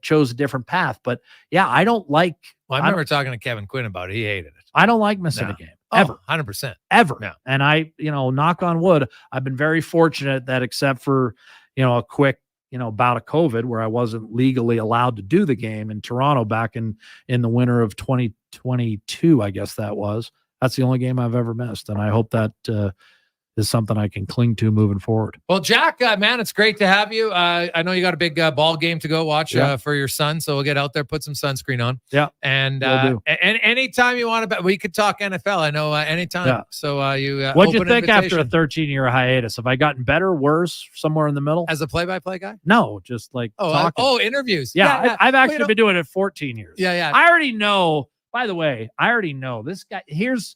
chose a different path. But yeah, I don't like. Well, I remember talking to Kevin Quinn about it. He hated it. I don't like missing a game. Ever. 100%. Ever. Yeah. And I, knock on wood, I've been very fortunate that, except for, a quick, bout of COVID where I wasn't legally allowed to do the game in Toronto back in the winter of 2022, I guess that was. That's the only game I've ever missed. And I hope that is something I can cling to moving forward. Well, Jack, man, it's great to have you. I know you got a big ball game to go watch for your son, so we'll get out there, put some sunscreen on. Yeah. And anytime you want to, we could talk NFL. I know anytime. Yeah. So what'd you think after a 13-year hiatus? Have I gotten better, worse, somewhere in the middle? As a play-by-play guy? No, just like talking. Interviews. Yeah, I've actually been doing it 14 years. Yeah. I already know. By the way, I already know this guy. Here's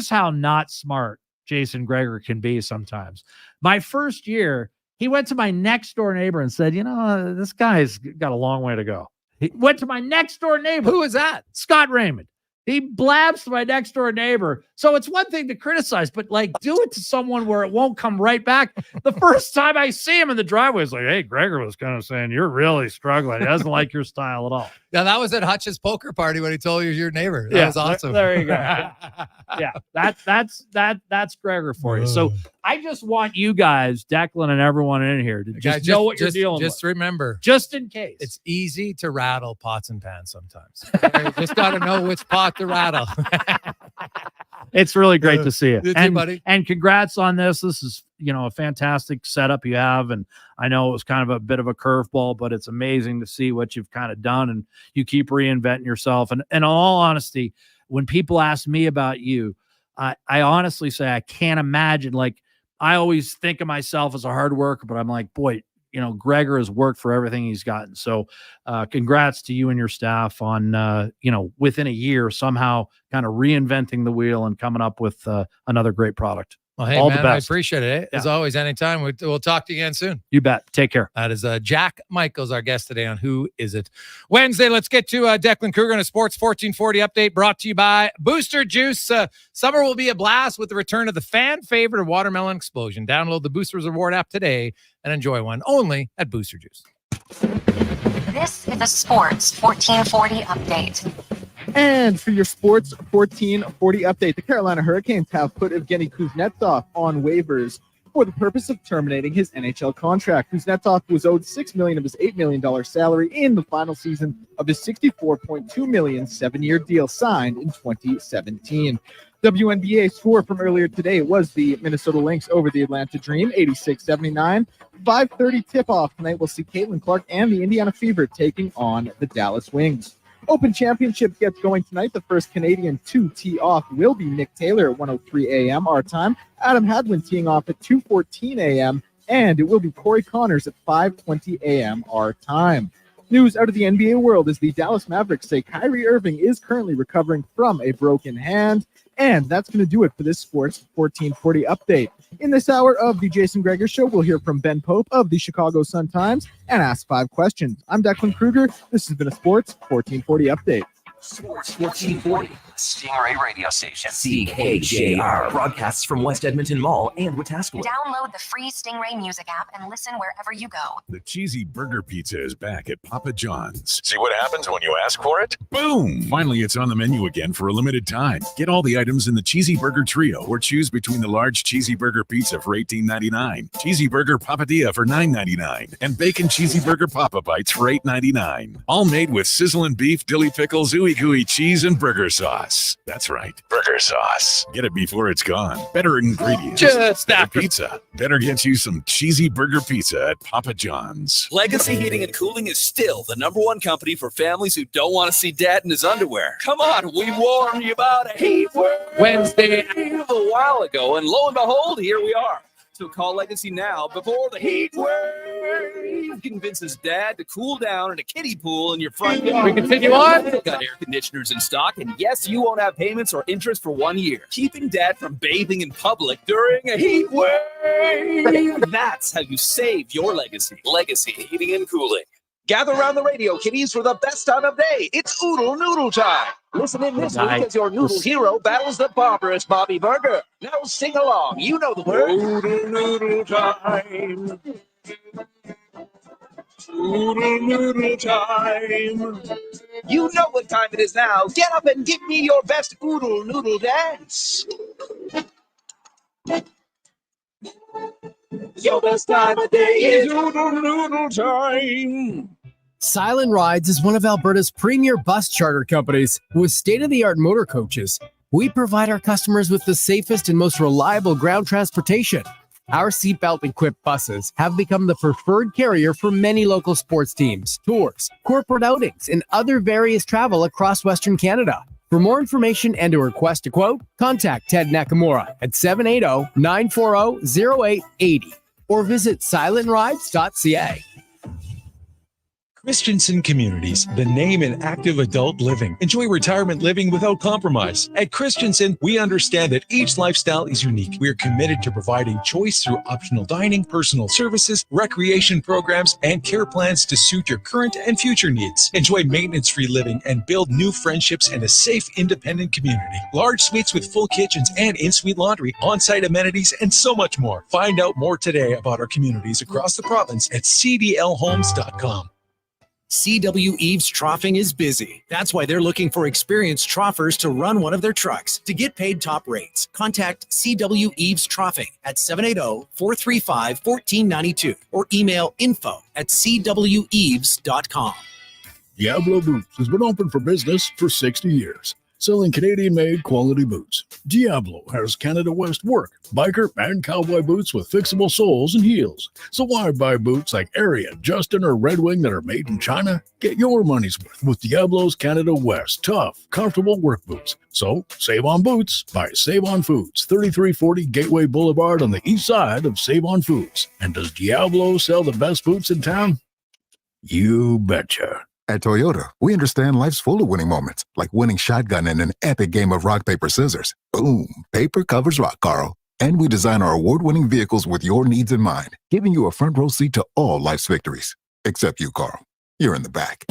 how not smart Jason Gregor can be sometimes. My first year, he went to my next door neighbor and said, this guy's got a long way to go. He went to my next door neighbor. Who is that? Scott Raymond. He blabs to my next door neighbor. So it's one thing to criticize, but do it to someone where it won't come right back. The first time I see him in the driveway, it's like, hey, Gregor was kind of saying, you're really struggling. He doesn't like your style at all. Yeah, that was at Hutch's poker party when he told you your neighbor. That was awesome. There you go. Yeah, that's Gregor for you. So I just want you guys, Declan and everyone in here, to just know what you're dealing with. Just remember, just in case. It's easy to rattle pots and pans sometimes. You just got to know which pot to rattle. It's really great to see you. You too, buddy. And congrats on this. This is, a fantastic setup you have. And I know it was kind of a bit of a curveball, but it's amazing to see what you've kind of done, and you keep reinventing yourself. And in all honesty, when people ask me about you, I honestly say I can't imagine. Like, I always think of myself as a hard worker, but I'm like, boy, Gregor has worked for everything he's gotten. So congrats to you and your staff on, within a year, somehow kind of reinventing the wheel and coming up with another great product. Well, hey, all man, the best. I appreciate it. As always, anytime. We'll talk to you again soon. You bet. Take care. That is Jack Michaels, our guest today on Who Is It Wednesday. Let's get to Declan Kruger and a Sports 1440 update brought to you by Booster Juice. Summer will be a blast with the return of the fan favorite Watermelon Explosion. Download the Boosters Reward app today and enjoy one only at Booster Juice. This is a Sports 1440 update. And for your Sports 1440 update, the Carolina Hurricanes have put Evgeny Kuznetsov on waivers for the purpose of terminating his NHL contract. Kuznetsov was owed $6 million of his $8 million salary in the final season of his $64.2 million 7-year deal signed in 2017. WNBA score from earlier today was the Minnesota Lynx over the Atlanta Dream, 86-79. 5:30 tip-off tonight. We'll see Caitlin Clark and the Indiana Fever taking on the Dallas Wings. Open Championship gets going tonight. The first Canadian to tee off will be Nick Taylor at 1:03 a.m. our time. Adam Hadwin teeing off at 2:14 a.m. And it will be Corey Connors at 5:20 a.m. our time. News out of the NBA world is the Dallas Mavericks say Kyrie Irving is currently recovering from a broken hand. And that's going to do it for this Sports 1440 update. In this hour of the Jason Gregor Show, we'll hear from Ben Pope of the Chicago Sun-Times and ask 5 questions. I'm Declan Kruger. This has been a Sports 1440 update. Sports 1440, Stingray radio station. CKJR broadcasts from West Edmonton Mall and Wetaskiwin. Download the free Stingray music app and listen wherever you go. The cheesy burger pizza is back at Papa John's. See what happens when you ask for it? Boom! Finally, it's on the menu again for a limited time. Get all the items in the cheesy burger trio or choose between the large cheesy burger pizza for $18.99, cheesy burger papadilla for $9.99, and bacon cheesy burger papa bites for $8.99. All made with sizzling beef, dilly pickles, ooey gooey cheese, and burger sauce. That's right, burger sauce. Get it before it's gone. Better ingredients. Just better after pizza. Better get you some cheesy burger pizza at Papa John's. Legacy Heating and Cooling is still the #1 company for families who don't want to see dad in his underwear. Come on, we warned you about a heat wave Wednesday a while ago, and lo and behold, here we are. So call Legacy now before the heat wave convinces dad to cool down in a kiddie pool in your front yard. We continue on. They've got air conditioners in stock, and yes, you won't have payments or interest for 1 year. Keeping dad from bathing in public during a heat wave. That's how you save your legacy. Legacy Heating and Cooling. Gather around the radio, kiddies, for the best time of day. It's Oodle Noodle time. Listen in this week as your noodle hero battles the barbarous Bobby Burger. Now sing along. You know the word. Oodle Noodle time. Oodle Noodle time. You know what time it is now. Get up and give me your best Oodle Noodle dance. Your best time of day is Oodle Noodle time. Silent Rides is one of Alberta's premier bus charter companies with state-of-the-art motor coaches. We provide our customers with the safest and most reliable ground transportation. Our seatbelt-equipped buses have become the preferred carrier for many local sports teams, tours, corporate outings, and other various travel across Western Canada. For more information and to request a quote, contact Ted Nakamura at 780-940-0880 or visit silentrides.ca. Christensen Communities, the name in active adult living. Enjoy retirement living without compromise. At Christensen, we understand that each lifestyle is unique. We are committed to providing choice through optional dining, personal services, recreation programs, and care plans to suit your current and future needs. Enjoy maintenance-free living and build new friendships and a safe, independent community. Large suites with full kitchens and in-suite laundry, on-site amenities, and so much more. Find out more today about our communities across the province at cdlhomes.com. CW Eves Troughing is busy. That's why they're looking for experienced troughers to run one of their trucks. To get paid top rates, contact CW Eves Troughing at 780-435-1492 or email info@cweves.com. Diablo Boots has been open for business for 60 years. selling Canadian-made quality boots. Diablo has Canada West work, biker, and cowboy boots with fixable soles and heels. So why buy boots like Area, Justin, or Red Wing that are made in China? Get your money's worth with Diablo's Canada West tough, comfortable work boots. So save on boots by Save On Foods, 3340 Gateway Boulevard on the east side of Save On Foods. And does Diablo sell the best boots in town? You betcha. At Toyota, we understand life's full of winning moments, like winning shotgun in an epic game of rock, paper, scissors. Boom. Paper covers rock, Carl. And we design our award-winning vehicles with your needs in mind, giving you a front row seat to all life's victories. Except you, Carl. You're in the back.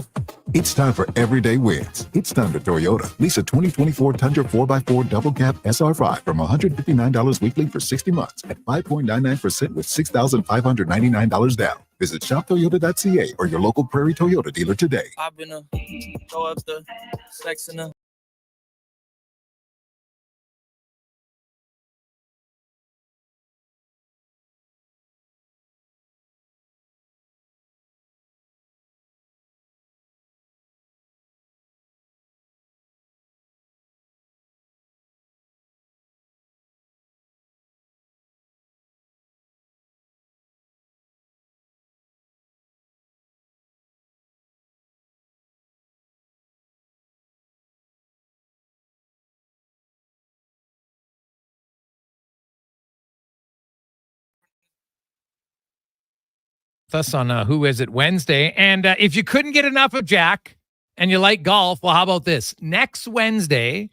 It's time for everyday wins. It's time to Toyota. Lease a 2024 Tundra 4x4 double cab SR5 from $159 weekly for 60 months at 5.99% with $6,599 down. Visit shoptoyota.ca or your local Prairie Toyota dealer today. I'm gonna throw up the sex in the us on Who Is It Wednesday. And if you couldn't get enough of Jack and you like golf, well, how about this? Next Wednesday,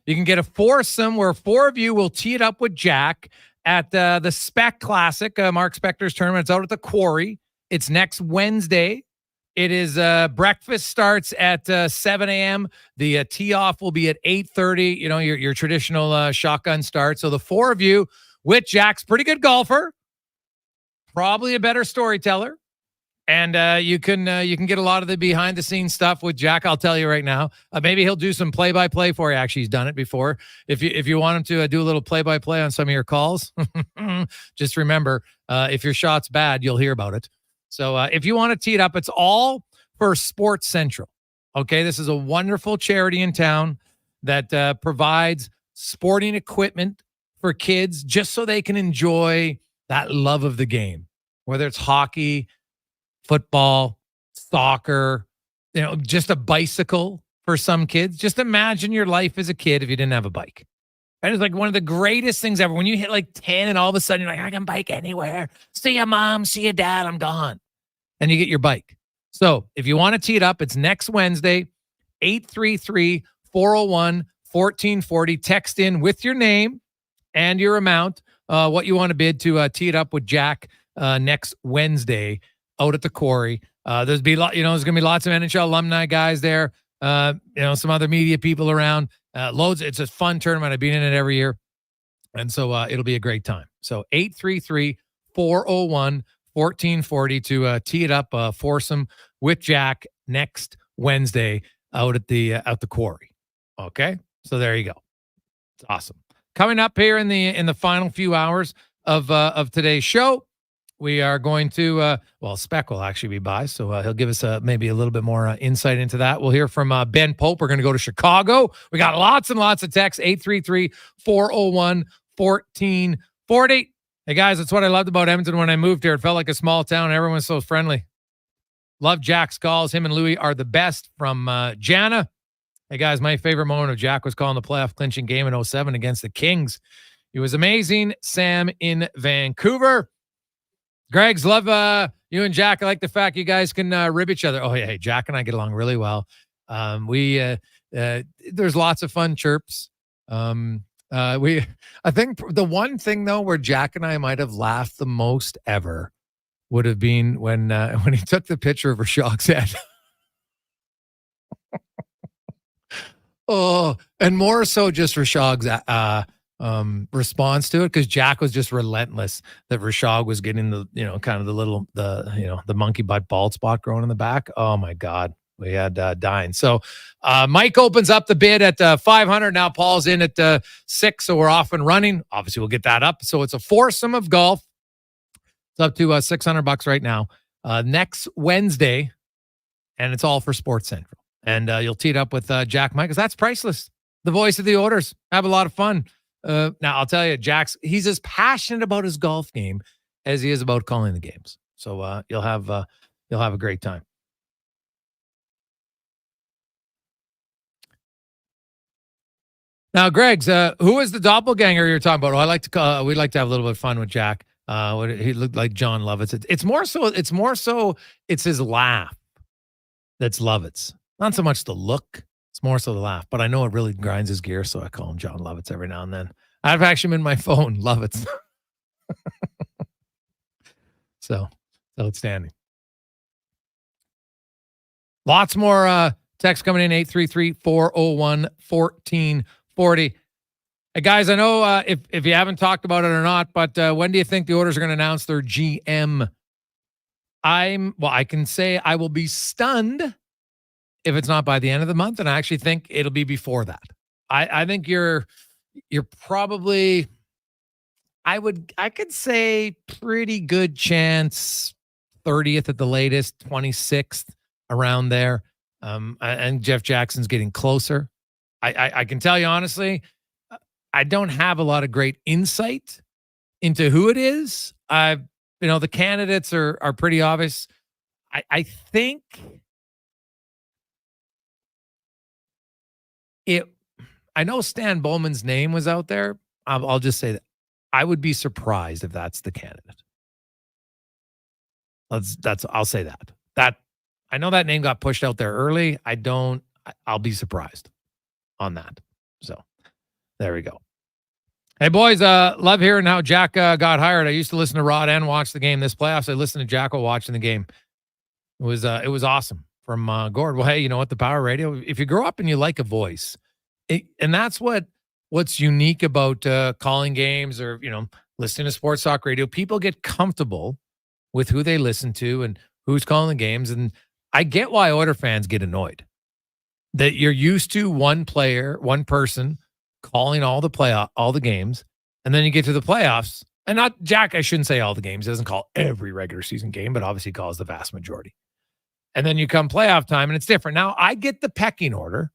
you can get a foursome where four of you will tee it up with Jack at the Spec Classic, Mark Spector's tournament. It's out at the Quarry. It's next Wednesday. It is breakfast starts at 7 a.m. The tee off will be at 8:30. You know, your traditional shotgun start. So the four of you with Jack's pretty good golfer, probably a better storyteller, and you can get a lot of the behind the scenes stuff with Jack. I'll tell you right now. Maybe he'll do some play by play for you. Actually, he's done it before. If you want him to do a little play by play on some of your calls, just remember, if your shot's bad, you'll hear about it. So if you want to tee it up, it's all for Sports Central. Okay, this is a wonderful charity in town that provides sporting equipment for kids just so they can enjoy that love of the game, whether it's hockey, football, soccer, just a bicycle for some kids. Just imagine your life as a kid if you didn't have a bike. And it's like one of the greatest things ever. When you hit like 10 and all of a sudden you're like, I can bike anywhere. See ya, mom. See ya, dad. I'm gone. And you get your bike. So if you want to tee it up, it's next Wednesday, 833-401-1440. Text in with your name and your amount, what you want to bid to tee it up with Jack next Wednesday out at the Quarry. There's going to be lots of NHL alumni guys there. Some other media people around. Loads. It's a fun tournament. I've been in it every year. And so it'll be a great time. So 833-401-1440 to tee it up, foursome with Jack next Wednesday out at the Quarry. Okay. So there you go. It's awesome. Coming up here in the final few hours of today's show, we are going to, Spec will actually be by, so he'll give us maybe a little bit more insight into that. We'll hear from Ben Pope. We're going to go to Chicago. We got lots and lots of texts, 833-401-1440. Hey, guys, that's what I loved about Edmonton when I moved here. It felt like a small town. Everyone's so friendly. Love Jack's calls. Him and Louie are the best. From Jana. Hey, guys, my favorite moment of Jack was calling the playoff clinching game in 2007 against the Kings. He was amazing. Sam in Vancouver. Greg's, love you and Jack. I like the fact you guys can rib each other. Oh, yeah, hey, Jack and I get along really well. There's lots of fun chirps. I think the one thing, though, where Jack and I might have laughed the most ever would have been when he took the picture of Rashog's head. Oh, and more so just Rashog's response to it, because Jack was just relentless that Rashog was getting the the monkey butt bald spot growing in the back. Oh my God, we had dying. So Mike opens up the bid at 500. Now Paul's in at 6, so we're off and running. Obviously, we'll get that up. So it's a foursome of golf. It's up to $600 right now. Next Wednesday, and it's all for Sports Central. And you'll tee it up with Jack Mike, because that's priceless. the voice of the Oilers. Have a lot of fun. Now, I'll tell you, Jax, he's as passionate about his golf game as he is about calling the games. So you'll have a great time. Now, Greg's, who is the doppelganger you're talking about? Oh, we'd like to have a little bit of fun with Jack. He looked like John Lovitz. It's more so it's his laugh that's Lovitz. Not so much the look. It's more so the laugh. But I know it really grinds his gear, so I call him John Lovitz every now and then. I've actually been in my phone, Lovitz. So, outstanding. Lots more text coming in, 833-401-1440. Hey, guys, I know if you haven't talked about it or not, but when do you think the Oilers are going to announce their GM? I can say I will be stunned if it's not by the end of the month, and I actually think it'll be before that. I think you're probably, I could say pretty good chance 30th at the latest, 26th, around there. And Jeff Jackson's getting closer. I can tell you honestly, I don't have a lot of great insight into who it is. The candidates are pretty obvious. I think I know Stan Bowman's name was out there. I'll just say that I would be surprised if that's the candidate. I'll say that. I know that name got pushed out there early. I'll be surprised on that. So there we go. Hey, boys, love hearing how Jack got hired. I used to listen to Rod and watch the game this playoffs. I listened to Jacko watching the game. It was awesome from Gord. Well, hey, you know what? The Power Radio, if you grow up and you like a voice, and that's what's unique about calling games or, listening to sports talk radio. People get comfortable with who they listen to and who's calling the games. And I get why Oiler fans get annoyed that you're used to one player, one person calling all the games, and then you get to the playoffs, and not Jack. I shouldn't say all the games. He doesn't call every regular season game, but obviously calls the vast majority. And then you come playoff time, and it's different. Now I get the pecking order,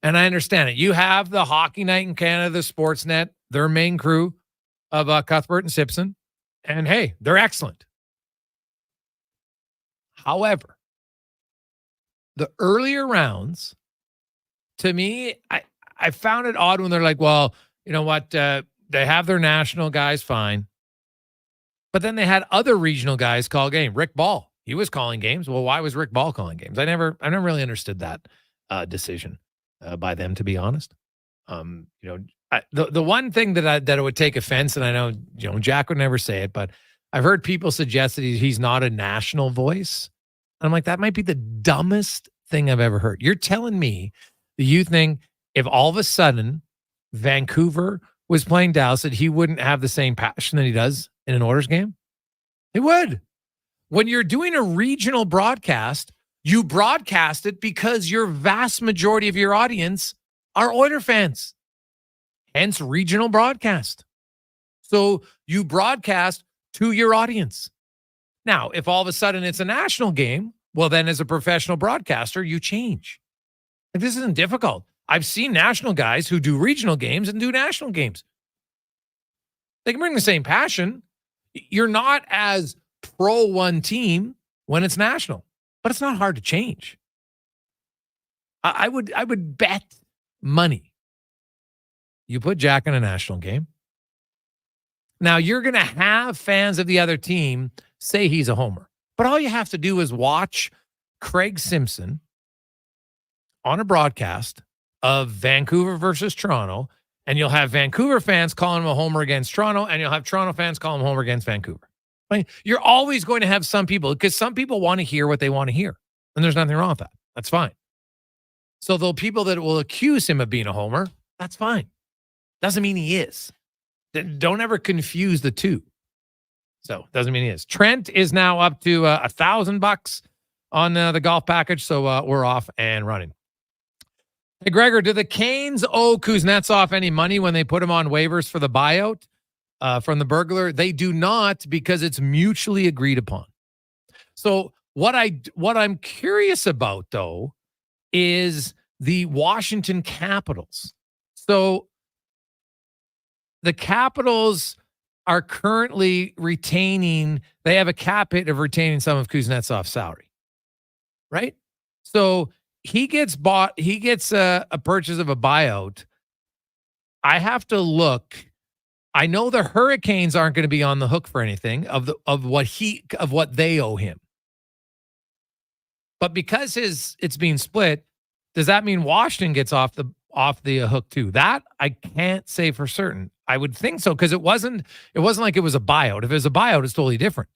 and I understand it. You have the Hockey Night in Canada, the Sportsnet, their main crew of Cuthbert and Simpson, and hey, they're excellent. However, the earlier rounds, to me, I found it odd when they're like, well, you know what? They have their national guys, fine. But then they had other regional guys call game. Rick Ball, he was calling games. Well, why was Rick Ball calling games? I never really understood that decision by them, to be honest. The one thing that I would take offense, and I know Jack would never say it, but I've heard people suggest that he's not a national voice. And I'm like, that might be the dumbest thing I've ever heard. You're telling me that you think if all of a sudden Vancouver was playing Dallas, that he wouldn't have the same passion that he does in an Oilers game? He would. When you're doing a regional broadcast, you broadcast it because your vast majority of your audience are Oiler fans. Hence regional broadcast. So you broadcast to your audience. Now, if all of a sudden it's a national game, well, then as a professional broadcaster, you change. Like, this isn't difficult. I've seen national guys who do regional games and do national games. They can bring the same passion. You're not as pro one team when it's national, but it's not hard to change. I would bet money you put Jack in a national game. Now, you're going to have fans of the other team say he's a homer, but all you have to do is watch Craig Simpson on a broadcast of Vancouver versus Toronto, and you'll have Vancouver fans calling him a homer against Toronto, and you'll have Toronto fans calling him a homer against Vancouver. I mean, you're always going to have some people, because some people want to hear what they want to hear, and there's nothing wrong with that. That's fine. So the people that will accuse him of being a homer, that's fine. Doesn't mean he is. Don't ever confuse the two. So doesn't mean he is. Trent is now up to $1,000 on the golf package, so we're off and running. Hey, Gregor, do the Canes owe Kuznetsov any money when they put him on waivers for the buyout from the burglar? They do not, because it's mutually agreed upon. So what I'm curious about, though, is the Washington Capitals. So the Capitals are currently retaining, they have a cap hit of retaining some of Kuznetsov's salary, right? So he gets a purchase of a buyout. I have to look. I know the Hurricanes aren't going to be on the hook for anything of what they owe him. But because it's being split, does that mean Washington gets off the hook too? That I can't say for certain. I would think so, because it wasn't like it was a buyout. If it was a buyout, it's totally different.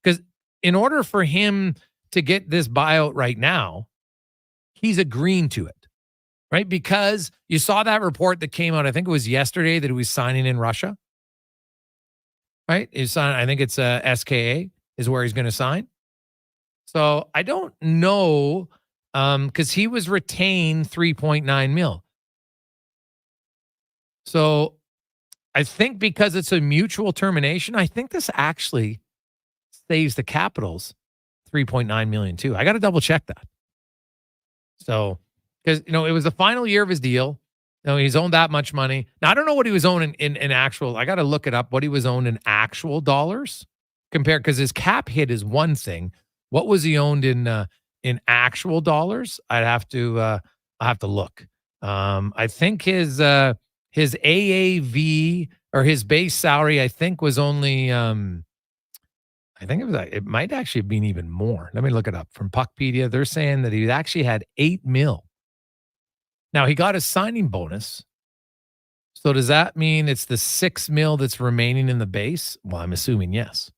Because in order for him to get this buyout right now, he's agreeing to it, right? Because you saw that report that came out, I think it was yesterday, that he was signing in Russia, right? I think it's SKA is where he's going to sign. So I don't know, because he was retained $3.9 million. So I think because it's a mutual termination, I think this actually saves the Capitals $3.9 million too. I got to double check that. So, because it was the final year of his deal. He's owned that much money. Now I don't know what he was owning in actual. I got to look it up. What he was owned in actual dollars compared, because his cap hit is one thing. What was he owned in actual dollars? I'll have to look. I think his AAV or his base salary, I think, was only it might actually have been even more. Let me look it up. From Puckpedia, they're saying that he actually had $8 million. Now he got a signing bonus. So does that mean it's the $6 million that's remaining in the base? Well, I'm assuming yes,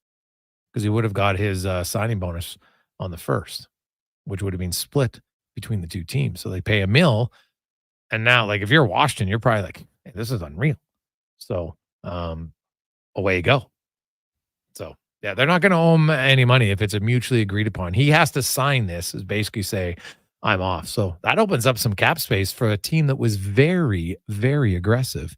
because he would have got his signing bonus on the first, which would have been split between the two teams. So they pay $1 million. And now, like, if you're Washington, you're probably like, hey, this is unreal. So away you go. So, yeah, they're not going to owe him any money if it's a mutually agreed upon. He has to sign this, is basically say, I'm off. So that opens up some cap space for a team that was very, very aggressive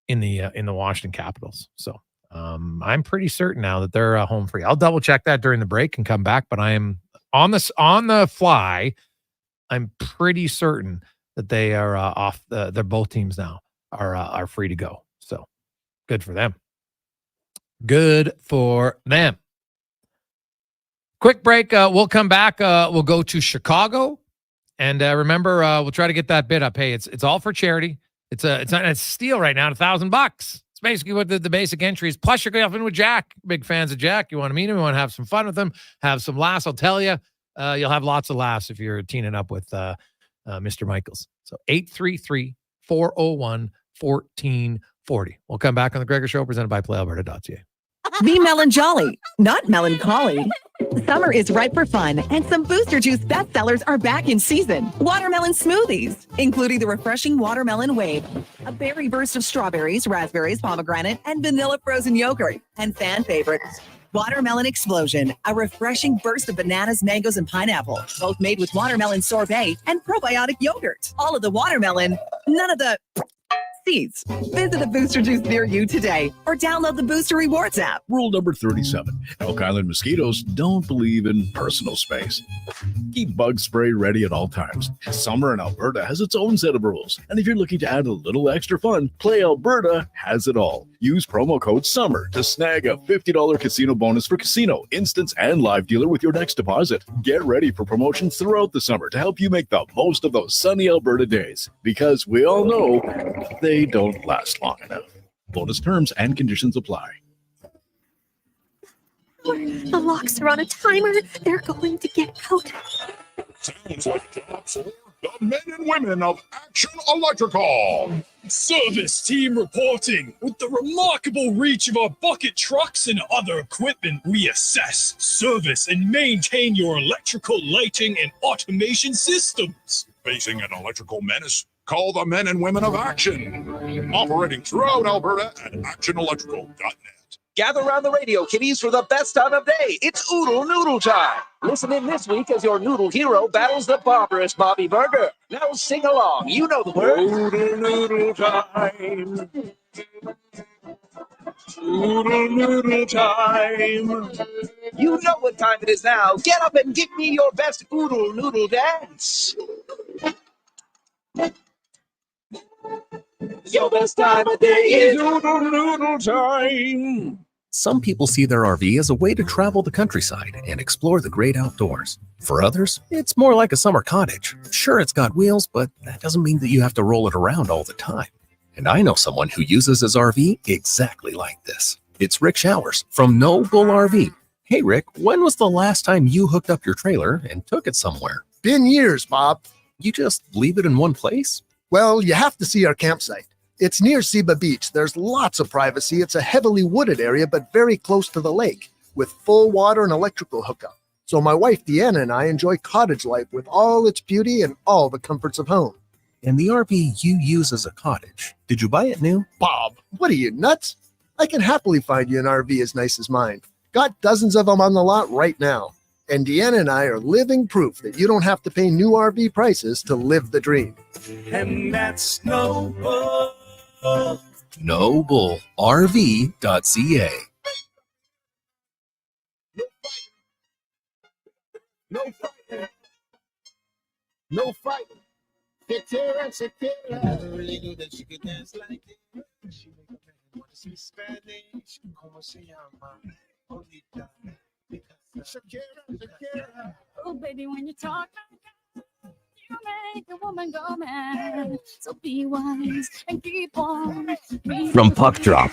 in the Washington Capitals. So I'm pretty certain now that they're home free. I'll double check that during the break and come back, but I am on the fly. I'm pretty certain that they are off. They're both teams now are free to go. So good for them. Good for them. Quick break. We'll come back. We'll go to Chicago, and remember, we'll try to get that bid up. Hey, it's all for charity. It's not a steal right now. $1,000. It's basically what the basic entry is. Plus, you're going in with Jack. Big fans of Jack. You want to meet him. You want to have some fun with him. Have some laughs. I'll tell you, you'll have lots of laughs if you're teaming up with Mr. Michaels. So 833-401-1440. We'll come back on the Gregor Show, presented by PlayAlberta.ca. Be melon jolly, not melancholy. Summer is ripe for fun, and some Booster Juice bestsellers are back in season. Watermelon smoothies, including the refreshing Watermelon Wave, a berry burst of strawberries, raspberries, pomegranate, and vanilla frozen yogurt, and fan favorites, Watermelon Explosion, a refreshing burst of bananas, mangoes, and pineapple, both made with watermelon sorbet and probiotic yogurt. All of the watermelon, none of the seeds. Visit a Booster Juice near you today or download the Booster Rewards app. Rule number 37. Elk Island mosquitoes don't believe in personal space. Keep bug spray ready at all times. Summer in Alberta has its own set of rules. And if you're looking to add a little extra fun, Play Alberta has it all. Use promo code SUMMER to snag a $50 casino bonus for casino, instance, and live dealer with your next deposit. Get ready for promotions throughout the summer to help you make the most of those sunny Alberta days. Because we all know they don't last long enough. Bonus terms and conditions apply. The locks are on a timer. They're going to get out. Sounds like a job for the men and women of Action Electrical. Service team reporting. With the remarkable reach of our bucket trucks and other equipment, we assess, service, and maintain your electrical lighting and automation systems. Facing an electrical menace? Call the men and women of Action. Operating throughout Alberta at actionelectrical.net. Gather around the radio, kiddies, for the best time of day. It's Oodle Noodle time. Listen in this week as your noodle hero battles the barbarous Bobby Burger. Now sing along. You know the words. Oodle Noodle time. Oodle Noodle time. You know what time it is now. Get up and give me your best Oodle Noodle dance. Your best time of day is noodle time. Some people see their RV as a way to travel the countryside and explore the great outdoors. For others, it's more like a summer cottage. Sure, it's got wheels, but that doesn't mean that you have to roll it around all the time. And I know someone who uses his RV exactly like this. It's Rick Showers from No Bull RV. Hey Rick, when was the last time you hooked up your trailer and took it somewhere? Been years, Bob. You just leave it in one place? Well, you have to see our campsite. It's near Seba Beach. There's lots of privacy. It's a heavily wooded area, but very close to the lake, with full water and electrical hookup. So my wife, Deanna, and I enjoy cottage life with all its beauty and all the comforts of home. And the RV you use as a cottage, did you buy it new? Bob, what are you, nuts? I can happily find you an RV as nice as mine. Got dozens of them on the lot right now. And Deanna and I are living proof that you don't have to pay new RV prices to live the dream. And that's No Bull. NobleRV.ca. No fighting. No fighting. Shakira, Shakira. Really good that she could dance like it. She make a man want to speak Spanish. Como se llama? Bonita. Shakira, Shakira. Oh, baby, when you talk like that, you make a woman go mad. So be wise and keep on. From puck drop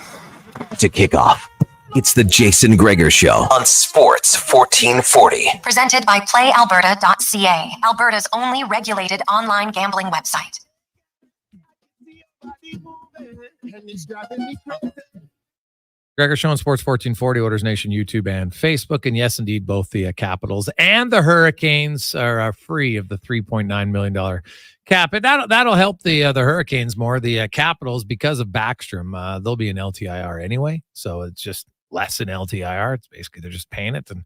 to kickoff, it's the Jason Gregor Show on Sports 1440. Presented by PlayAlberta.ca, Alberta's only regulated online gambling website. Gregor Show on Sports 1440, Oilers Nation YouTube and Facebook. And yes, indeed, both the Capitals and the Hurricanes are free of the $3.9 million cap. And that'll help the Hurricanes more. The Capitals, because of Backstrom, they'll be an LTIR anyway. So it's just less than LTIR. It's basically they're just paying it. And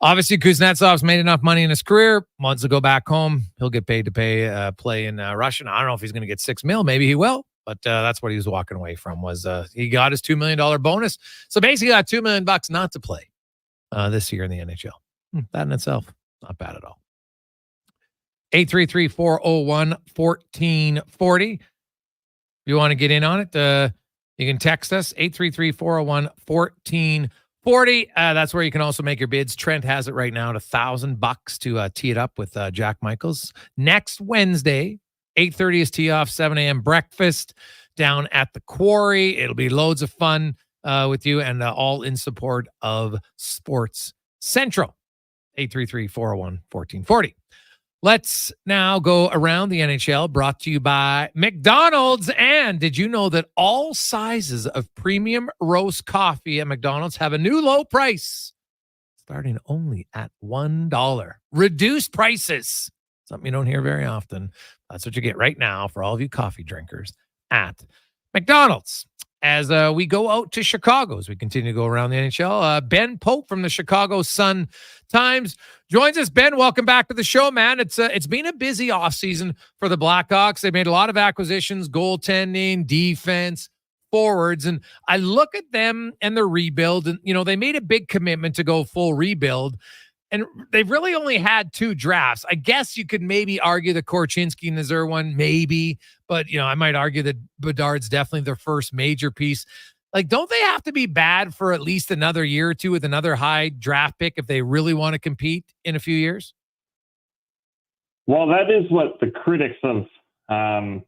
obviously, Kuznetsov's made enough money in his career. Wants to go back home. He'll get paid to play in Russia. Now, I don't know if he's going to get $6 million. Maybe he will. But that's what he was walking away from was he got his $2 million bonus. So basically got $2 million not to play this year in the NHL. That in itself, not bad at all. 833-401-1440. If you want to get in on it, you can text us, 833-401-1440. That's where you can also make your bids. Trent has it right now at $1,000 to tee it up with Jack Michaels. Next Wednesday, 8:30 is tee off, 7 a.m. breakfast down at the Quarry. It'll be loads of fun with you and all in support of Sports Central. 833-401-1440. Let's now go around the NHL, brought to you by McDonald's. And did you know that all sizes of premium roast coffee at McDonald's have a new low price, starting only at $1? Reduced prices. Something you don't hear very often. That's what you get right now for all of you coffee drinkers at McDonald's. As we go out to Chicago, as we continue to go around the NHL, Ben Pope from the Chicago Sun-Times joins us. Ben, welcome back to the show, man. It's been a busy offseason for the Blackhawks. They made a lot of acquisitions, goaltending, defense, forwards, and I look at them and their rebuild, and they made a big commitment to go full rebuild. And they've really only had 2 drafts. I guess you could maybe argue the Korchinski and Nazar one, maybe. But, I might argue that Bedard's definitely their first major piece. Like, don't they have to be bad for at least another year or two with another high draft pick if they really want to compete in a few years? Well, that is what the critics of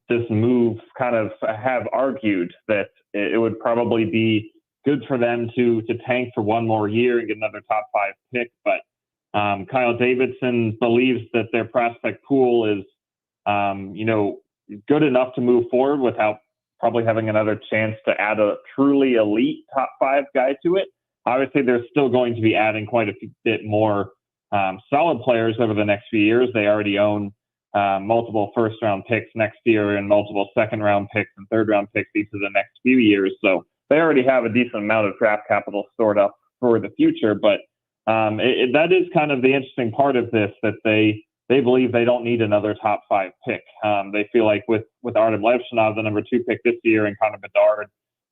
this move kind of have argued, that it would probably be good for them to tank for one more year and get another top 5 pick. But Kyle Davidson believes that their prospect pool is, good enough to move forward without probably having another chance to add a truly elite top 5 guy to it. Obviously, they're still going to be adding quite a bit more solid players over the next few years. They already own multiple first-round picks next year and multiple second-round picks and third-round picks each of the next few years. So they already have a decent amount of draft capital stored up for the future, but that is kind of the interesting part of this, that they believe they don't need another top 5 pick. They feel like with Artem Levshinov, the number 2 pick this year, and Connor Bedard,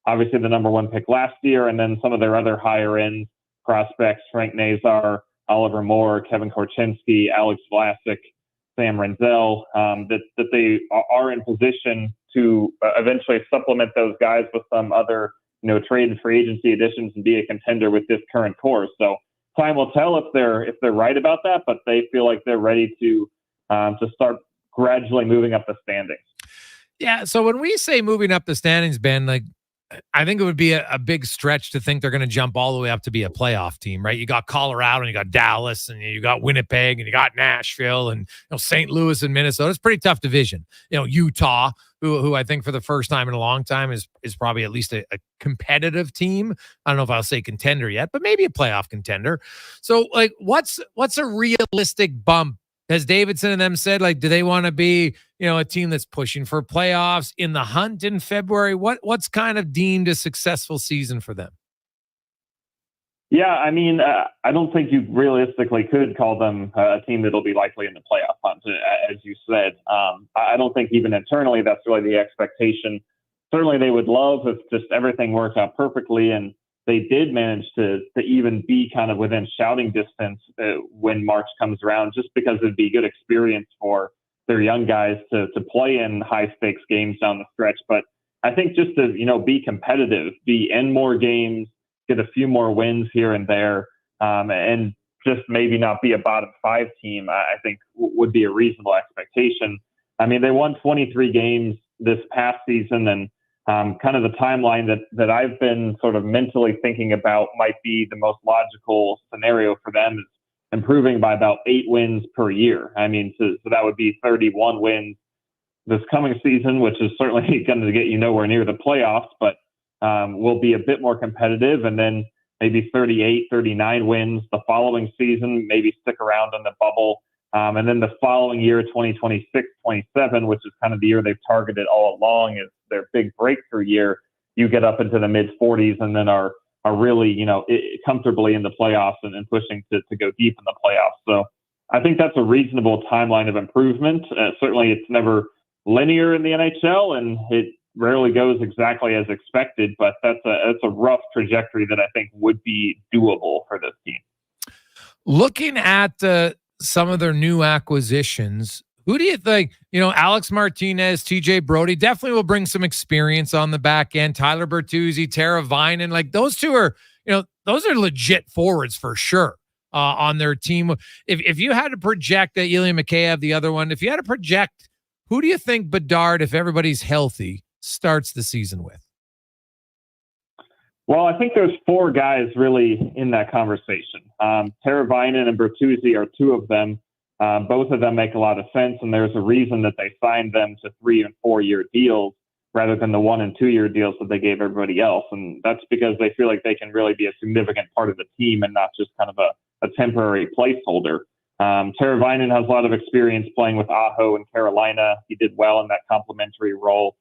obviously the number 1 pick last year, and then some of their other higher end prospects, Frank Nazar, Oliver Moore, Kevin Korchinski, Alex Vlasic, Sam Renzel, that they are in position to eventually supplement those guys with some other, trade and free agency additions and be a contender with this current core. So time will tell if they're right about that, but they feel like they're ready to start gradually moving up the standings. Yeah. So when we say moving up the standings, Ben, like, I think it would be a big stretch to think they're going to jump all the way up to be a playoff team, right? You got Colorado and you got Dallas and you got Winnipeg and you got Nashville and St. Louis and Minnesota. It's a pretty tough division. Utah, who I think for the first time in a long time is probably at least a competitive team. I don't know if I'll say contender yet, but maybe a playoff contender. So like, what's a realistic bump? Has Davidson and them said, like, do they want to be, a team that's pushing for playoffs in the hunt in February? What's kind of deemed a successful season for them? Yeah, I mean, I don't think you realistically could call them a team that'll be likely in the playoff hunt, as you said. I don't think even internally that's really the expectation. Certainly they would love if just everything worked out perfectly, and they did manage to even be kind of within shouting distance when March comes around, just because it'd be good experience for their young guys to play in high stakes games down the stretch. But I think just to, be competitive, be in more games, get a few more wins here and there, and just maybe not be a bottom 5 team, I think would be a reasonable expectation. I mean, they won 23 games this past season, and kind of the timeline that I've been sort of mentally thinking about might be the most logical scenario for them is improving by about 8 wins per year. I mean, so that would be 31 wins this coming season, which is certainly going to get you nowhere near the playoffs, but will be a bit more competitive. And then maybe 38, 39 wins the following season, maybe stick around in the bubble. And then the following year, 2026, 27, which is kind of the year they've targeted all along, is their big breakthrough year. You get up into the mid 40s and then are really, comfortably in the playoffs and pushing to go deep in the playoffs. So I think that's a reasonable timeline of improvement. Certainly it's never linear in the NHL and it rarely goes exactly as expected, but that's a rough trajectory that I think would be doable for this team. Looking at some of their new acquisitions, who do you think, Alex Martinez, TJ Brody definitely will bring some experience on the back end. Tyler Bertuzzi, Tara Vinen, like those two are, those are legit forwards for sure on their team. If you had to project Ilya Mikheyev, the other one, if you had to project, who do you think Bedard, if everybody's healthy, starts the season with? Well, I think there's 4 guys really in that conversation. Tara Vinen and Bertuzzi are 2 of them. Both of them make a lot of sense, and there's a reason that they signed them to 3- and 4-year deals rather than the 1- and 2-year deals that they gave everybody else. And that's because they feel like they can really be a significant part of the team and not just kind of a temporary placeholder. Tara Vinen has a lot of experience playing with Aho in Carolina. He did well in that complementary role.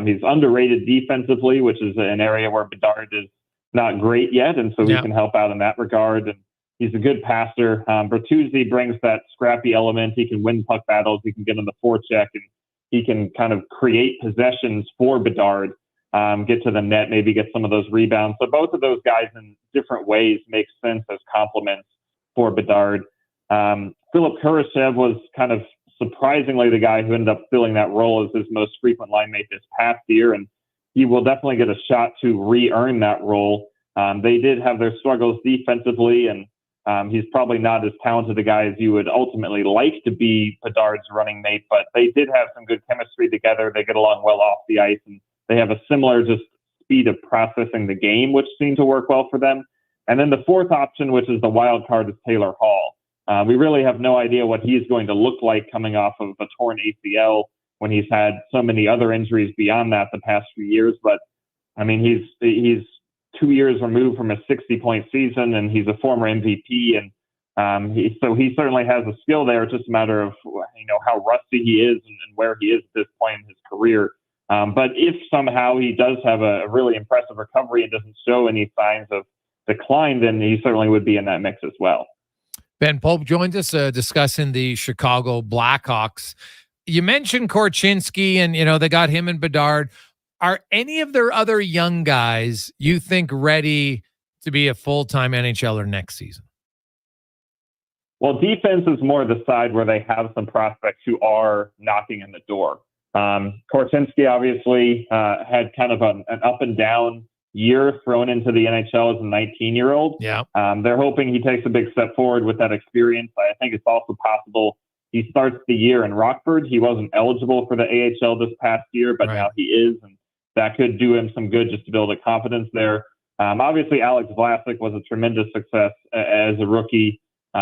He's underrated defensively, which is an area where Bedard is not great yet, and so he can help out in that regard. And he's a good passer. Bertuzzi brings that scrappy element. He can win puck battles. He can get on the forecheck, and he can kind of create possessions for Bedard, get to the net, maybe get some of those rebounds. So both of those guys in different ways make sense as complements for Bedard. Philip Kurashev was kind of surprisingly the guy who ended up filling that role as his most frequent line mate this past year, and he will definitely get a shot to re-earn that role. They did have their struggles defensively, and he's probably not as talented a guy as you would ultimately like to be Bedard's running mate, but they did have some good chemistry together. They get along well off the ice, and they have a similar just speed of processing the game, which seemed to work well for them. And then the 4th option, which is the wild card, is Taylor Hall. We really have no idea what he's going to look like coming off of a torn ACL when he's had so many other injuries beyond that the past few years. But I mean, he's 2 years removed from a 60-point season, and he's a former MVP, and he certainly has a skill there. It's just a matter of how rusty he is and where he is at this point in his career. But if somehow he does have a really impressive recovery and doesn't show any signs of decline, then he certainly would be in that mix as well. Ben Pope joins us discussing the Chicago Blackhawks. You mentioned Korchinski, and they got him and Bedard. Are any of their other young guys you think ready to be a full-time NHLer next season? Well, defense is more the side where they have some prospects who are knocking in the door. Korchinski obviously had kind of an up and down year thrown into the NHL as a 19-year-old. Yeah. They're hoping he takes a big step forward with that experience. I think it's also possible he starts the year in Rockford. He wasn't eligible for the AHL this past year, but now he is, and that could do him some good just to build a confidence there. Obviously, Alex Vlasic was a tremendous success as a rookie. He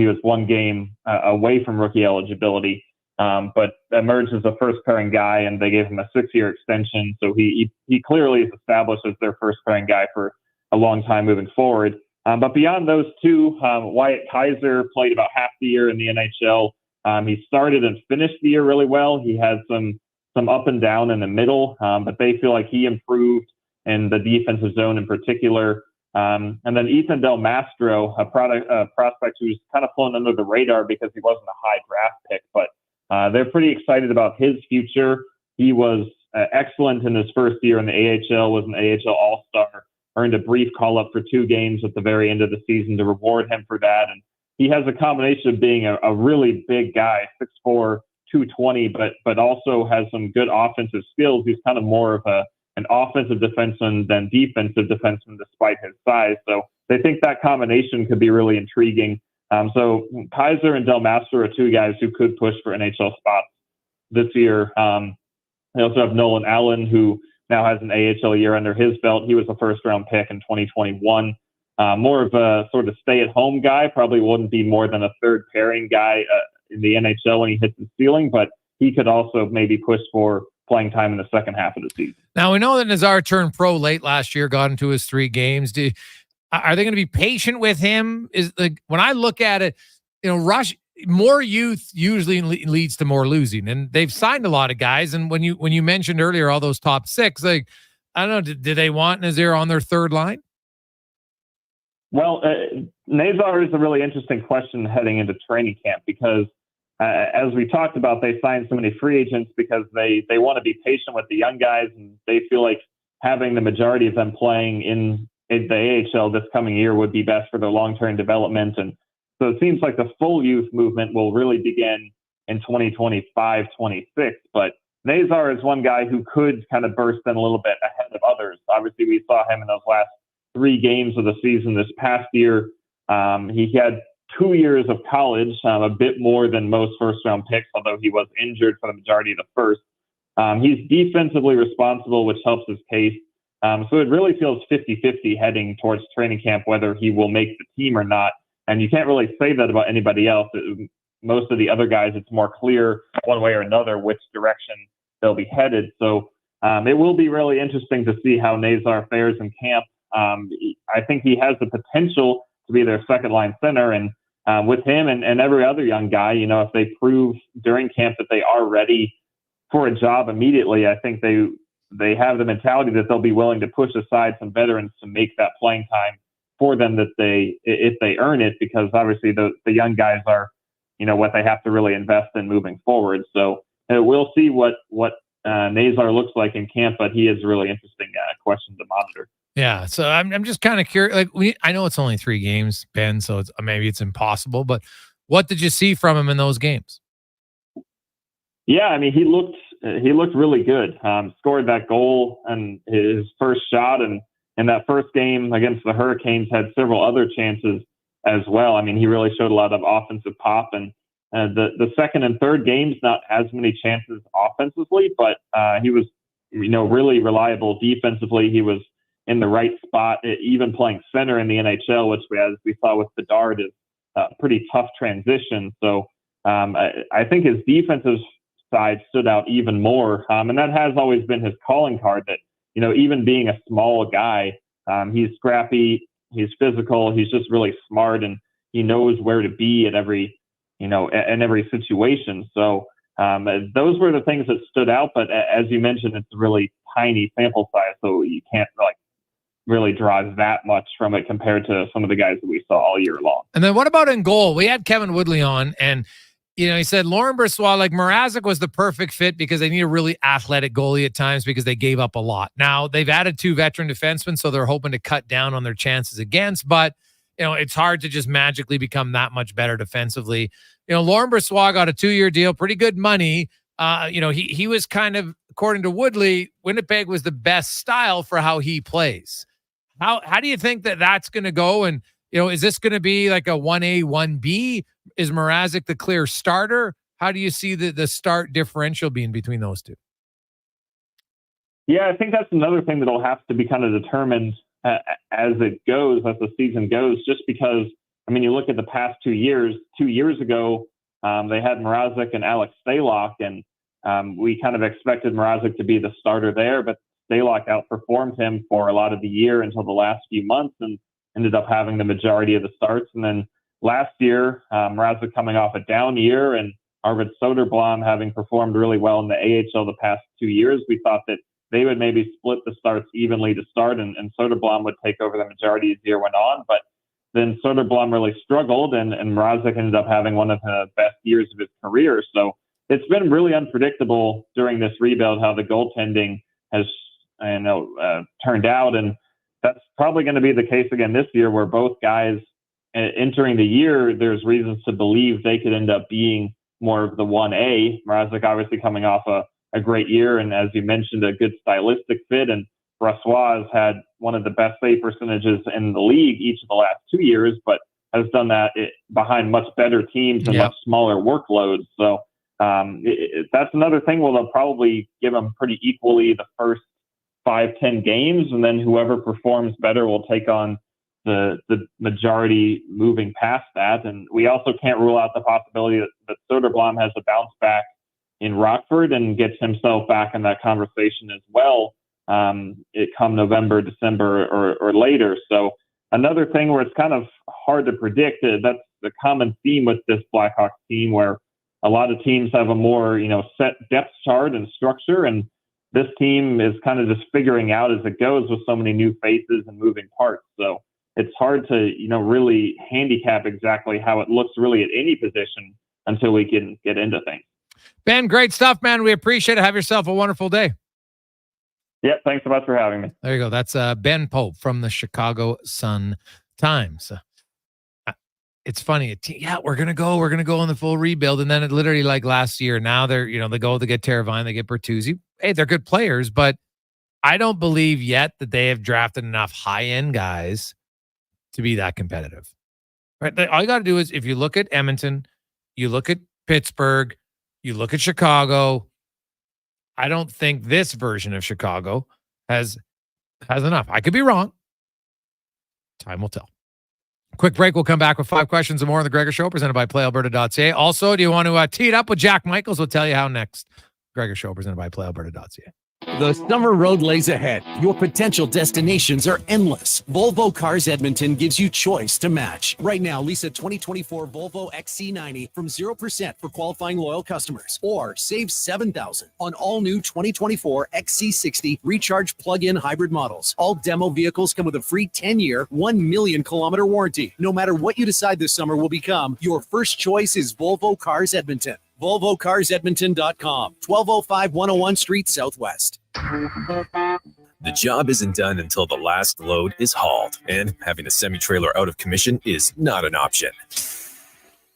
was one game away from rookie eligibility, but emerged as a first pairing guy, and they gave him a 6-year extension. So he clearly is established as their first pairing guy for a long time moving forward. But beyond those two, Wyatt Kaiser played about half the year in the NHL. He started and finished the year really well. He had some up and down in the middle, but they feel like he improved in the defensive zone in particular. And then Ethan Del Mastro, a prospect who's kind of flown under the radar because he wasn't a high draft pick, but they're pretty excited about his future. He was excellent in his first year in the AHL, was an AHL All-Star, earned a brief call-up for 2 games at the very end of the season to reward him for that. And he has a combination of being a really big guy, 6'4", 220, but also has some good offensive skills. He's kind of more of an offensive defenseman than defensive defenseman despite his size. So they think that combination could be really intriguing. So Kaiser and Del Mastro are 2 guys who could push for NHL spots this year. They also have Nolan Allen, who now has an AHL year under his belt. He was a first-round pick in 2021. More of a sort of stay-at-home guy, probably wouldn't be more than a third pairing guy in the NHL when he hits the ceiling, but he could also maybe push for playing time in the second half of the season. Now, we know that Nazar turned pro late last year, got into his 3 games. Are they going to be patient with him? When I look at it, more youth usually leads to more losing, and they've signed a lot of guys. And when you mentioned earlier all those top 6, like, I don't know, did they want Nazar on their third line? Well, Nazar is a really interesting question heading into training camp because, as we talked about, they signed so many free agents because they want to be patient with the young guys, and they feel like having the majority of them playing in the AHL this coming year would be best for their long-term development. And so it seems like the full youth movement will really begin in 2025, 26. But Nazar is one guy who could kind of burst in a little bit ahead of others. Obviously, we saw him in those last 3 games of the season this past year. He had 2 years of college, a bit more than most first-round picks, although he was injured for the majority of the first. He's defensively responsible, which helps his case. So it really feels 50-50 heading towards training camp, whether he will make the team or not. And you can't really say that about anybody else. Most of the other guys, it's more clear one way or another which direction they'll be headed. So it will be really interesting to see how Nazar fares in camp. I think he has the potential to be their second-line center. And with him and every other young guy, if they prove during camp that they are ready for a job immediately, I think they have the mentality that they'll be willing to push aside some veterans to make that playing time for them if they earn it, because obviously the young guys are, what they have to really invest in moving forward. So we'll see what Nazar looks like in camp, but he is a really interesting question to monitor. Yeah, so I'm just kind of curious. Like, I know it's only 3 games, Ben, so maybe it's impossible. But what did you see from him in those games? Yeah, I mean, he looked really good. Scored that goal and his first shot, and in that first game against the Hurricanes had several other chances as well. I mean, he really showed a lot of offensive pop, and the second and third games not as many chances offensively, but he was really reliable defensively. He was in the right spot, even playing center in the NHL, which as we saw with Bedard is a pretty tough transition. So I think his defensive side stood out even more. And that has always been his calling card, that, even being a small guy, he's scrappy, he's physical, he's just really smart, and he knows where to be at every situation. So those were the things that stood out. But as you mentioned, it's a really tiny sample size, so you can't really draw that much from it compared to some of the guys that we saw all year long. And then what about in goal? We had Kevin Woodley on, and he said Lauren Brossoit, like Mrazek was the perfect fit because they need a really athletic goalie at times because they gave up a lot. Now they've added 2 veteran defensemen, so they're hoping to cut down on their chances against, but it's hard to just magically become that much better defensively. Lauren Brossoit got a 2-year deal, pretty good money, He was kind of, according to Woodley, Winnipeg was the best style for how he plays. How do you think that that's going to go? And, is this going to be like a 1A, 1B? Is Mrazek the clear starter? How do you see the start differential being between those two? Yeah, I think that's another thing that'll have to be kind of determined as it goes, as the season goes, just because, you look at the past 2 years. 2 years ago, they had Mrazek and Alex Stalock, and we kind of expected Mrazek to be the starter there, but Stalock outperformed him for a lot of the year until the last few months and ended up having the majority of the starts. And then last year, Mrazek coming off a down year and Arvid Soderblom having performed really well in the AHL the past 2 years, we thought that they would maybe split the starts evenly to start, and Soderblom would take over the majority as the year went on. But then Soderblom really struggled, and Mrazek ended up having one of the best years of his career. So it's been really unpredictable during this rebuild how the goaltending has turned out, and that's probably going to be the case again this year, where both guys entering the year, there's reasons to believe they could end up being more of the 1A. Mrazek obviously coming off a great year, and as you mentioned, a good stylistic fit, and Brossoit has had one of the best save percentages in the league each of the last 2 years, but has done that behind much better teams and much smaller workloads. So that's another thing where they'll probably give them pretty equally the first 5-10 games, and then whoever performs better will take on the majority moving past that. And we also can't rule out the possibility that Soderblom has a bounce back in Rockford and gets himself back in that conversation as well. It come November, December, or later. So another thing where it's kind of hard to predict. That's the common theme with this Blackhawks team, where a lot of teams have a more set depth chart and structure, and this team is kind of just figuring out as it goes with so many new faces and moving parts. So it's hard to really handicap exactly how it looks really at any position until we can get into things. Ben, great stuff, man. We appreciate it. Have yourself a wonderful day. Yeah, thanks so much for having me. There you go. That's Ben Pope from the Chicago Sun-Times. It's funny. We're gonna go on the full rebuild, and then it literally like last year. Now they're they get Teravainen, they get Bertuzzi. Hey, they're good players, but I don't believe yet that they have drafted enough high-end guys to be that competitive. Right? All you got to do is, if you look at Edmonton, you look at Pittsburgh, you look at Chicago. I don't think this version of Chicago has enough. I could be wrong. Time will tell. Quick break. We'll come back with 5 questions and more on the Gregor Show, presented by PlayAlberta.ca. Also, do you want to tee it up with Jack Michaels? We'll tell you how next. Gregor Show, presented by PlayAlberta.ca. The summer road lays ahead. Your potential destinations are endless. Volvo Cars Edmonton gives you choice to match. Right now, lease a 2024 Volvo XC90 from 0% for qualifying loyal customers, or save $7,000 on all new 2024 XC60 recharge plug-in hybrid models. All demo vehicles come with a free 10-year, 1 million kilometer warranty. No matter what you decide this summer will become, your first choice is Volvo Cars Edmonton. VolvoCarsEdmonton.com, 1205 101 Street Southwest. The job isn't done until the last load is hauled, and having a semi-trailer out of commission is not an option.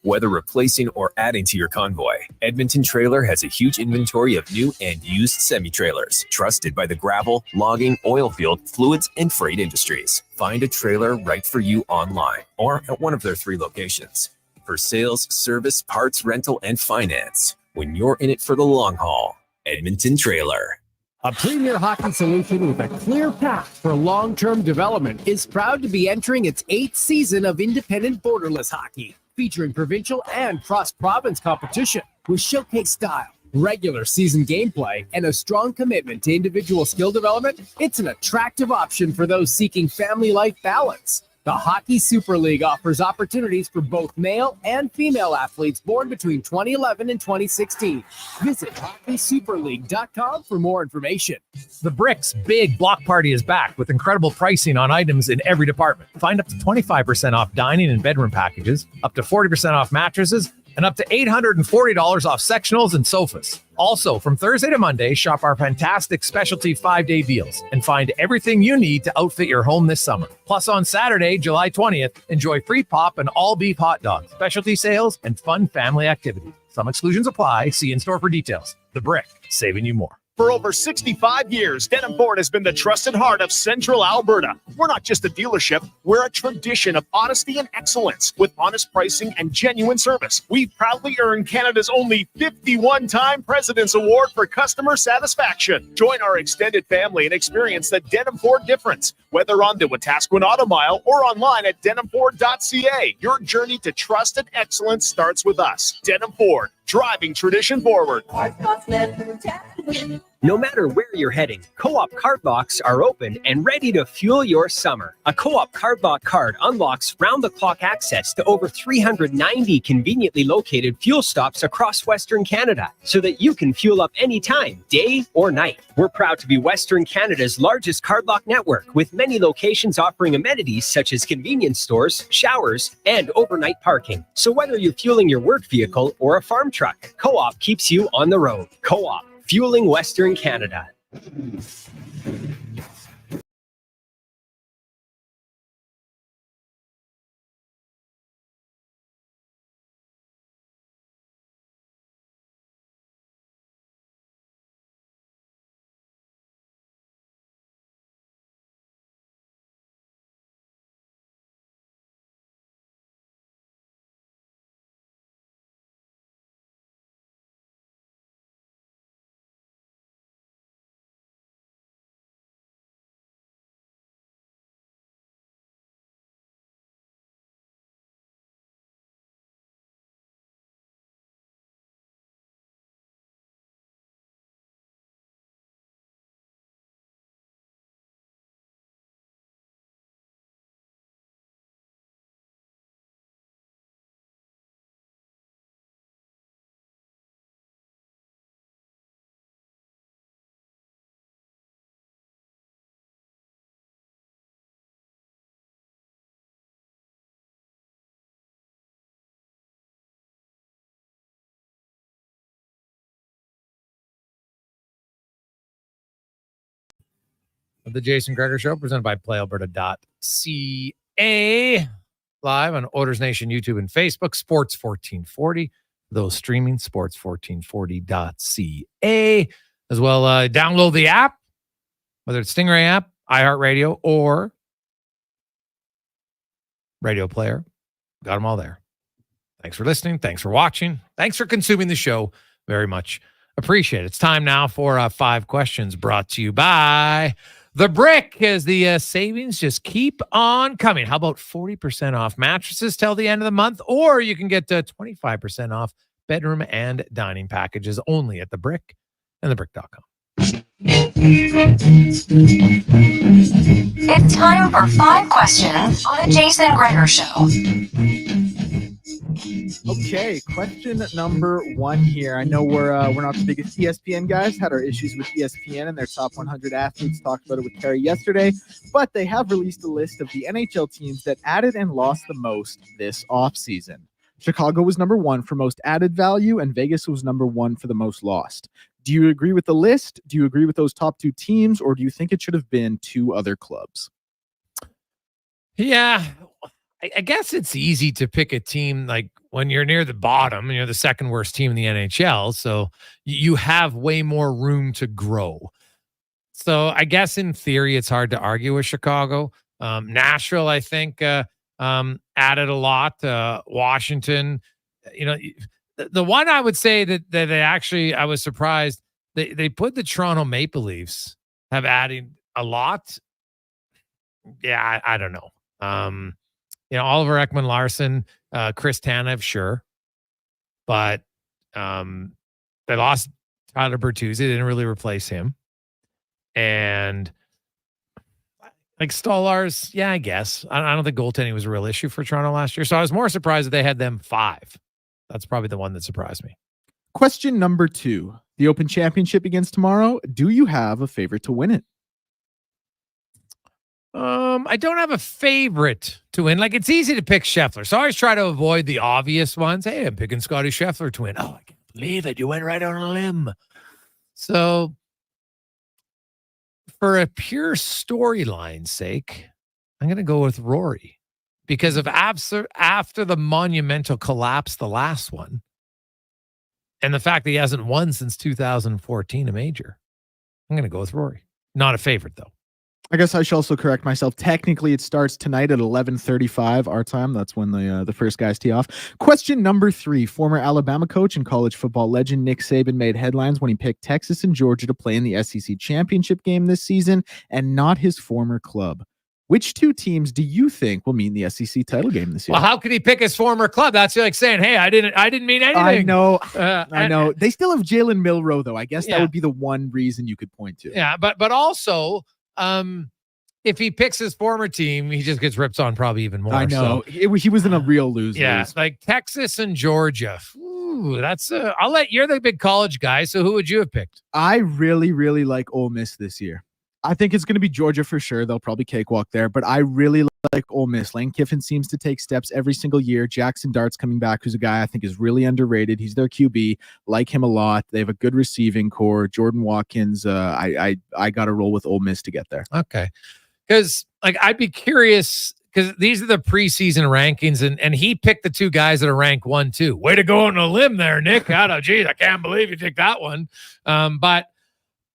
Whether replacing or adding to your convoy, Edmonton Trailer has a huge inventory of new and used semi-trailers, trusted by the gravel, logging, oil field, fluids, and freight industries. Find a trailer right for you online or at one of their 3 locations. For sales, service, parts, rental, and finance. When you're in it for the long haul, Edmonton Trailer. A premier hockey solution with a clear path for long-term development is proud to be entering its 8th season of independent borderless hockey, featuring provincial and cross-province competition with showcase style, regular season gameplay, and a strong commitment to individual skill development. It's an attractive option for those seeking family life balance. The Hockey Super League offers opportunities for both male and female athletes born between 2011 and 2016. Visit hockeysuperleague.com for more information. The Bricks Big Block Party is back with incredible pricing on items in every department. Find up to 25% off dining and bedroom packages, up to 40% off mattresses, and up to $840 off sectionals and sofas. Also, from Thursday to Monday, shop our fantastic specialty 5-day deals and find everything you need to outfit your home this summer. Plus, on Saturday, July 20th, enjoy free pop and all beef hot dogs, specialty sales, and fun family activities. Some exclusions apply. See in-store for details. The Brick, saving you more. For over 65 years, Denham Ford has been the trusted heart of Central Alberta. We're not just a dealership, we're a tradition of honesty and excellence. With honest pricing and genuine service, we've proudly earned Canada's only 51-time President's Award for Customer Satisfaction. Join our extended family and experience the Denham Ford difference. Whether on the Wetaskiwin Auto Mile or online at denhamford.ca, your journey to trust and excellence starts with us. Denham Ford, driving tradition forward. No matter where you're heading, Co-op card locks are open and ready to fuel your summer. A Co-op card lock card unlocks round-the-clock access to over 390 conveniently located fuel stops across Western Canada so that you can fuel up anytime, day or night. We're proud to be Western Canada's largest card lock network, with many locations offering amenities such as convenience stores, showers, and overnight parking. So whether you're fueling your work vehicle or a farm truck, Co-op keeps you on the road. Co-op, fueling Western Canada. The Jason Gregor Show, presented by PlayAlberta.ca. Live on Oilers Nation YouTube and Facebook, Sports 1440. Those streaming, sports1440.ca. As well, download the app, whether it's Stingray app, iHeartRadio, or Radio Player. Got them all there. Thanks for listening. Thanks for watching. Thanks for consuming the show. Very much appreciate it. It's time now for 5 questions brought to you by The Brick, as the savings just keep on coming. How about 40% off mattresses till the end of the month? Or you can get 25% off bedroom and dining packages only at The Brick and thebrick.com. It's time for 5 questions on the Jason Gregor Show. Okay, question number 1 here. I know we're not the biggest ESPN guys. Had our issues with ESPN and their top 100 athletes. Talked about it with Carrie yesterday, but they have released a list of the NHL teams that added and lost the most this offseason. Chicago was number 1 for most added value, and Vegas was number 1 for the most lost. Do you agree with the list? Do you agree with those top 2 teams, or do you think it should have been 2 other clubs? Yeah, I guess it's easy to pick a team like when you're near the bottom and you're the second worst team in the NHL. So you have way more room to grow. So I guess in theory, it's hard to argue with Chicago. Nashville, I think, added a lot. Washington, the one I would say that they actually, I was surprised, they put the Toronto Maple Leafs have added a lot. Yeah, I don't know. Oliver Ekman-Larsson, Chris Tanev, sure. But they lost Tyler Bertuzzi. They didn't really replace him. And like Stolarz, yeah, I guess. I don't think goaltending was a real issue for Toronto last year. So I was more surprised that they had them 5. That's probably the one that surprised me. Question number 2. The Open Championship begins tomorrow. Do you have a favorite to win it? I don't have a favorite to win. Like, it's easy to pick Scheffler. So I always try to avoid the obvious ones. Hey, I'm picking Scotty Scheffler to win. Oh, I can't believe it. You went right on a limb. So for a pure storyline's sake, I'm going to go with Rory. Because of after the monumental collapse, the last one, And the fact that he hasn't won since 2014 a major, I'm going to go with Rory. Not a favorite, though. I guess I should also correct myself. Technically, it starts tonight at 11:35 our time. That's when the first guys tee off. Question number 3. Former Alabama coach and college football legend Nick Saban made headlines when he picked Texas and Georgia to play in the SEC championship game this season and not his former club. Which 2 teams do you think will meet in the SEC title game this year? Well, how could he pick his former club? That's like saying, hey, I didn't mean anything. I know. I know. They still have Jalen Milroe, though. I guess that would be the one reason you could point to. Yeah, but also, if he picks his former team, he just gets ripped on probably even more. I know. So. He was in a real lose. Yeah, like Texas and Georgia. Ooh, that's you're the big college guy, so who would you have picked? I really, really like Ole Miss this year. I think it's going to be Georgia for sure. They'll probably cakewalk there, but I really like Ole Miss. Lane Kiffin seems to take steps every single year. Jackson Dart's coming back, who's a guy I think is really underrated. He's their QB. Like him a lot. They have a good receiving core. Jordan Watkins. I got to roll with Ole Miss to get there. Okay. Because I'd be curious because these are the preseason rankings, and he picked the 2 guys that are ranked 1, 2. Way to go on a limb there, Nick. Geez, I can't believe you took that one. But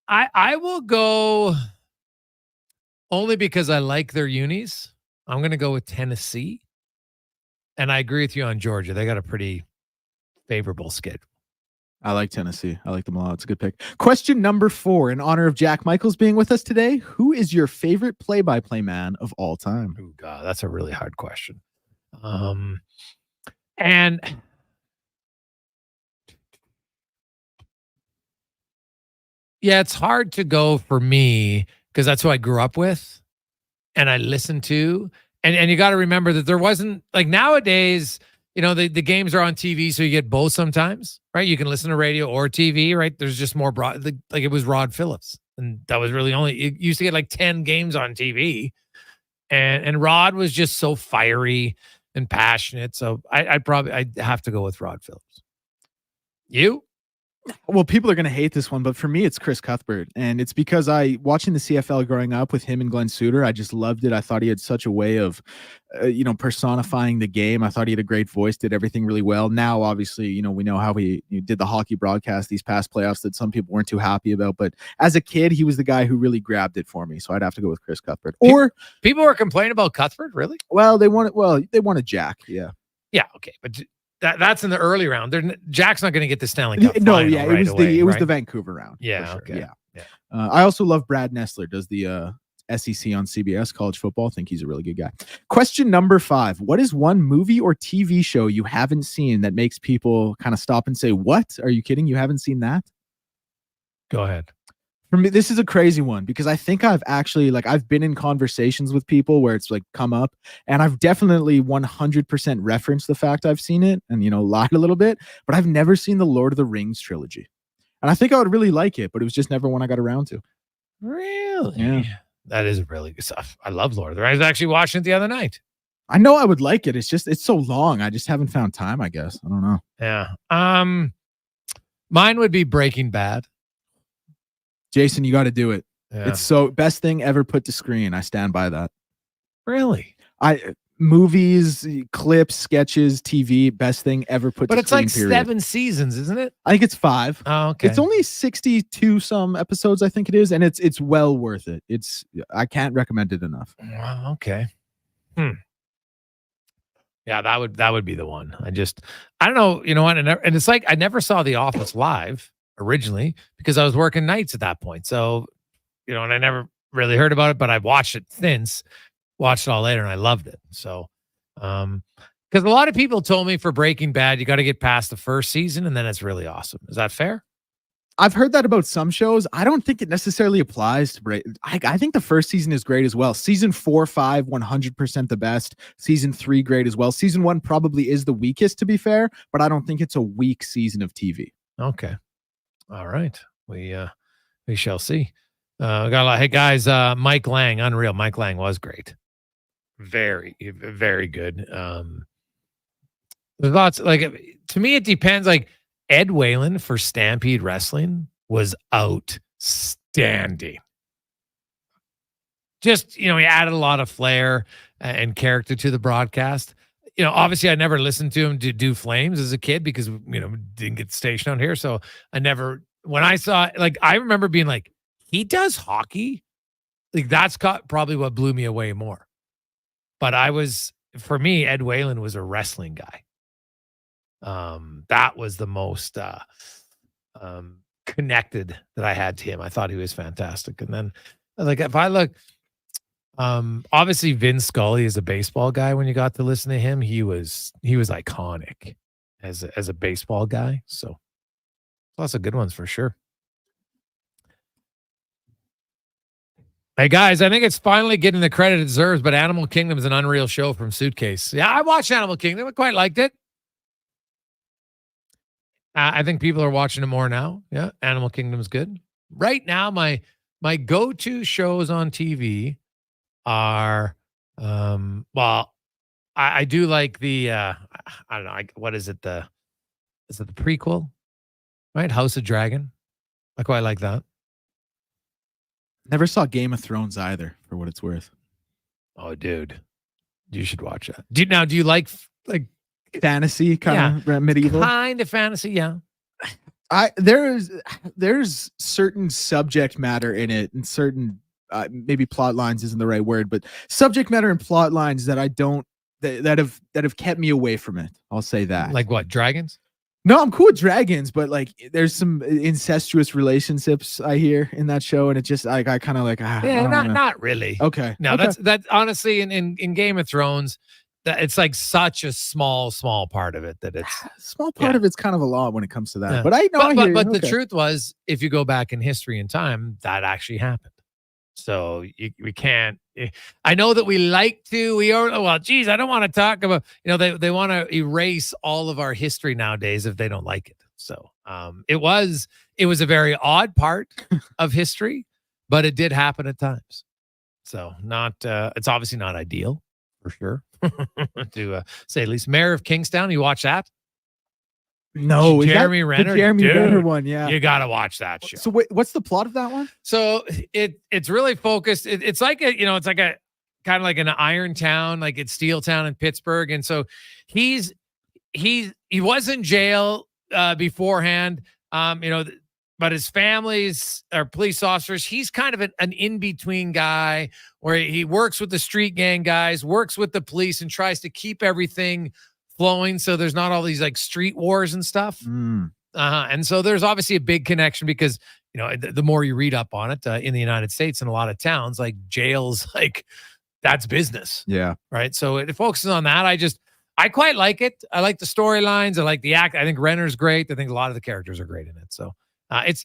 I will go only because I like their unis. I'm going to go with Tennessee, and I agree with you on Georgia. They got a pretty favorable schedule. I like Tennessee. I like them a lot. It's a good pick. Question number 4, in honor of Jack Michaels being with us today, who is your favorite play-by-play man of all time? Oh, God, that's a really hard question. And yeah, it's hard to go for me because that's who I grew up with and I listened to. And you got to remember that there wasn't like nowadays, the games are on TV, so you get both sometimes, right? You can listen to radio or TV, right? There's just more broad, like it was Rod Phillips. And that was really it used to get like 10 games on TV. And Rod was just so fiery and passionate. So I'd have to go with Rod Phillips. You? Well, people are going to hate this one, but for me, it's Chris Cuthbert. And it's because watching the CFL growing up with him and Glenn Suter, I just loved it. I thought he had such a way of, personifying the game. I thought he had a great voice, did everything really well. Now, obviously, we know how he did the hockey broadcast these past playoffs that some people weren't too happy about. But as a kid, he was the guy who really grabbed it for me. So I'd have to go with Chris Cuthbert. Or people were complaining about Cuthbert, really? Well, they wanted Jack. Yeah. Yeah. Okay. But that's in the early round. Jack's not going to get the Stanley Cup. No, final yeah, it was the Vancouver round. Yeah, sure. okay. Yeah. I also love Brad Nessler. Does the SEC on CBS college football? I think he's a really good guy. Question number 5: what is one movie or TV show you haven't seen that makes people kind of stop and say, "What? Are you kidding? You haven't seen that?" Go ahead. For me, this is a crazy one because I think I've actually I've been in conversations with people where it's come up, and I've definitely 100% referenced the fact I've seen it and lied a little bit, but I've never seen the Lord of the Rings trilogy, and I think I would really like it, but it was just never one I got around to. Really? Yeah, that is really good stuff. I love Lord of the Rings. I was actually watching it the other night. I know I would like it. It's so long. I just haven't found time. I guess I don't know. Yeah. Mine would be Breaking Bad. Jason, you got to do it. Yeah. It's so best thing ever put to screen. I stand by that. Really? Movies, clips, sketches, TV, best thing ever put to screen. But it's like period. 7 seasons, isn't it? I think it's 5. Oh, okay. It's only 62 some episodes, I think it is, and it's well worth it. I can't recommend it enough. Wow, okay. Yeah, that would be the one. I don't know, you know what? And it's like I never saw The Office live originally because I was working nights at that point. So, and I never really heard about it, but I've watched it since, watched it all later, and I loved it. So, because a lot of people told me for Breaking Bad, you got to get past the first season and then it's really awesome. Is that fair? I've heard that about some shows. I don't think it necessarily applies to I think the first season is great as well. Season 4, 5, 100% the best. Season 3, great as well. Season 1 probably is the weakest, to be fair, but I don't think it's a weak season of TV. Okay. All right. We shall see. We got a lot. Hey guys, Mike Lang, unreal. Mike Lang was great. Very, very good. There's lots to me, it depends. Ed Whalen for Stampede Wrestling was outstanding. Just, he added a lot of flair and character to the broadcast. obviously I never listened to him do Flames as a kid because, didn't get the station out here. So I never, when I saw, like, I remember being like, he does hockey. Like, that's probably what blew me away more. But for me, Ed Whalen was a wrestling guy. That was the most connected that I had to him. I thought he was fantastic. And then, like, if I look, obviously Vin Scully is a baseball guy. When you got to listen to him, he was iconic as a baseball guy. So lots of good ones for sure. Hey guys, I think it's finally getting the credit it deserves, but Animal Kingdom is an unreal show from Suitcase. Yeah, I watched Animal Kingdom. I quite liked it. I think people are watching it more now. Yeah, Animal Kingdom's good. Right now, my go-to shows on TV are, I do like the, I don't know, what is it? Is it the prequel? Right? House of Dragon. I quite like that. Never saw Game of Thrones either, for what it's worth. Oh, dude. You should watch that. Do you like fantasy kind of medieval? Kind of fantasy, yeah. There's certain subject matter in it and certain maybe plot lines isn't the right word, but subject matter and plot lines that I don't that have kept me away from it. I'll say that. Like what? Dragons? No, I'm cool with dragons, but like there's some incestuous relationships I hear in that show, and it just I kind of like not really. Okay, no, okay. that's honestly in Game of Thrones, that it's like such a small part of it that it's small part of it's kind of a lot when it comes to that. Yeah. But I know, but the truth was, if you go back in history and time, that actually happened. So we can't. I know that we I don't want to talk about. They want to erase all of our history nowadays if they don't like it. So it was a very odd part of history, but it did happen at times. So it's obviously not ideal for sure to say at least. Mayor of Kingstown, you watch that? No, Jeremy Renner. The Jeremy Dude, Renner one, yeah. You got to watch that show. So wait, what's the plot of that one? So it's really focused. It's like it's like a kind of like an iron town, like it's steel town in Pittsburgh. And so he was in jail beforehand, but his families are police officers. He's kind of an in-between guy where he works with the street gang guys, works with the police, and tries to keep everything flowing so there's not all these like street wars and stuff. And so there's obviously a big connection because the more you read up on it in the United States and a lot of towns, like jails, like that's business. Yeah. Right. So it focuses on that. I quite like it. I like the storylines. I like the act. I think Renner's great. I think a lot of the characters are great in it. So it's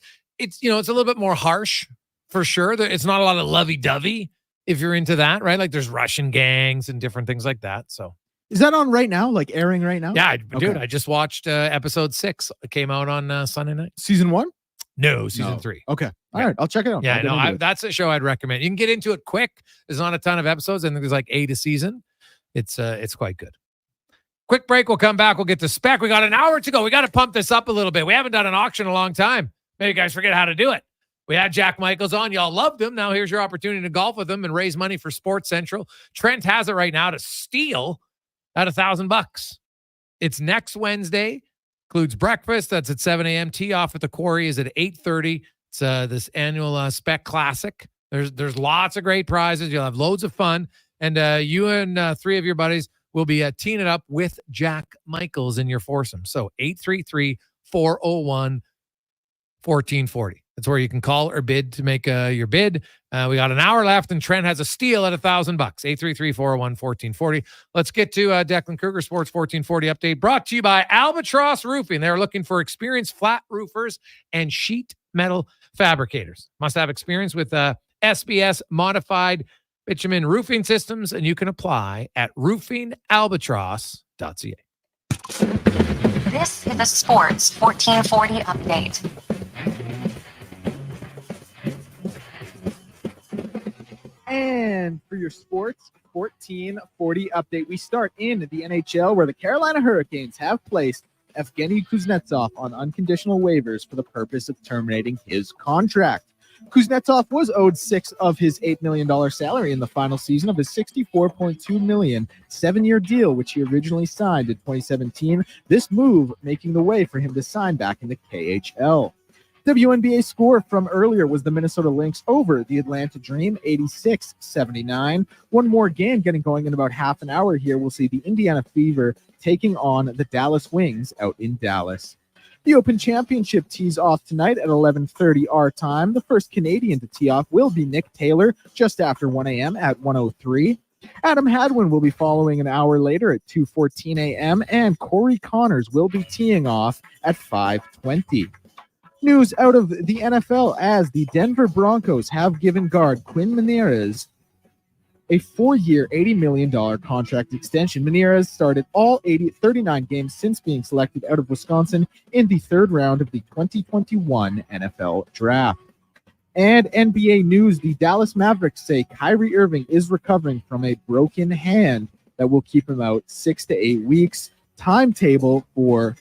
a little bit more harsh for sure. It's not a lot of lovey-dovey if you're into that, right? Like there's Russian gangs and different things like that. So is that on right now? Like airing right now? Yeah, dude. I just watched episode 6. It came out on Sunday night. Season 1? No, season 3. Okay. All right. I'll check it out. Yeah, that's a show I'd recommend. You can get into it quick. There's not a ton of episodes. I think there's like 8 a season. It's quite good. Quick break. We'll come back. We'll get to spec. We got an hour to go. We got to pump this up a little bit. We haven't done an auction in a long time. Maybe you guys forget how to do it. We had Jack Michaels on. Y'all loved him. Now here's your opportunity to golf with him and raise money for Sports Central. Trent has it right now to steal at $1,000. It's next Wednesday. Includes breakfast. That's at 7 a.m. Tee off at the Quarry is at 8:30. It's this annual Spec Classic. There's lots of great prizes. You'll have loads of fun. And you and 3 of your buddies will be teeing it up with Jack Michaels in your foursome. So 833-401-1440. That's where you can call or bid to make your bid. We got an hour left, and Trent has a steal at $1,000. 833-401-1440. Let's get to Declan Kruger Sports 1440 update brought to you by Albatross Roofing. They're looking for experienced flat roofers and sheet metal fabricators. Must have experience with SBS modified bitumen roofing systems, and you can apply at roofingalbatross.ca. This is the Sports 1440 update. And for your Sports 1440 update, we start in the NHL, where the Carolina Hurricanes have placed Evgeny Kuznetsov on unconditional waivers for the purpose of terminating his contract. Kuznetsov was owed $6 of his $8 million salary in the final season of his $64.2 million 7-year deal, which he originally signed in 2017. This move making the way for him to sign back in the KHL. WNBA score from earlier was the Minnesota Lynx over the Atlanta Dream, 86-79. One more game getting going in about half an hour here. We'll see the Indiana Fever taking on the Dallas Wings out in Dallas. The Open Championship tees off tonight at 11:30 our time. The first Canadian to tee off will be Nick Taylor just after 1 a.m. at 1:03. Adam Hadwin will be following an hour later at 2:14 a.m. and Corey Connors will be teeing off at 5:20. News out of the NFL as the Denver Broncos have given guard Quinn Meinerz a 4-year, $80 million contract extension. Meinerz started all 39 games since being selected out of Wisconsin in the third round of the 2021 NFL Draft. And NBA news, the Dallas Mavericks say Kyrie Irving is recovering from a broken hand that will keep him out 6 to 8 weeks. Timetable for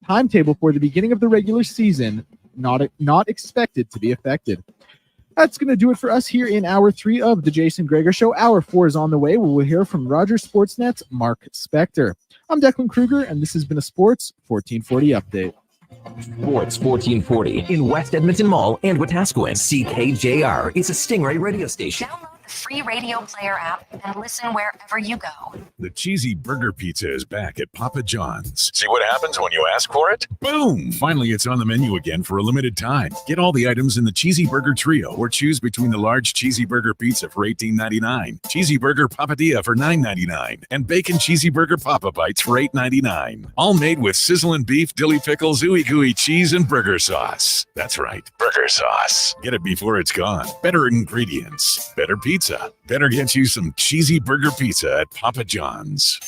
the beginning of the regular season not expected to be affected. That's going to do it for us here in Hour 3 of the Jason Gregor Show. Hour 4 is on the way. We will hear from Rogers Sportsnet's Mark Spector. I'm Declan Kruger, and this has been a Sports 1440 update. Sports 1440 in West Edmonton Mall and Wetaskiwin. CKJR is a Stingray radio station. Download the free radio player app and listen wherever you go. The cheesy burger pizza is back at Papa John's. See what happens when you ask for it? Boom! Finally, it's on the menu again for a limited time. Get all the items in the cheesy burger trio or choose between the large cheesy burger pizza for $18.99, cheesy burger papadilla for $9.99, and bacon cheesy burger papa bites for $8.99. All made with sizzling beef, dilly pickles, ooey gooey cheese, and burger sauce. That's right, burger sauce. Get it before it's gone. Better ingredients, better pizza. Better get you some cheesy burger pizza at Papa John's.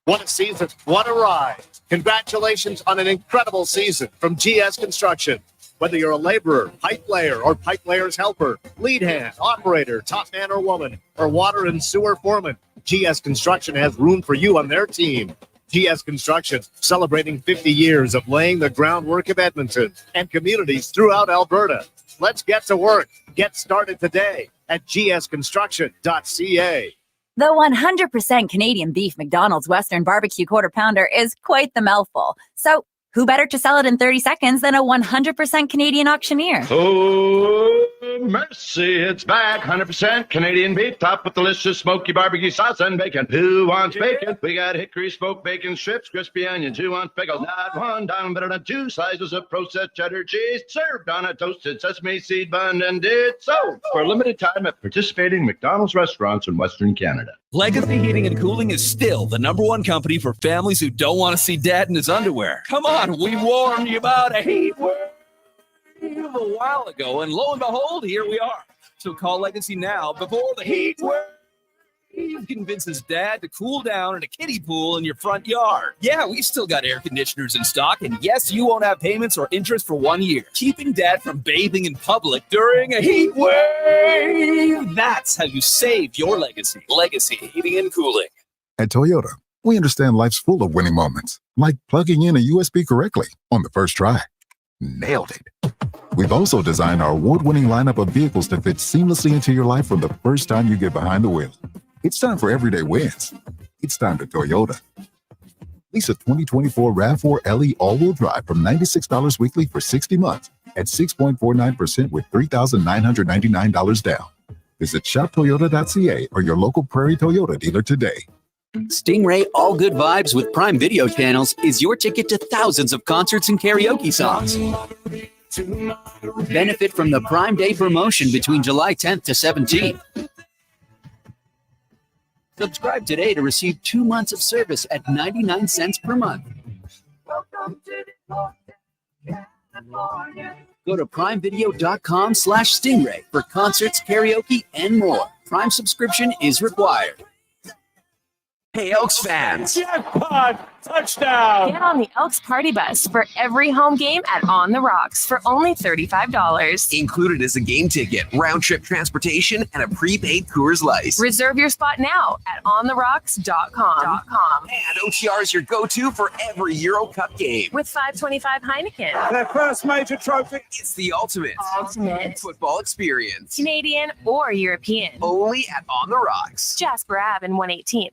What a season. What a ride. Congratulations on an incredible season from GS Construction. Whether you're a laborer, pipe layer, or pipe layer's helper, lead hand, operator, top man or woman, or water and sewer foreman, GS Construction has room for you on their team. GS Construction, celebrating 50 years of laying the groundwork of Edmonton and communities throughout Alberta. Let's get to work. Get started today at gsconstruction.ca. The 100% Canadian beef McDonald's Western Barbecue Quarter Pounder is quite the mouthful. So, who better to sell it in 30 seconds than a 100% Canadian auctioneer? Oh, mercy, it's back. 100% Canadian beef, topped with delicious smoky barbecue sauce and bacon. Who wants bacon? We got hickory smoked bacon strips, crispy onions. Who wants pickles? Not one down, better than 2 slices of processed cheddar cheese, served on a toasted sesame seed bun, and it's sold for a limited time at participating McDonald's restaurants in Western Canada. Legacy Heating and Cooling is still the #1 company for families who don't want to see dad in his underwear. Come on, we warned you about a heat wave a while ago, and lo and behold, here we are. So call Legacy now before the heat wave convinces dad to cool down in a kiddie pool in your front yard. Yeah, we've still got air conditioners in stock, and yes, you won't have payments or interest for 1 year. Keeping dad from bathing in public during a heat wave. That's how you save your legacy. Legacy Heating and Cooling. At Toyota, we understand life's full of winning moments, like plugging in a USB correctly on the first try. Nailed it. We've also designed our award-winning lineup of vehicles to fit seamlessly into your life from the first time you get behind the wheel. It's time for everyday wins. It's time to Toyota. Lease a 2024 RAV4 LE all-wheel drive from $96 weekly for 60 months at 6.49% with $3,999 down. Visit shoptoyota.ca or your local Prairie Toyota dealer today. Stingray All Good Vibes with Prime Video Channels is your ticket to thousands of concerts and karaoke songs. Benefit from the Prime Day promotion between July 10th to 17th. Subscribe today to receive 2 months of service at 99 cents per month. Go to primevideo.com/Stingray for concerts, karaoke, and more. Prime subscription is required. Hey, Elks fans! Jackpot! Touchdown! Get on the Elks party bus for every home game at On the Rocks for only $35. Included is a game ticket, round-trip transportation, and a prepaid Coors Light. Reserve your spot now at ontherocks.com. And OTR is your go-to for every Euro Cup game. With $5.25 Heineken. Their first major trophy. It's the ultimate football experience. Canadian or European. Only at On the Rocks. Jasper Ave and 118th.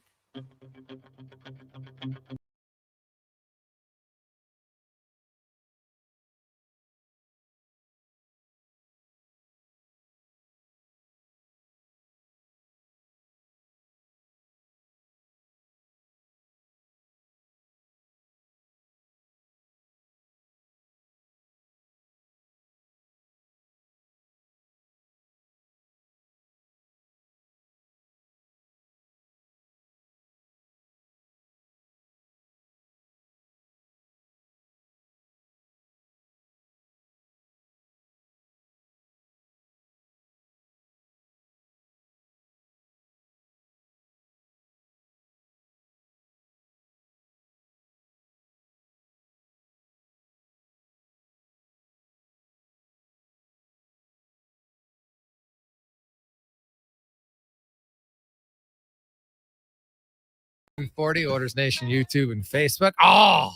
Orders Nation, YouTube, and Facebook. Oh,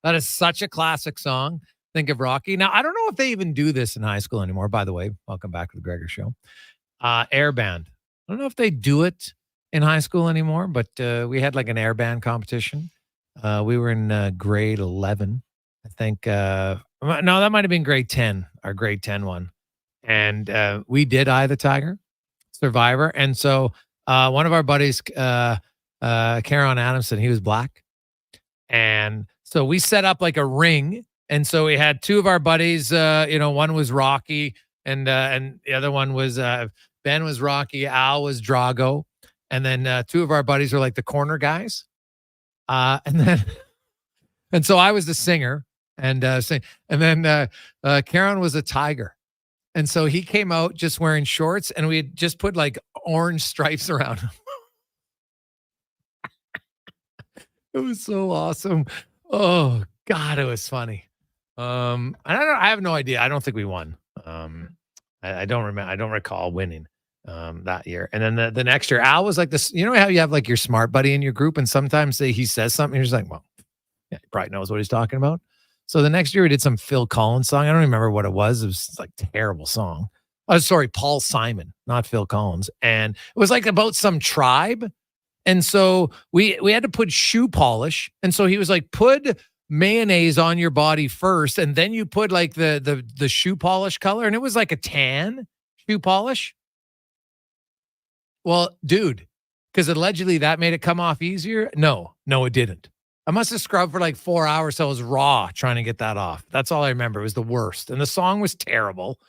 that is such a classic song. Think of Rocky. Now, I don't know if they even do this in high school anymore. By the way, welcome back to the Gregor Show. Air band. I don't know if they do it in high school anymore, but we had like an air band competition. We were in grade 11, I think. No, that might have been grade 10, our grade 10 one. And we did Eye of the Tiger, Survivor. And so one of our buddies, Karen Adamson, he was black. And so we set up like a ring. And so we had two of our buddies, one was Rocky and the other one was Ben was Rocky, Al was Drago. And then two of our buddies were like the corner guys. And so I was the singer and then Karen was a tiger. And so he came out just wearing shorts and we had just put like orange stripes around him. It was so awesome. Oh God, it was funny. I don't know. I have no idea. I don't think we won. I don't remember. I don't recall winning that year. And then the next year, Al was like this. You know how you have like your smart buddy in your group, and sometimes he says something, you're just like, well, yeah, he probably knows what he's talking about. So the next year we did some Phil Collins song. I don't remember what it was. It was like a terrible song. Oh, sorry, Paul Simon, not Phil Collins. And it was like about some tribe. And so we had to put shoe polish. And so he was like, put mayonnaise on your body first, and then you put like the shoe polish color. And it was like a tan shoe polish. Well, dude, because allegedly that made it come off easier. No, it didn't. I must have scrubbed for like 4 hours. So I was raw trying to get that off. That's all I remember. It was the worst. And the song was terrible.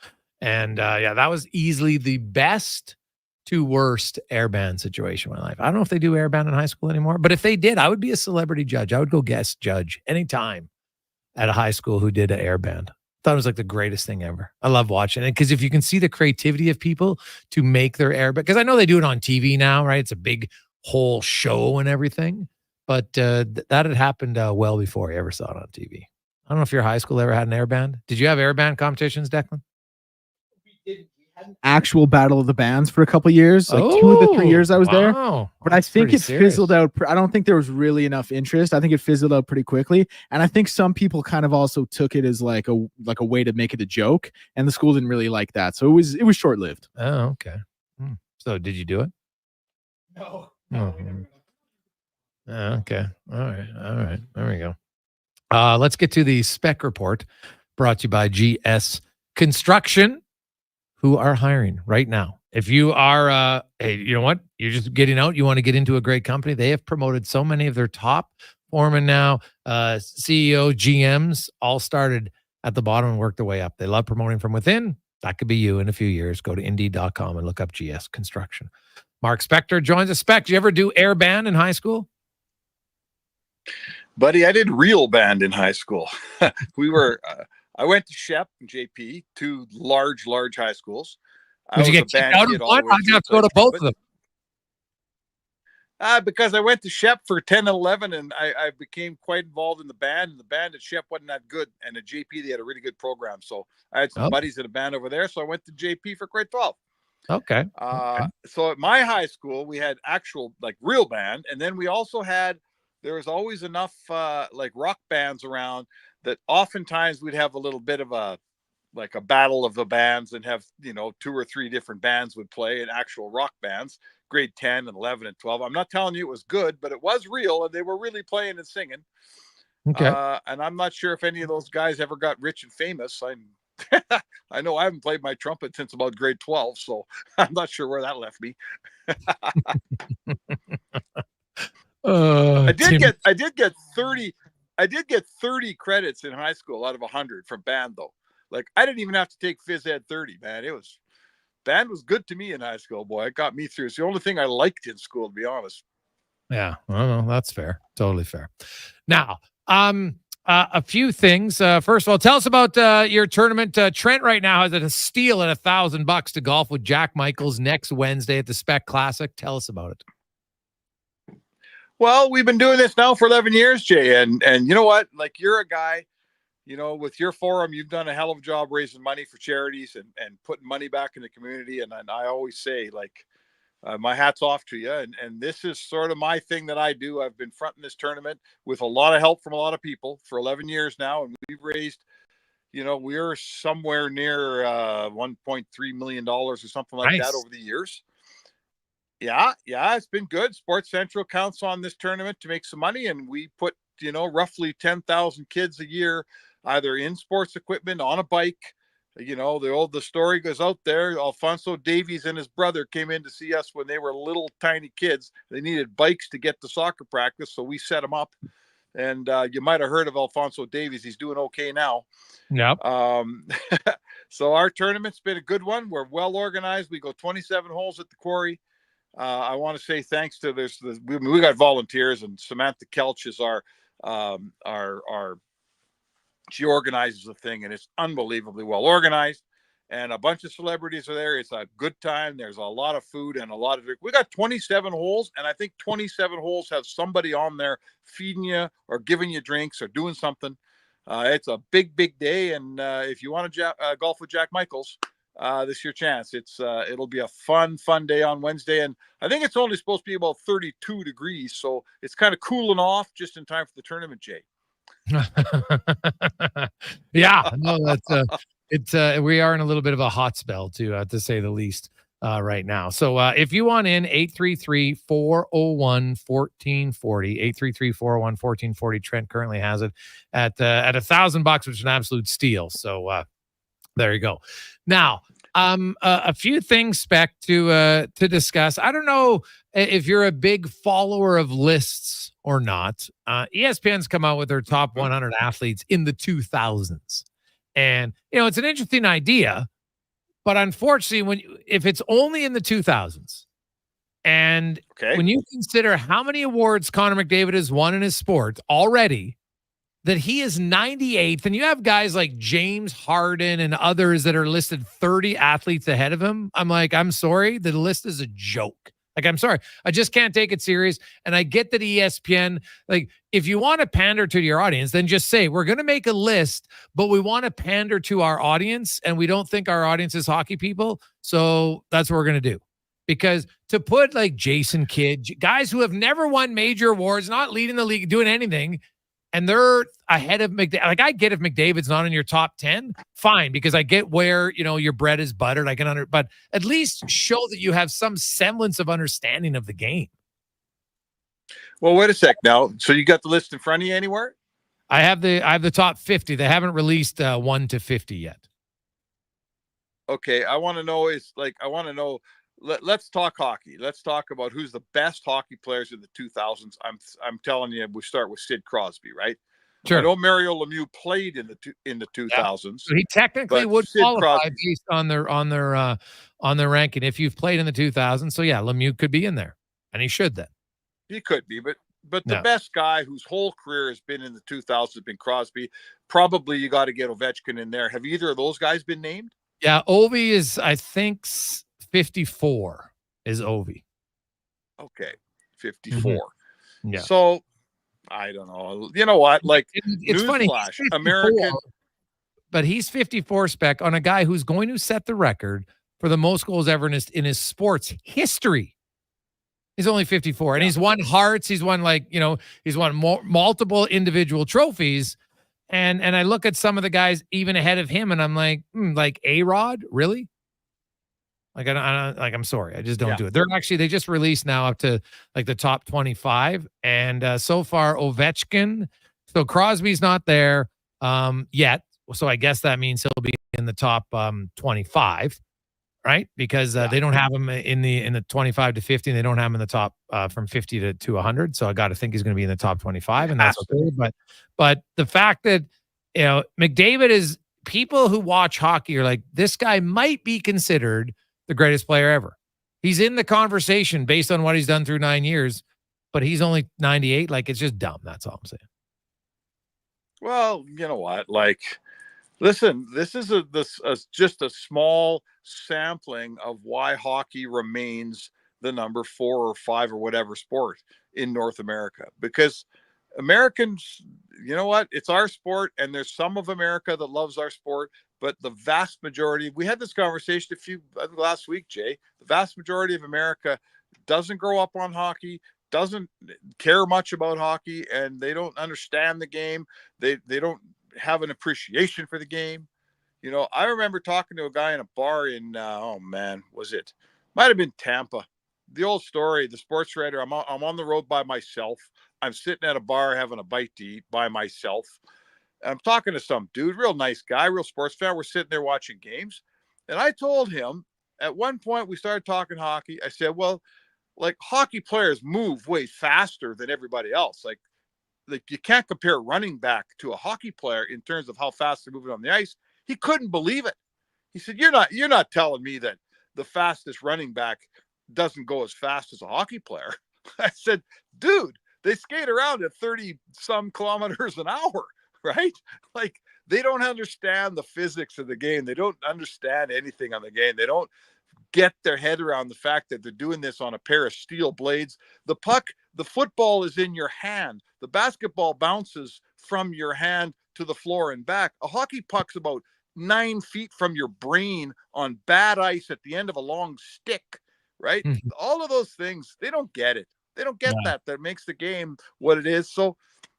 And that was easily the best to worst airband situation in my life. I don't know if they do airband in high school anymore, but if they did, I would be a celebrity judge. I would go guest judge anytime at a high school who did an airband. Thought it was like the greatest thing ever. I love watching it because if you can see the creativity of people to make their airband, because I know they do it on TV now, right? It's a big whole show and everything, but that had happened well before I ever saw it on TV. I don't know if your high school ever had an airband. Did you have airband competitions, Declan? Actual battle of the bands for a couple years, like 2 of the 3 years I was there. But I think it fizzled out. I don't think there was really enough interest. I think it fizzled out pretty quickly. And I think some people kind of also took it as like a way to make it a joke. And the school didn't really like that. So it was short lived. Oh, okay. So did you do it? No. Okay. All right. There we go. Let's get to the spec report brought to you by GS Construction, who are hiring right now. If you are, hey, you know what? You're just getting out. You want to get into a great company. They have promoted so many of their top foremen now, CEO, GMs, all started at the bottom and worked their way up. They love promoting from within. That could be you in a few years. Go to Indeed.com and look up GS Construction. Mark Spector joins us. Spec, did you ever do air band in high school? Buddy, I did real band in high school. I went to Shep and JP, two large high schools. Did you get kicked out of one? How'd you have to go to both of them? Because I went to Shep for 10 and 11, and I became quite involved in the band. And the band at Shep wasn't that good. And at JP, they had a really good program. So I had some buddies in a band over there. So I went to JP for grade 12. Okay. So at my high school, we had actual like real band. And then we also had, there was always enough like rock bands around that oftentimes we'd have a little bit of a battle of the bands and have, 2 or 3 different bands would play in actual rock bands, grade 10 and 11 and 12. I'm not telling you it was good, but it was real and they were really playing and singing. Okay. And I'm not sure if any of those guys ever got rich and famous. I know I haven't played my trumpet since about grade 12, so I'm not sure where that left me. I did get 30 credits in high school out of 100 from band though. Like I didn't even have to take phys ed 30, man. Band was good to me in high school, boy. It got me through. It's the only thing I liked in school, to be honest. Yeah, well, that's fair. Totally fair. Now, a few things. First of all, tell us about your tournament. Trent right now has a steal at $1,000 to golf with Jack Michaels next Wednesday at the Spec Classic. Tell us about it. Well, we've been doing this now for 11 years, Jay, and you know what? Like you're a guy, with your forum, you've done a hell of a job raising money for charities and putting money back in the community. And I always say, like, my hat's off to you. And this is sort of my thing that I do. I've been fronting this tournament with a lot of help from a lot of people for 11 years now. And we've raised, we're somewhere near $1.3 million or something like that over the years. Yeah, it's been good. Sports Central counts on this tournament to make some money. And we put, roughly 10,000 kids a year, either in sports equipment, on a bike. The story goes out there. Alfonso Davies and his brother came in to see us when they were little tiny kids. They needed bikes to get to soccer practice, so we set them up. And you might have heard of Alfonso Davies. He's doing okay now. Yep. So our tournament's been a good one. We're well organized. We go 27 holes at the quarry. I want to say thanks to we got volunteers, and Samantha Kelch is our she organizes the thing, and it's unbelievably well organized, and a bunch of celebrities are there. It's a good time. There's a lot of food and a lot of drink. We got 27 holes, and I think 27 holes have somebody on there feeding you or giving you drinks or doing something. It's a big day, and if you want to golf with Jack Michaels, this is your chance. It'll be a fun day on Wednesday, and I think it's only supposed to be about 32 degrees, so it's kind of cooling off just in time for the tournament, Jay. Yeah, no, that's we are in a little bit of a hot spell to say the least right now. So if you want in, 833-401-1440, 833-401-1440. Trent currently has it at $1,000, which is an absolute steal. So there you go. Now, a few things, Spec, to discuss. I don't know if you're a big follower of lists or not. ESPN's come out with their top 100 athletes in the 2000s. And, it's an interesting idea, but unfortunately, if it's only in the 2000s, and when you consider how many awards Connor McDavid has won in his sport already, that he is 98th, and you have guys like James Harden and others that are listed 30 athletes ahead of him. I'm like, I'm sorry, the list is a joke. Like, I'm sorry, I just can't take it serious. And I get that ESPN, like, if you want to pander to your audience, then just say, we're going to make a list, but we want to pander to our audience, and we don't think our audience is hockey people. So that's what we're going to do. Because to put like Jason Kidd, guys who have never won major awards, not leading the league, doing anything, and they're ahead of McDavid. Like, I get if McDavid's not in your top 10, fine, because I get where, your bread is buttered. I can but at least show that you have some semblance of understanding of the game. Well, wait a sec now. So you got the list in front of you anywhere? I have the top 50. They haven't released 1 to 50 yet. Okay. I want to know let's talk hockey. Let's talk about who's the best hockey players in the 2000s. I'm telling you, we start with Sid Crosby, right? Sure. I know Mario Lemieux played in the 2000s. Yeah. So he technically would qualify based on their ranking if you've played in the 2000s. So yeah, Lemieux could be in there, and he should then. He could be, but the best guy whose whole career has been in the 2000s has been Crosby. Probably you got to get Ovechkin in there. Have either of those guys been named? Yeah, Ovi is, I think, 54 is Ovi. Okay. 54. Yeah. So I don't know. You know what? Like, It's funny. newsflash, He's 54, American. but he's 54 spec on a guy who's going to set the record for the most goals ever in his sports history. He's only 54, and he's won hearts. He's won he's won multiple individual trophies. And I look at some of the guys even ahead of him, and I'm like A-Rod, really? Like I'm sorry, I just don't do it. They just released now up to like the top 25, and so far Ovechkin. So Crosby's not there yet, so I guess that means he'll be in the top 25, right? Because they don't have him in the 25 to 50, and they don't have him in the top from 50 to 100. So I got to think he's going to be in the top 25, and that's okay. But the fact that McDavid is, people who watch hockey are like, this guy might be considered the greatest player ever. He's in the conversation based on what he's done through 9 years, but he's only 98. Like, it's just dumb. That's all I'm saying. Well, you know what? Like, listen, this is just a small sampling of why hockey remains the number 4 or 5 or whatever sport in North America. Because Americans, you know what? It's our sport, and there's some of America that loves our sport, but the vast majority, we had this conversation last week, Jay, the vast majority of America doesn't grow up on hockey, doesn't care much about hockey, and they don't understand the game. They don't have an appreciation for the game. I remember talking to a guy in a bar in, might have been Tampa. The old story, the sports writer, I'm on the road by myself. I'm sitting at a bar having a bite to eat by myself. And I'm talking to some dude, real nice guy, real sports fan. We're sitting there watching games. And I told him at one point we started talking hockey. I said, well, like, hockey players move way faster than everybody else. Like you can't compare running back to a hockey player in terms of how fast they're moving on the ice. He couldn't believe it. He said, you're not telling me that the fastest running back doesn't go as fast as a hockey player. I said, dude, they skate around at 30 some kilometers an hour, right? Like, they don't understand the physics of the game. They don't understand anything on the game. They don't get their head around the fact that they're doing this on a pair of steel blades. The puck, the football is in your hand. The basketball bounces from your hand to the floor and back. A hockey puck's about 9 feet from your brain on bad ice at the end of a long stick, right? Mm-hmm. All of those things, they don't get it. They don't get that makes the game what it is. So,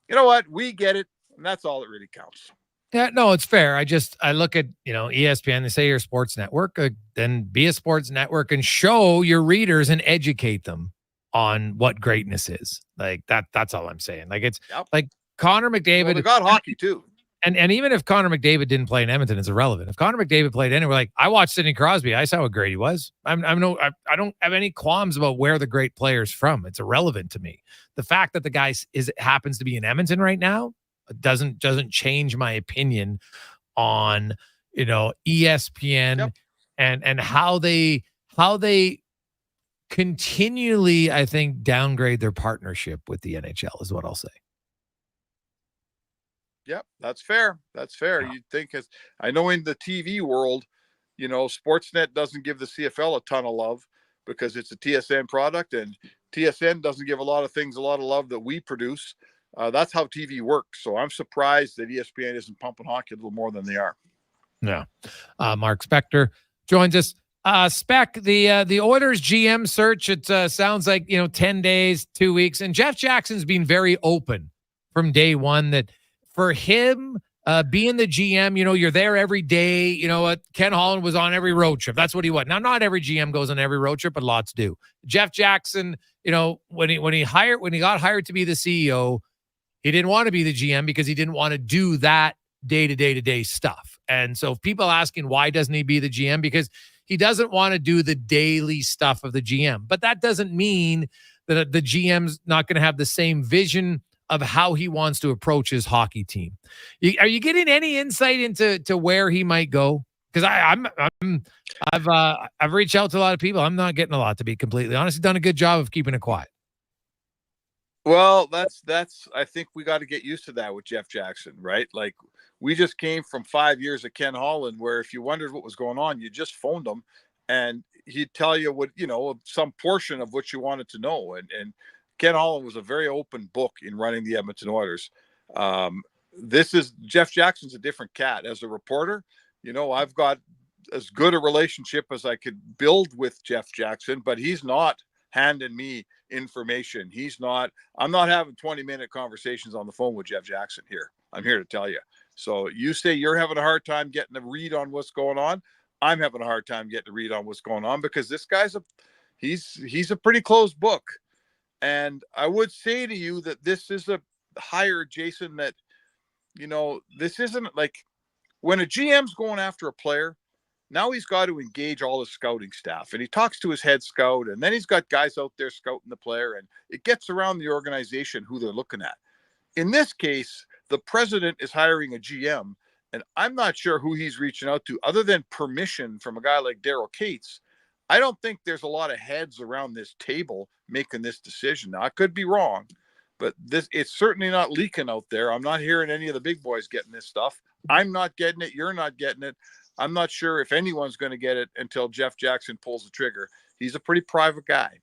you know what? We get it, and that's all that really counts. Yeah, no, it's fair. I look at, ESPN, they say you're a sports network, then be a sports network and show your readers and educate them on what greatness is. Like that's all I'm saying. Like, it's like Connor McDavid. Well, they got hockey too. And even if Connor McDavid didn't play in Edmonton, it's irrelevant. If Connor McDavid played anywhere, like, I watched Sidney Crosby, I saw how great he was. I don't have any qualms about where the great player's from. It's irrelevant to me. The fact that the guy happens to be in Edmonton right now doesn't change my opinion on ESPN and how they continually, I think, downgrade their partnership with the NHL is what I'll say. Yep, that's fair. That's fair. You'd think, I know in the TV world, Sportsnet doesn't give the CFL a ton of love because it's a TSN product, and TSN doesn't give a lot of things a lot of love that we produce. That's how TV works. So I'm surprised that ESPN isn't pumping hockey a little more than they are. Yeah. Mark Spector joins us. Spec, the Oilers GM search, it sounds like, 10 days, 2 weeks. And Jeff Jackson's been very open from day one that for him, being the GM, you're there every day. Ken Holland was on every road trip. That's what he was. Now, not every GM goes on every road trip, but lots do. Jeff Jackson, when he got hired to be the CEO, he didn't want to be the GM because he didn't want to do that day-to-day stuff. And so people asking, why doesn't he be the GM? Because he doesn't want to do the daily stuff of the GM. But that doesn't mean that the GM's not going to have the same vision of how he wants to approach his hockey team. Are you getting any insight into where he might go? Because I've reached out to a lot of people. I'm not getting a lot, to be completely honest. He's done a good job of keeping it quiet. Well, that's I think we got to get used to that with Jeff Jackson, right? Like, we just came from 5 years of Ken Holland, where if you wondered what was going on, you just phoned him and he'd tell you what, some portion of what you wanted to know. And Ken Holland was a very open book in running the Edmonton Oilers. This is Jeff Jackson's a different cat. As a reporter, I've got as good a relationship as I could build with Jeff Jackson, but he's not handing me information. I'm not having 20-minute conversations on the phone with Jeff Jackson here. I'm here to tell you. So you say you're having a hard time getting a read on what's going on. I'm having a hard time getting a read on what's going on because this guy's he's a pretty closed book. And I would say to you that this is a hire, Jason, that, this isn't like when a GM's going after a player, now he's got to engage all his scouting staff, and he talks to his head scout, and then he's got guys out there scouting the player, and it gets around the organization who they're looking at. In this case, the president is hiring a GM, and I'm not sure who he's reaching out to other than permission from a guy like Daryl Cates. I don't think there's a lot of heads around this table making this decision. Now, I could be wrong, but it's certainly not leaking out there. I'm not hearing any of the big boys getting this stuff. I'm not getting it. You're not getting it. I'm not sure if anyone's going to get it until Jeff Jackson pulls the trigger. He's a pretty private guy.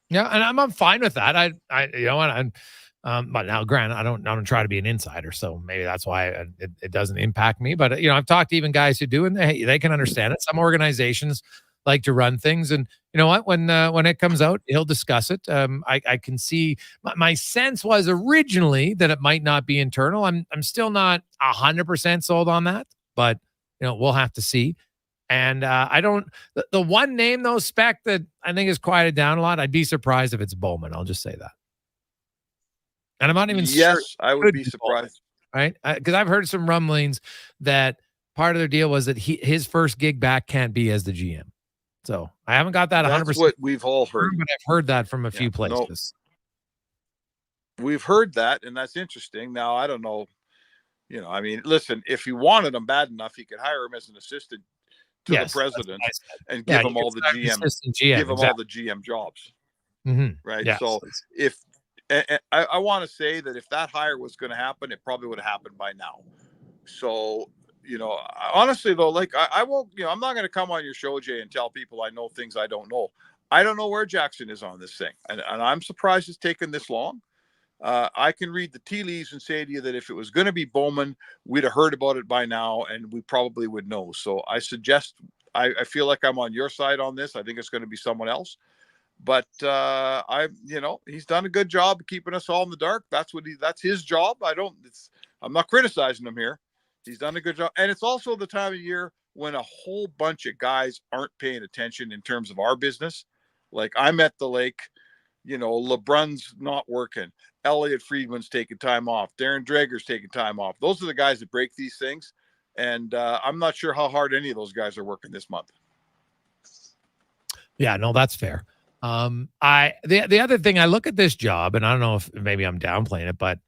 Yeah, and I'm fine with that. But now, granted, I don't try to be an insider, so maybe that's why it doesn't impact me. But I've talked to even guys who do, and they can understand it. Some organizations like to run things, and you know what? When it comes out, he'll discuss it. I can see. My sense was originally that it might not be internal. I'm still not 100% sold on that, but we'll have to see. And I don't. The one name though, Spec, that I think has quieted down a lot. I'd be surprised if it's Bowman. I'll just say that. And I'm not even sure. Yes, I would be surprised. Bowman, right? Because I've heard some rumblings that part of their deal was that his first gig back can't be as the GM. So I haven't got that 100%. That's what we've all heard. But I've heard that from a few places. No, we've heard that, and that's interesting. Now, I don't know. Listen, if he wanted him bad enough, he could hire him as an assistant to the president and give him all the all the GM jobs. Mm-hmm. Right. Yeah. So if I want to say that if that hire was going to happen, it probably would have happened by now. So, honestly though, like I won't, I'm not going to come on your show, Jay, and tell people I know things I don't know. I don't know where Jackson is on this thing. And I'm surprised it's taken this long. I can read the tea leaves and say to you that if it was going to be Bowman, we'd have heard about it by now and we probably would know. So I suggest, I feel like I'm on your side on this. I think it's going to be someone else, but he's done a good job of keeping us all in the dark. That's his job. I'm not criticizing him here. He's done a good job. And it's also the time of year when a whole bunch of guys aren't paying attention in terms of our business. Like I'm at the lake, LeBrun's not working. Elliot Friedman's taking time off. Darren Dreger's taking time off. Those are the guys that break these things. And I'm not sure how hard any of those guys are working this month. Yeah, no, that's fair. The other thing, I look at this job, and I don't know if maybe I'm downplaying it, but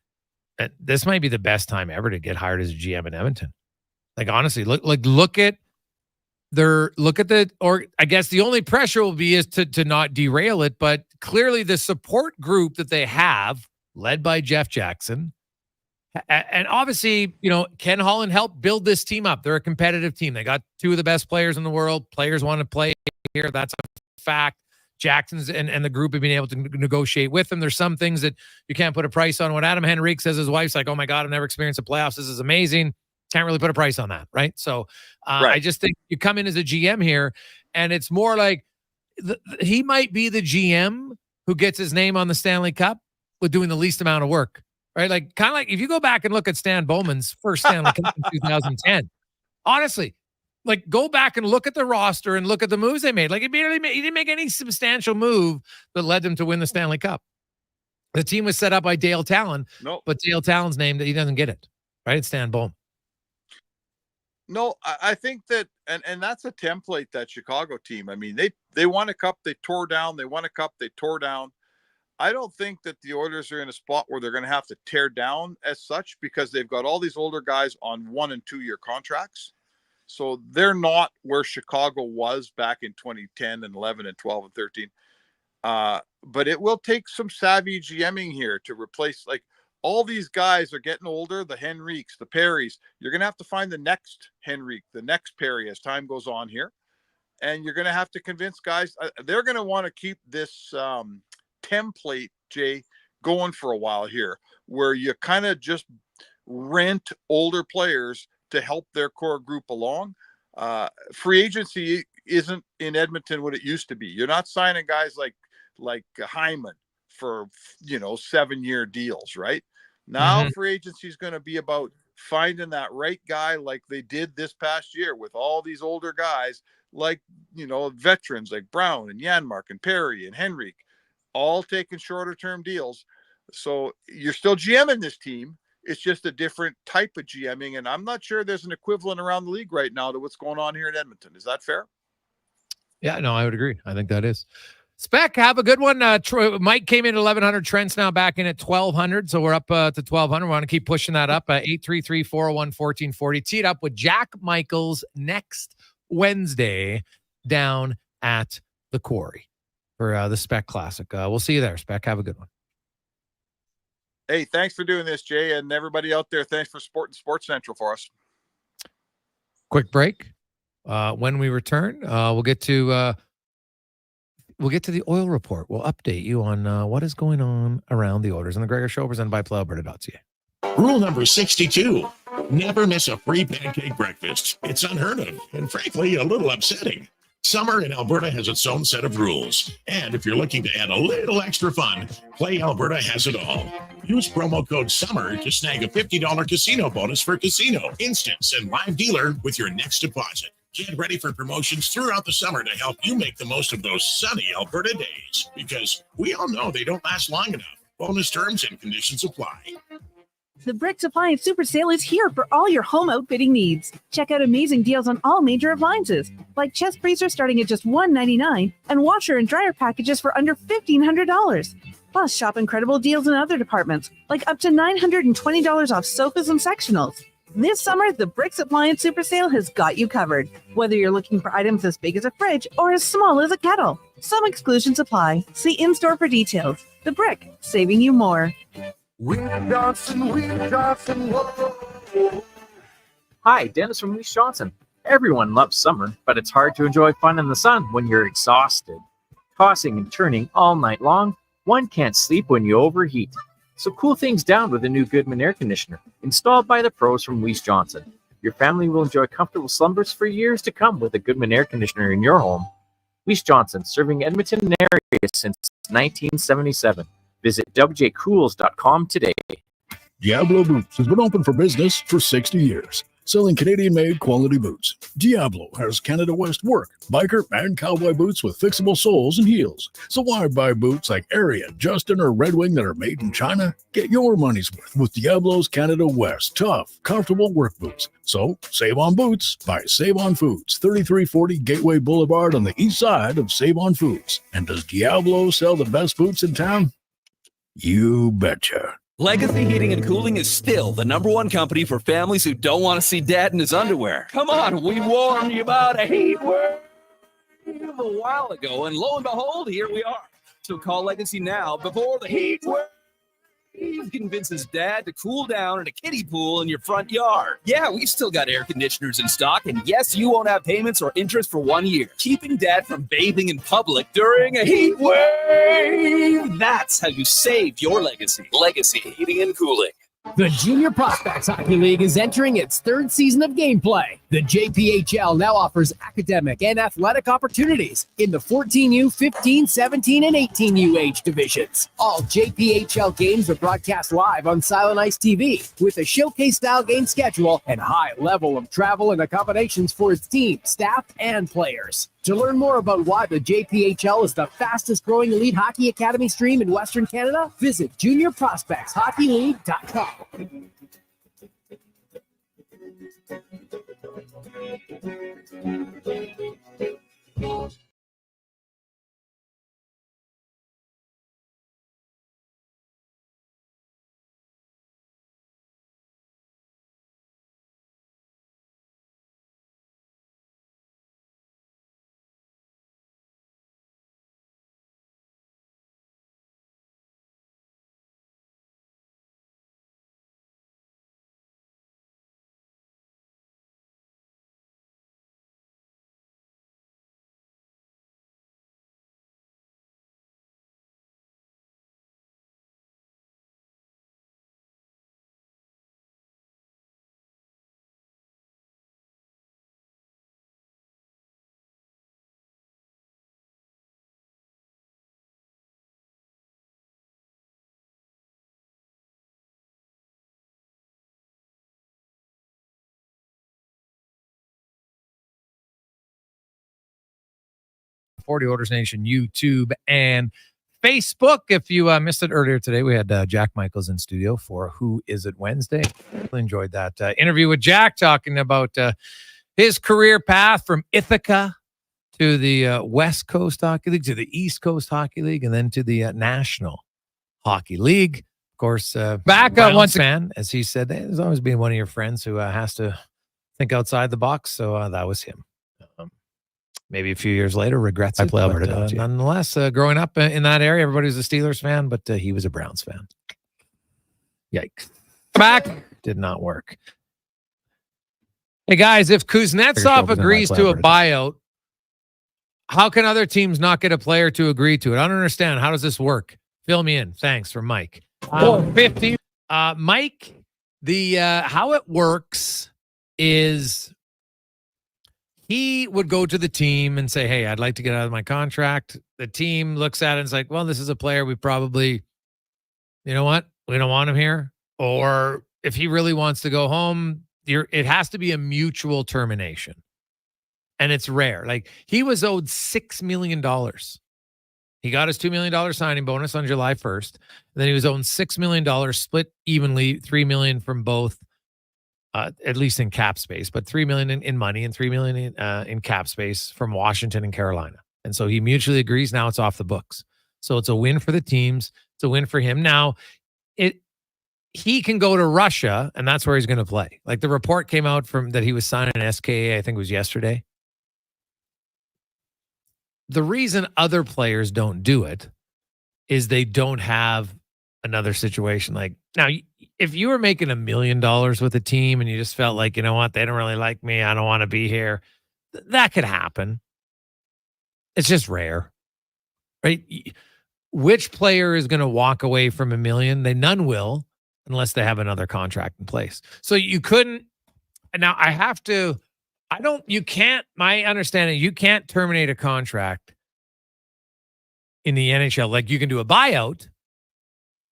this might be the best time ever to get hired as a GM in Edmonton. Like honestly, look at I guess the only pressure will be is to not derail it, but clearly the support group that they have, led by Jeff Jackson, and obviously, Ken Holland helped build this team up. They're a competitive team. They got two of the best players in the world. Players want to play here. That's a fact. Jackson's and the group have been able to negotiate with them. There's some things that you can't put a price on. When Adam Henrique says his wife's like, oh my God, I've never experienced the playoffs. This is amazing. Can't really put a price on that, right? So I just think you come in as a GM here, and it's more like he might be the GM who gets his name on the Stanley Cup with doing the least amount of work, right? Like kind of like if you go back and look at Stan Bowman's first Stanley Cup in 2010, honestly, like go back and look at the roster and look at the moves they made. Like he didn't make any substantial move that led them to win the Stanley Cup. The team was set up by Dale Talon, but Dale Talon's name that he doesn't get it, right? It's Stan Bowman. No, I think that, and that's a template, that Chicago team. I mean, they won a cup, they tore down. They won a cup, they tore down. I don't think that the Oilers are in a spot where they're going to have to tear down as such, because they've got all these older guys on 1 and 2 year contracts. So they're not where Chicago was back in 2010 and 11 and 12 and 13. But it will take some savvy GMing here to replace, like, all these guys are getting older, the Henriques, the Perrys. You're going to have to find the next Henrique, the next Perry as time goes on here. And you're going to have to convince guys. They're going to want to keep this template, Jay, going for a while here, where you kind of just rent older players to help their core group along. Free agency isn't in Edmonton what it used to be. You're not signing guys like Hyman for 7-year deals, right? Now free agency is going to be about finding that right guy, like they did this past year with all these older guys, like veterans like Brown and Janmark and Perry and Henrik, all taking shorter term deals. So you're still GMing this team. It's just a different type of GMing, and I'm not sure there's an equivalent around the league right now to what's going on here in Edmonton. Is that fair? Yeah, no, I would agree. I think that is. Spec, have a good one. Mike came in at 1,100. Trent's now back in at 1,200, so we're up to 1,200. We want to keep pushing that up. 833-401-1440. Tee it up with Jack Michaels next Wednesday down at the Quarry for the Spec Classic. We'll see you there, Spec. Have a good one. Hey, thanks for doing this, Jay, and everybody out there. Thanks for supporting Sports Central for us. Quick break. When we return, we'll get to the oil report. We'll update you on what is going on around the Oilers and the Gregor Show, presented by PlayAlberta.ca. Rule number 62. Never miss a free pancake breakfast. It's unheard of and, frankly, a little upsetting. Summer in Alberta has its own set of rules. And if you're looking to add a little extra fun, Play Alberta has it all. Use promo code SUMMER to snag a $50 casino bonus for casino, instants, and live dealer with your next deposit. Get ready for promotions throughout the summer to help you make the most of those sunny Alberta days. Because we all know they don't last long enough. Bonus terms and conditions apply. The Bricks Appliance Super Sale is here for all your home outfitting needs. Check out amazing deals on all major appliances, like chest freezer starting at just $199 and washer and dryer packages for under $1,500. Plus, shop incredible deals in other departments, like up to $920 off sofas and sectionals. This summer, the Bricks Appliance Super Sale has got you covered, whether you're looking for items as big as a fridge or as small as a kettle. Some exclusions apply. See in-store for details. The Brick, saving you more. Johnson, whoa. Hi, Dennis from Weiss Johnson. Everyone loves summer, but it's hard to enjoy fun in the sun when you're exhausted. Tossing and turning all night long, one can't sleep when you overheat. So cool things down with a new Goodman air conditioner, installed by the pros from Weiss Johnson. Your family will enjoy comfortable slumbers for years to come with a Goodman air conditioner in your home. Weiss Johnson, serving Edmonton and area since 1977. Visit wjcools.com today. Diablo Boots has been open for business for 60 years, selling Canadian-made quality boots. Diablo has Canada West work, biker, and cowboy boots with fixable soles and heels. So why buy boots like Ariat, Justin, or Red Wing that are made in China? Get your money's worth with Diablo's Canada West tough, comfortable work boots. So save on boots by Save On Foods, 3340 Gateway Boulevard on the east side of Save On Foods. And does Diablo sell the best boots in town? You betcha. Legacy Heating and Cooling is still the #1 company for families who don't want to see dad in his underwear. Come on, we warned you about a heat wave a while ago, and lo and behold, here we are. So call Legacy now before the heat wave convinces dad to cool down in a kiddie pool in your front yard. Yeah, we've still got air conditioners in stock, and yes, you won't have payments or interest for 1 year. Keeping dad from bathing in public during a heat wave. That's how you save your legacy. Legacy Heating and Cooling. The Junior Prospects Hockey League is entering its 3rd season of gameplay. The JPHL now offers academic and athletic opportunities in the 14U, 15, 17, and 18U age divisions. All JPHL games are broadcast live on Silent Ice TV with a showcase-style game schedule and high level of travel and accommodations for its team, staff, and players. To learn more about why the JPHL is the fastest-growing elite hockey academy stream in Western Canada, visit juniorprospectshockeyleague.com. 1240 Oilers Nation YouTube and Facebook. If you missed it earlier today, we had Jack Michaels in studio for Who Is It Wednesday. Really enjoyed that interview with Jack, talking about his career path from Ithaca to the West Coast Hockey League, to the East Coast Hockey League, and then to the National Hockey League. Of course, back once again, as he said, there's always been one of your friends who has to think outside the box. So that was him. Maybe a few years later, regrets it. But, nonetheless, growing up in that area, everybody was a Steelers fan, but he was a Browns fan. Yikes. Back did not work. Hey, guys, if Kuznetsov agrees to a buyout, how can other teams not get a player to agree to it? I don't understand. How does this work? Fill me in. Thanks, from Mike. 50. Mike, how it works is he would go to the team and say, hey, I'd like to get out of my contract. The team looks at it and is like, well, this is a player we probably, you know what? We don't want him here. Or if he really wants to go home, it has to be a mutual termination. And it's rare. Like, he was owed $6 million. He got his $2 million signing bonus on July 1st. And then he was owed $6 million, split evenly, $3 million from both, at least in cap space, but $3 million in money and $3 million in cap space from Washington and Carolina. And so he mutually agrees. Now it's off the books. So it's a win for the teams. It's a win for him. Now, he can go to Russia, and that's where he's going to play. Like, the report came out from that he was signing an SKA, I think it was yesterday. The reason other players don't do it is they don't have another situation. Like, now, if you were making $1 million with a team and you just felt like, you know what, they don't really like me, I don't want to be here, that could happen. It's just rare, right? Which player is going to walk away from $1 million? None will, unless they have another contract in place. So you couldn't. Now you can't, my understanding, you can't terminate a contract in the NHL. Like, you can do a buyout,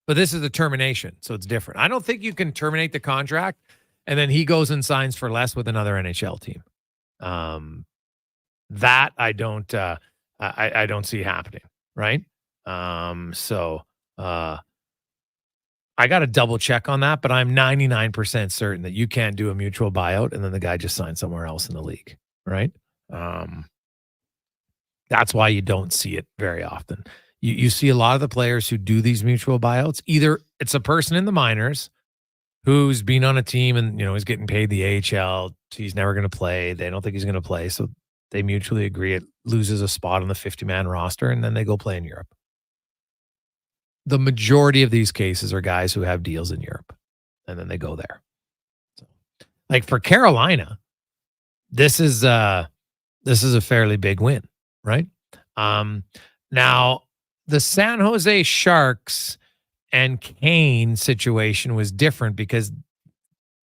but this is a termination, so it's different. I don't think you can terminate the contract and then he goes and signs for less with another NHL team. That I don't see happening, right? I got to double check on that, but I'm 99% certain that you can't do a mutual buyout and then the guy just signs somewhere else in the league, right? That's why you don't see it very often. You see a lot of the players who do these mutual buyouts. Either it's a person in the minors who's been on a team and, is getting paid the AHL. He's never going to play. They don't think he's going to play. So they mutually agree it loses a spot on the 50-man roster, and then they go play in Europe. The majority of these cases are guys who have deals in Europe, and then they go there. So, like, for Carolina, this is a fairly big win, right? Now, the San Jose Sharks and Kane situation was different because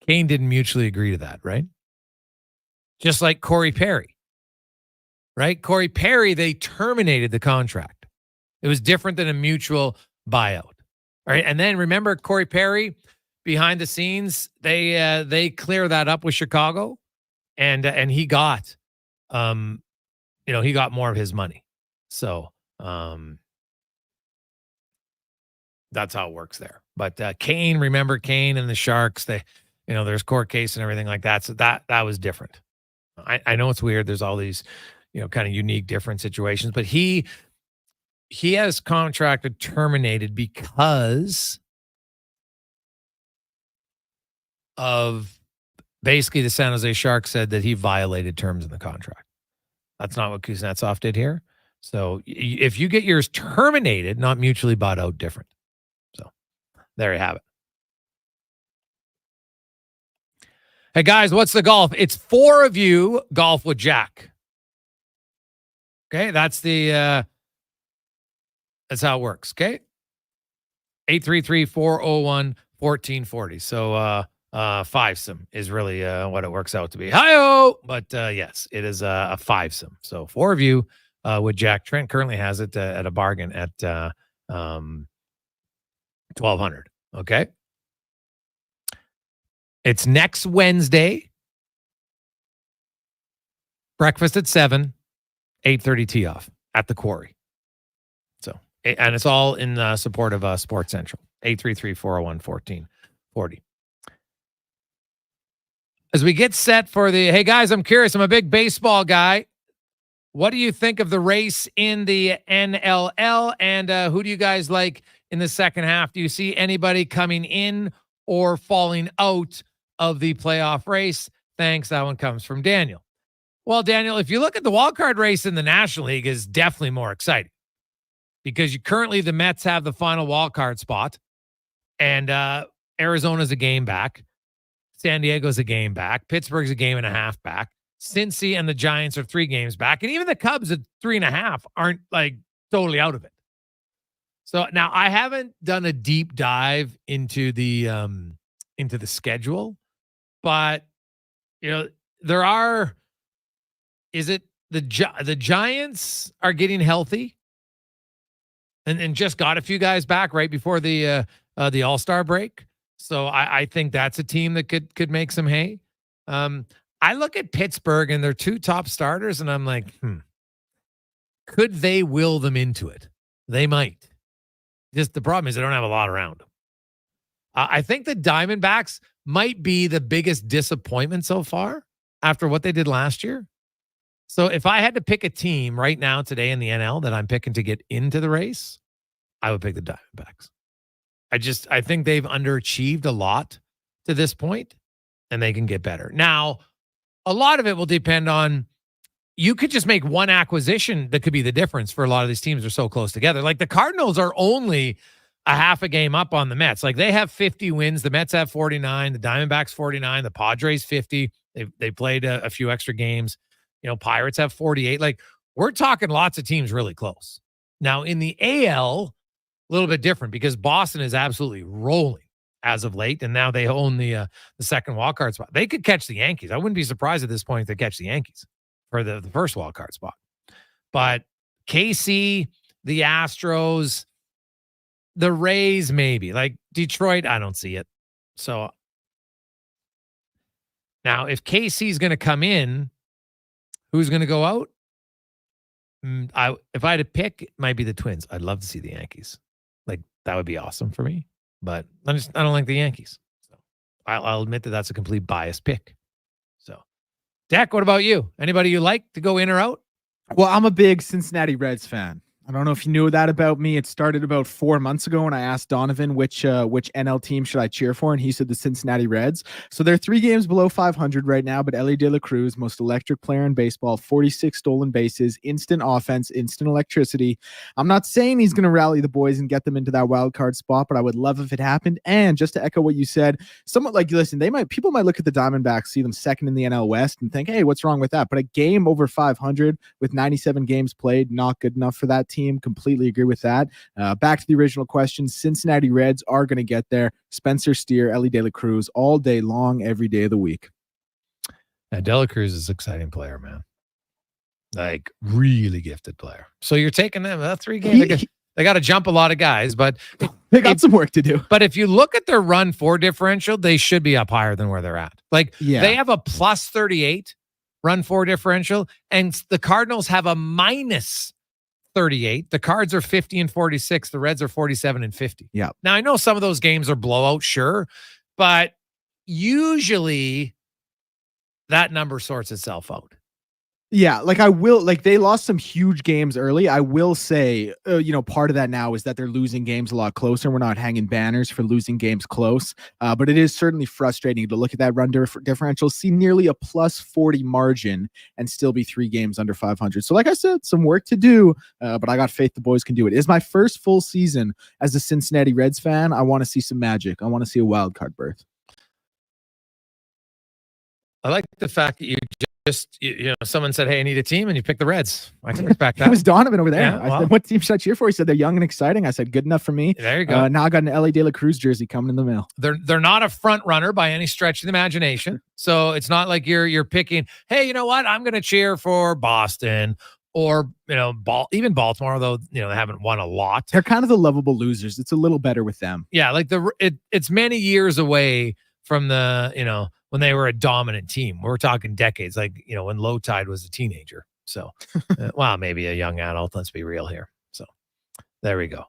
Kane didn't mutually agree to that, right? Just like Corey Perry, right? Corey Perry, they terminated the contract. It was different than a mutual buyout. All right. And then remember, Corey Perry, behind the scenes, they clear that up with Chicago, and he got he got more of his money. So that's how it works there. But Kane, remember Kane and the Sharks, there's court case and everything like that. So that was different. I know it's weird. There's all these kind of unique different situations, but he has contracted terminated because of basically the San Jose Sharks said that he violated terms in the contract. That's not what Kuznetsov did here. So if you get yours terminated, not mutually bought out, different. So there you have it. Hey guys, what's the golf? It's 4 of you golf with Jack. Okay, that's how it works. Okay. 833-401-1440. So fivesome is really what it works out to be. Hi-oh! But yes, it is a fivesome. So 4 of you with Jack. Trent currently has it at a bargain at $1,200. Okay. It's next Wednesday. Breakfast at 7, 8:30 tee off. at the Quarry. So, and it's all in support of Sports Central. 833-401-1440. As we get set for hey guys, I'm curious. I'm a big baseball guy. What do you think of the race in the NLL? And who do you guys like in the second half? Do you see anybody coming in or falling out of the playoff race? Thanks. That one comes from Daniel. Well, Daniel, if you look at the wild card race in the National League, is definitely more exciting because currently the Mets have the final wild card spot, and Arizona's a game back. San Diego's a game back. Pittsburgh's a game and a half back. Cincy and the Giants are 3 games back. And even the Cubs at 3.5 aren't like totally out of it. So now I haven't done a deep dive into the schedule, but the Giants are getting healthy and just got a few guys back right before the All-Star break. So I think that's a team that could make some hay. I look at Pittsburgh and their 2 top starters, and I'm like, could they will them into it? They might. Just the problem is they don't have a lot around them. I think the Diamondbacks might be the biggest disappointment so far after what they did last year. So if I had to pick a team right now today in the NL that I'm picking to get into the race, I would pick the Diamondbacks. I think they've underachieved a lot to this point, and they can get better. Now, a lot of it will depend on, you could just make one acquisition that could be the difference for a lot of these teams. Are so close together. Like the Cardinals are only a half a game up on the Mets. Like they have 50 wins. The Mets have 49. The Diamondbacks 49. The Padres 50. They played a few extra games. Pirates have 48. Like we're talking lots of teams really close. Now in the AL, a little bit different because Boston is absolutely rolling as of late, and now they own the second wild card spot. They could catch the Yankees. I wouldn't be surprised at this point if they catch the Yankees for the first wild card spot. But KC, the Astros, the Rays, maybe. Like Detroit, I don't see it. So now if KC is going to come in, who's going to go out? If I had to pick, it might be the Twins. I'd love to see the Yankees. Like that would be awesome for me. But I don't like the Yankees. So I'll admit that that's a complete biased pick. So, Dak, what about you? Anybody you like to go in or out? Well, I'm a big Cincinnati Reds fan. I don't know if you knew that about me. It started about 4 months ago when I asked Donovan which NL team should I cheer for, and he said the Cincinnati Reds. So they're 3 games below 500 right now, but Ellie De La Cruz, most electric player in baseball, 46 stolen bases, instant offense, instant electricity. I'm not saying he's going to rally the boys and get them into that wild card spot, but I would love if it happened. And just to echo what you said, somewhat like, listen, people might look at the Diamondbacks, see them second in the NL West, and think, hey, what's wrong with that? But a game over 500 with 97 games played, not good enough for that team. Completely agree with that. Back to the original question, Cincinnati Reds are going to get there. Spencer Steer, Ellie De La Cruz, all day long, every day of the week. De La Cruz is an exciting player, man. Like really gifted player. So you're taking them 3 games. They got to jump a lot of guys, but they got some work to do. But if you look at their run 4 differential, they should be up higher than where they're at. Like they have a plus 38 run 4 differential, and the Cardinals have a minus 38. The Cards are 50 and 46. The Reds are 47 and 50. Yeah. Now I know some of those games are blowouts, sure, but usually that number sorts itself out. Yeah, they lost some huge games early. I will say, part of that now is that they're losing games a lot closer. We're not hanging banners for losing games close, but it is certainly frustrating to look at that run differential, see nearly a plus 40 margin and still be 3 games under 500. So like I said, some work to do, but I got faith the boys can do it. It is my first full season as a Cincinnati Reds fan. I want to see some magic. I want to see a wild card berth. I like the fact that you just, someone said, hey, I need a team, and you picked the Reds. I can respect that. It was Donovan over there. Yeah, I said, what team should I cheer for? He said, they're young and exciting. I said, good enough for me. There you go. Now I got an Ellie De La Cruz jersey coming in the mail. They're not a front runner by any stretch of the imagination. So it's not like you're picking, hey, you know what? I'm going to cheer for Boston or, even Baltimore, though, they haven't won a lot. They're kind of the lovable losers. It's a little better with them. Yeah, like it's many years away from the, when they were a dominant team. We're talking decades, like, when Low Tide was a teenager. So, well, maybe a young adult. Let's be real here. So there we go.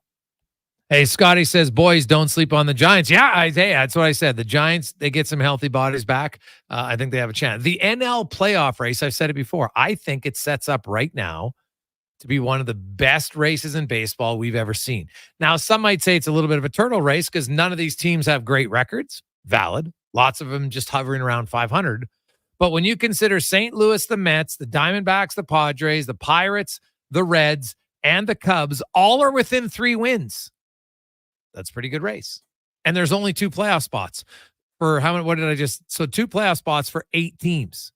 Hey, Scotty says, boys, don't sleep on the Giants. Yeah, that's what I said. The Giants, they get some healthy bodies back. I think they have a chance. The NL playoff race, I've said it before, I think it sets up right now to be one of the best races in baseball we've ever seen. Now, some might say it's a little bit of a turtle race because none of these teams have great records. Valid. Lots of them just hovering around 500. But when you consider St. Louis, the Mets, the Diamondbacks, the Padres, the Pirates, the Reds, and the Cubs, all are within 3 wins. That's a pretty good race. And there's only 2 playoff spots for how many? What did I just? So 2 playoff spots for 8 teams.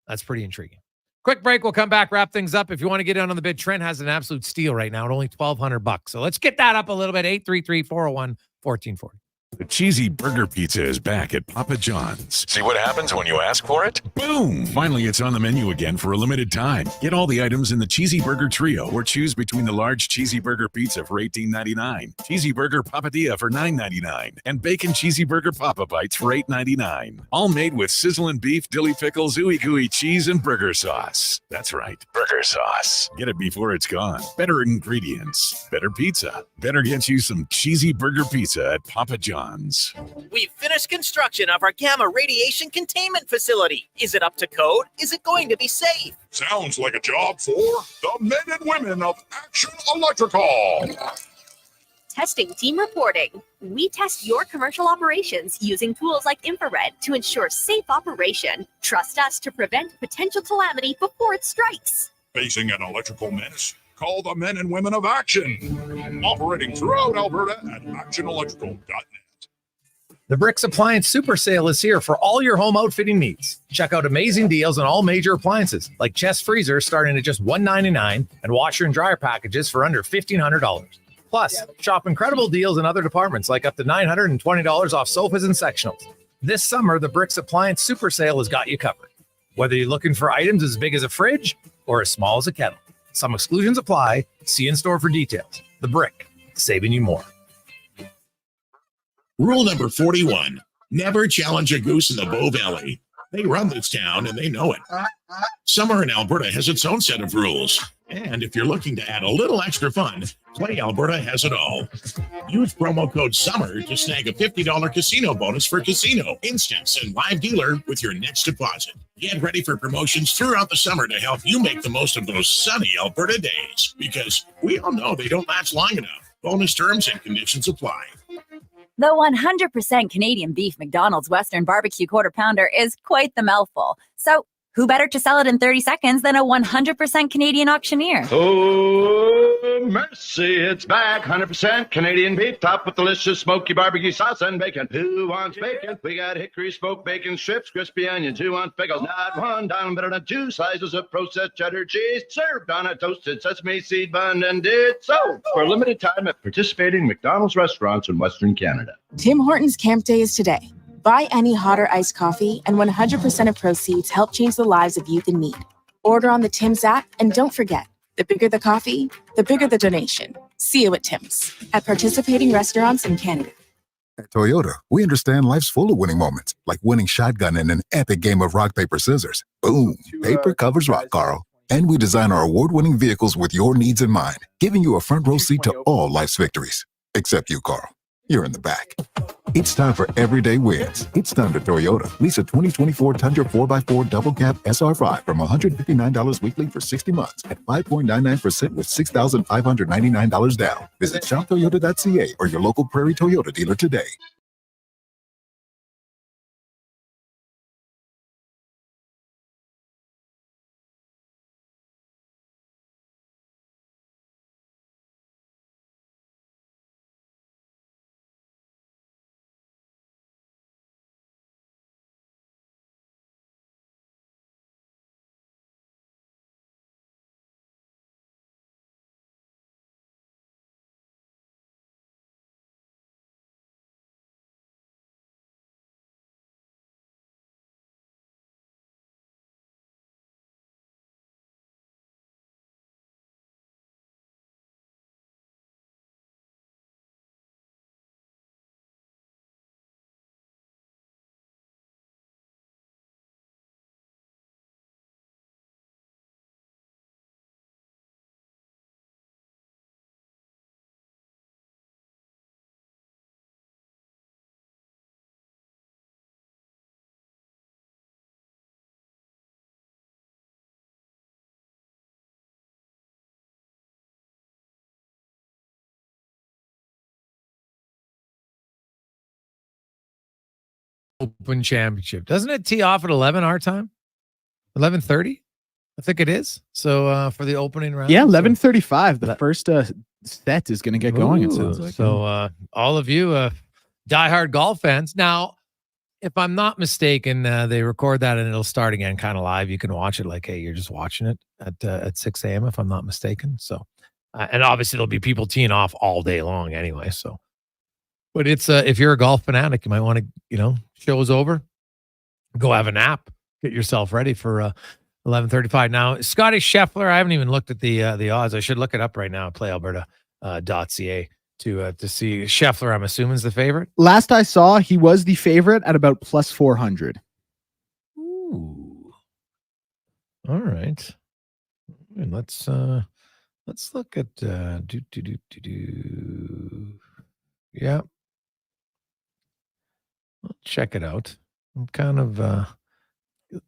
That's pretty intriguing. Quick break. We'll come back, wrap things up. If you want to get in on the bid, Trent has an absolute steal right now at only $1,200. So let's get that up a little bit. 833-401-1440. The cheesy burger pizza is back at Papa John's. See what happens when you ask for it? Boom! Finally, it's on the menu again for a limited time. Get all the items in the Cheesy Burger Trio or choose between the large Cheesy Burger Pizza for $18.99, Cheesy Burger Papadilla for $9.99, and Bacon Cheesy Burger Papa Bites for $8.99. All made with sizzling beef, dilly pickles, ooey gooey cheese, and burger sauce. That's right, burger sauce. Get it before it's gone. Better ingredients, better pizza. Better get you some Cheesy Burger Pizza at Papa John's. We've finished construction of our gamma radiation containment facility. Is it up to code? Is it going to be safe? Sounds like a job for the men and women of Action Electrical. Testing team reporting. We test your commercial operations using tools like infrared to ensure safe operation. Trust us to prevent potential calamity before it strikes. Facing an electrical menace? Call the men and women of Action. Operating throughout Alberta at actionelectrical.net. The Bricks Appliance Super Sale is here for all your home outfitting needs. Check out amazing deals on all major appliances, like chest freezers starting at just $199 and washer and dryer packages for under $1,500. Plus, shop incredible deals in other departments, like up to $920 off sofas and sectionals. This summer, the Bricks Appliance Super Sale has got you covered. Whether you're looking for items as big as a fridge or as small as a kettle. Some exclusions apply. See in store for details. The Brick, saving you more. Rule number 41, never challenge a goose in the Bow Valley. They run this town and they know it. Summer in Alberta has its own set of rules. And if you're looking to add a little extra fun, Play Alberta has it all. Use promo code SUMMER to snag a $50 casino bonus for casino, instance, and live dealer with your next deposit. Get ready for promotions throughout the summer to help you make the most of those sunny Alberta days. Because we all know they don't last long enough. Bonus terms and conditions apply. The 100% Canadian beef McDonald's Western Barbecue Quarter Pounder is quite the mouthful. So, who better to sell it in 30 seconds than a 100% Canadian auctioneer? Oh, mercy, it's back. 100% Canadian beef, topped with delicious smoky barbecue sauce and bacon. Who wants bacon? We got hickory smoked bacon strips, crispy onions. Who wants pickles? Not one down, but on 2 slices of processed cheddar cheese, served on a toasted sesame seed bun, and it's so for a limited time at participating McDonald's restaurants in Western Canada. Tim Hortons Camp Day is today. Buy any hot or iced coffee, and 100% of proceeds help change the lives of youth in need. Order on the Tim's app, and don't forget, the bigger the coffee, the bigger the donation. See you at Tim's, at participating restaurants in Canada. At Toyota, we understand life's full of winning moments, like winning shotgun in an epic game of rock, paper, scissors. Boom, paper covers rock, Carl. And we design our award-winning vehicles with your needs in mind, giving you a front row seat to all life's victories. Except you, Carl. You're in the back. It's time for everyday wins. It's time to Toyota. Lease a 2024 Tundra 4x4 double cab SR5 from $159 weekly for 60 months at 5.99% with $6,599 down. Visit shoptoyota.ca or your local Prairie Toyota dealer today. Open Championship. Doesn't it tee off at 11 our time? 11:30? I think it is. So for the opening round. Yeah, 11:35. The first set is going to get going. It sounds like. So all of you diehard golf fans. Now, if I'm not mistaken, they record that and it'll start again kind of live. You can watch it like, hey, you're just watching it at 6 a.m. if I'm not mistaken. So, and obviously there'll be people teeing off all day long anyway. So, but it's if you're a golf fanatic, you might want to, show's over, go have a nap, get yourself ready for 11:35. Now, Scotty Scheffler, I haven't even looked at the odds. I should look it up right now at playalberta.ca to see Scheffler. I'm assuming is the favorite. Last I saw, he was the favorite at about plus 400. Ooh. All right. And let's look at Yeah. I'll check it out. I'm kind of a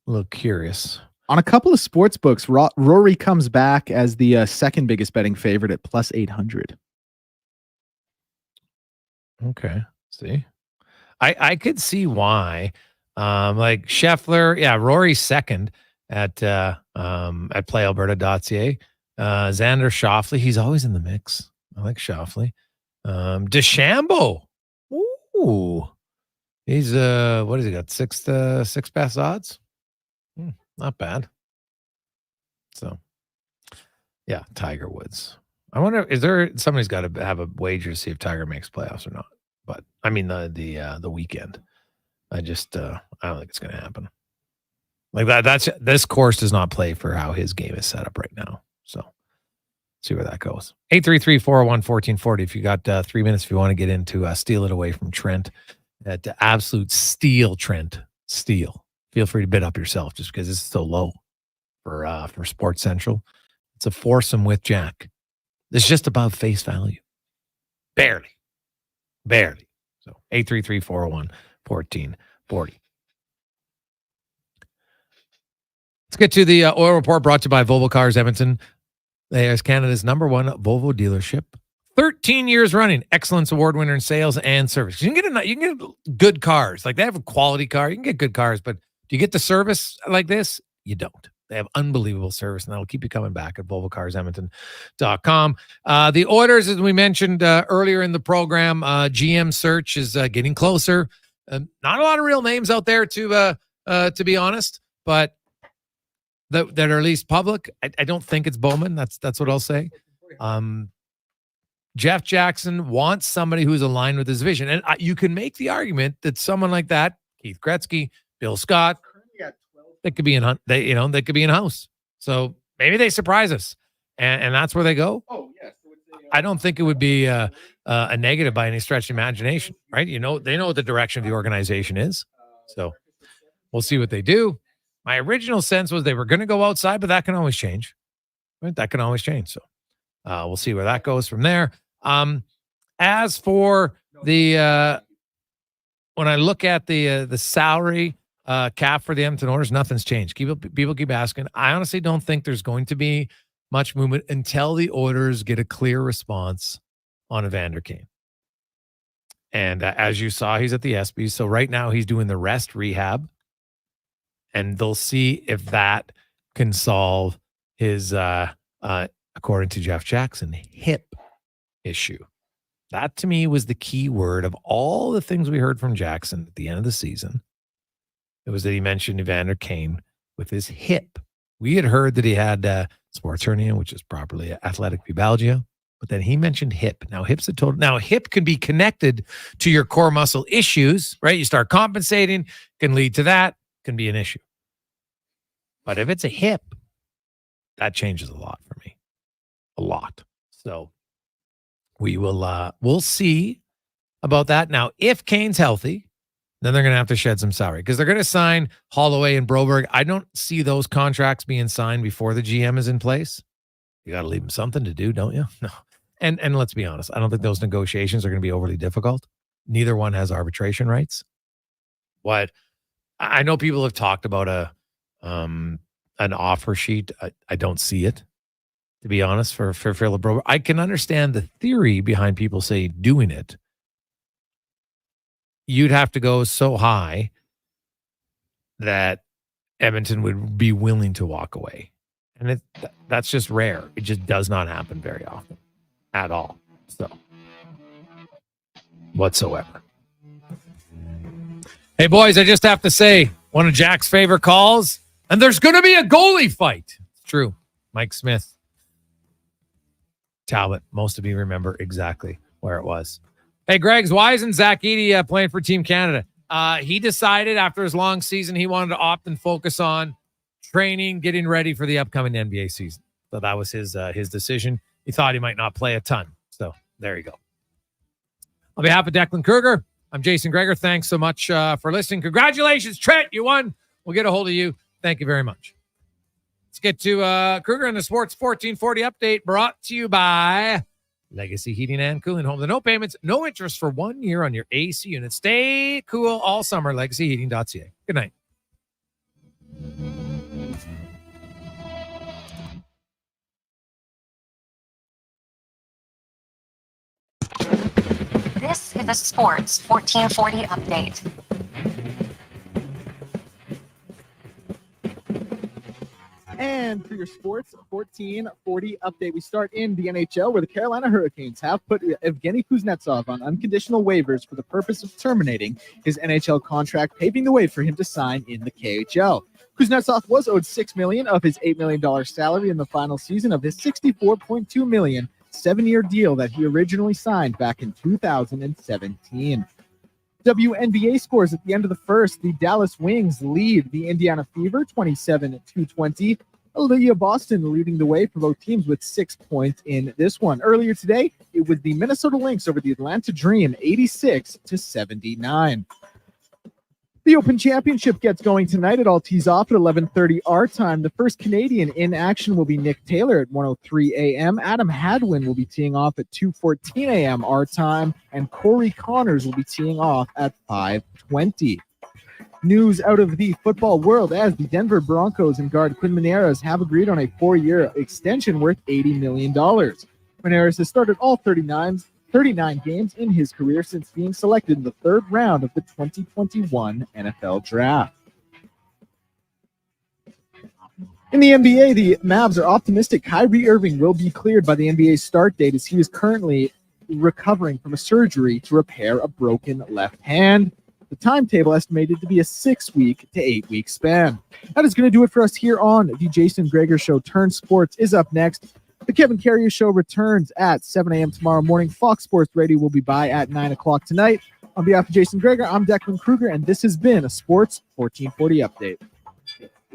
little curious. On a couple of sports books, Rory comes back as the second biggest betting favorite at plus 800. Okay. See, I could see why. Like Scheffler, yeah, Rory's second at playalberta.ca. Xander Schauffele, he's always in the mix. I like Schauffele. DeChambeau. Ooh. He's what has he got? Six best odds? Not bad. So yeah, Tiger Woods. I wonder, is there somebody's got to have a wager to see if Tiger makes playoffs or not? But I mean the weekend. I don't think it's going to happen. Like that. This course does not play for how his game is set up right now. So see where that goes. 833-401-1440. If you got 3 minutes, if you want to get into Steal It Away from Trent at absolute steal, Trent steal. Feel free to bid up yourself just because it's so low for Sports Central. It's a foursome with Jack. It's just above face value. Barely. So 833-401-1440. Let's get to the oil report brought to you by Volvo Cars Edmonton. They are Canada's #1 Volvo dealership. 13 years running, excellence award winner in sales and service. You can get good cars. Like they have a quality car. You can get good cars, but do you get the service like this? You don't. They have unbelievable service, and that'll keep you coming back at VolvoCarsEdmonton.com. The orders, as we mentioned earlier in the program, GM search is getting closer. Not a lot of real names out there to be honest, but that are at least public. I don't think it's Bowman. That's what I'll say. Jeff Jackson wants somebody who's aligned with his vision, and you can make the argument that someone like that, Keith Gretzky, Bill Scott, they could be in they could be in house. So maybe they surprise us, and that's where they go. Oh yes, I don't think it would be a negative by any stretch of imagination, right? They know what the direction of the organization is, so we'll see what they do. My original sense was they were going to go outside, but that can always change. Right? That can always change. So we'll see where that goes from there. As for the when I look at the salary cap for the Edmonton Oilers, nothing's changed. People keep asking. I honestly don't think there's going to be much movement until the Oilers get a clear response on Evander Kane. And as you saw, he's at the ESPYs. So right now he's doing the rest rehab. And they'll see if that can solve his, according to Jeff Jackson, hip issue. That to me was the key word of all the things we heard from Jackson at the end of the season. It was that he mentioned Evander Kane with his hip. We had heard that he had sports hernia, which is properly athletic pubalgia, but then he mentioned hip. Now hip's a total. Now hip can be connected to your core muscle issues, right? You start compensating, can lead to that, can be an issue. But if it's a hip, that changes a lot for me, a lot. So we will we'll see about that. Now, if Kane's healthy, then they're going to have to shed some salary because they're going to sign Holloway and Broberg. I don't see those contracts being signed before the GM is in place. You got to leave them something to do, don't you? No. And let's be honest, I don't think those negotiations are going to be overly difficult. Neither one has arbitration rights. What I know people have talked about an offer sheet. I don't see it, to be honest, for Philip Broberg. I can understand the theory behind people say doing it. You'd have to go so high that Edmonton would be willing to walk away. And that's just rare. It just does not happen very often at all. So, whatsoever. Hey, boys, I just have to say, one of Jack's favorite calls, and there's going to be a goalie fight. It's true. Mike Smith. Talbot. Most of you remember exactly where it was. Hey, Greg's, why isn't Zach Edey playing for Team Canada? He decided after his long season he wanted to opt and focus on training, getting ready for the upcoming NBA season. So that was his decision. He thought he might not play a ton. So there you go. On behalf of Declan Kruger, I'm Jason Gregor. Thanks so much for listening. Congratulations, Trent. You won. We'll get a hold of you. Thank you very much. Let's get to Kruger and the Sports 1440 update brought to you by Legacy Heating and Cooling. Home. The no payments, no interest for 1 year on your AC unit. Stay cool all summer. LegacyHeating.ca. Good night. This is a Sports 1440 update. And for your Sports 1440 update, we start in the NHL, where the Carolina Hurricanes have put Evgeny Kuznetsov on unconditional waivers for the purpose of terminating his NHL contract, paving the way for him to sign in the KHL. Kuznetsov was owed $6 million of his $8 million salary in the final season of his $64.2 million 7-year deal that he originally signed back in 2017. WNBA scores at the end of the first. The Dallas Wings lead the Indiana Fever 27-20. Aaliyah Boston leading the way for both teams with 6 points in this one. Earlier today, it was the Minnesota Lynx over the Atlanta Dream 86-79. The Open Championship gets going tonight. It all tees off at 11:30 our time. The first Canadian in action will be Nick Taylor at 1:03 a.m. Adam Hadwin will be teeing off at 2:14 a.m. our time, and Corey Connors will be teeing off at 5:20. News out of the football world as the Denver Broncos and guard Quinn Meneras have agreed on a 4-year extension worth $80 million. Meneras has started all 39 games in his career since being selected in the third round of the 2021 NFL Draft. In the NBA, the Mavs are optimistic Kyrie Irving will be cleared by the NBA's start date, as he is currently recovering from a surgery to repair a broken left hand. The timetable estimated to be a 6-week to 8-week span. That is going to do it for us here on the Jason Gregor Show. Turn Sports is up next. The Kevin Carrier Show returns at 7 a.m. tomorrow morning. Fox Sports Radio will be by at 9 o'clock tonight. On behalf of Jason Gregor, I'm Declan Kruger, and this has been a Sports 1440 update.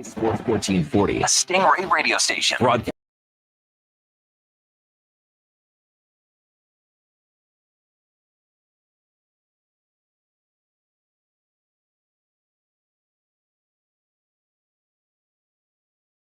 Sports 1440, a Stingray radio station. Broadcast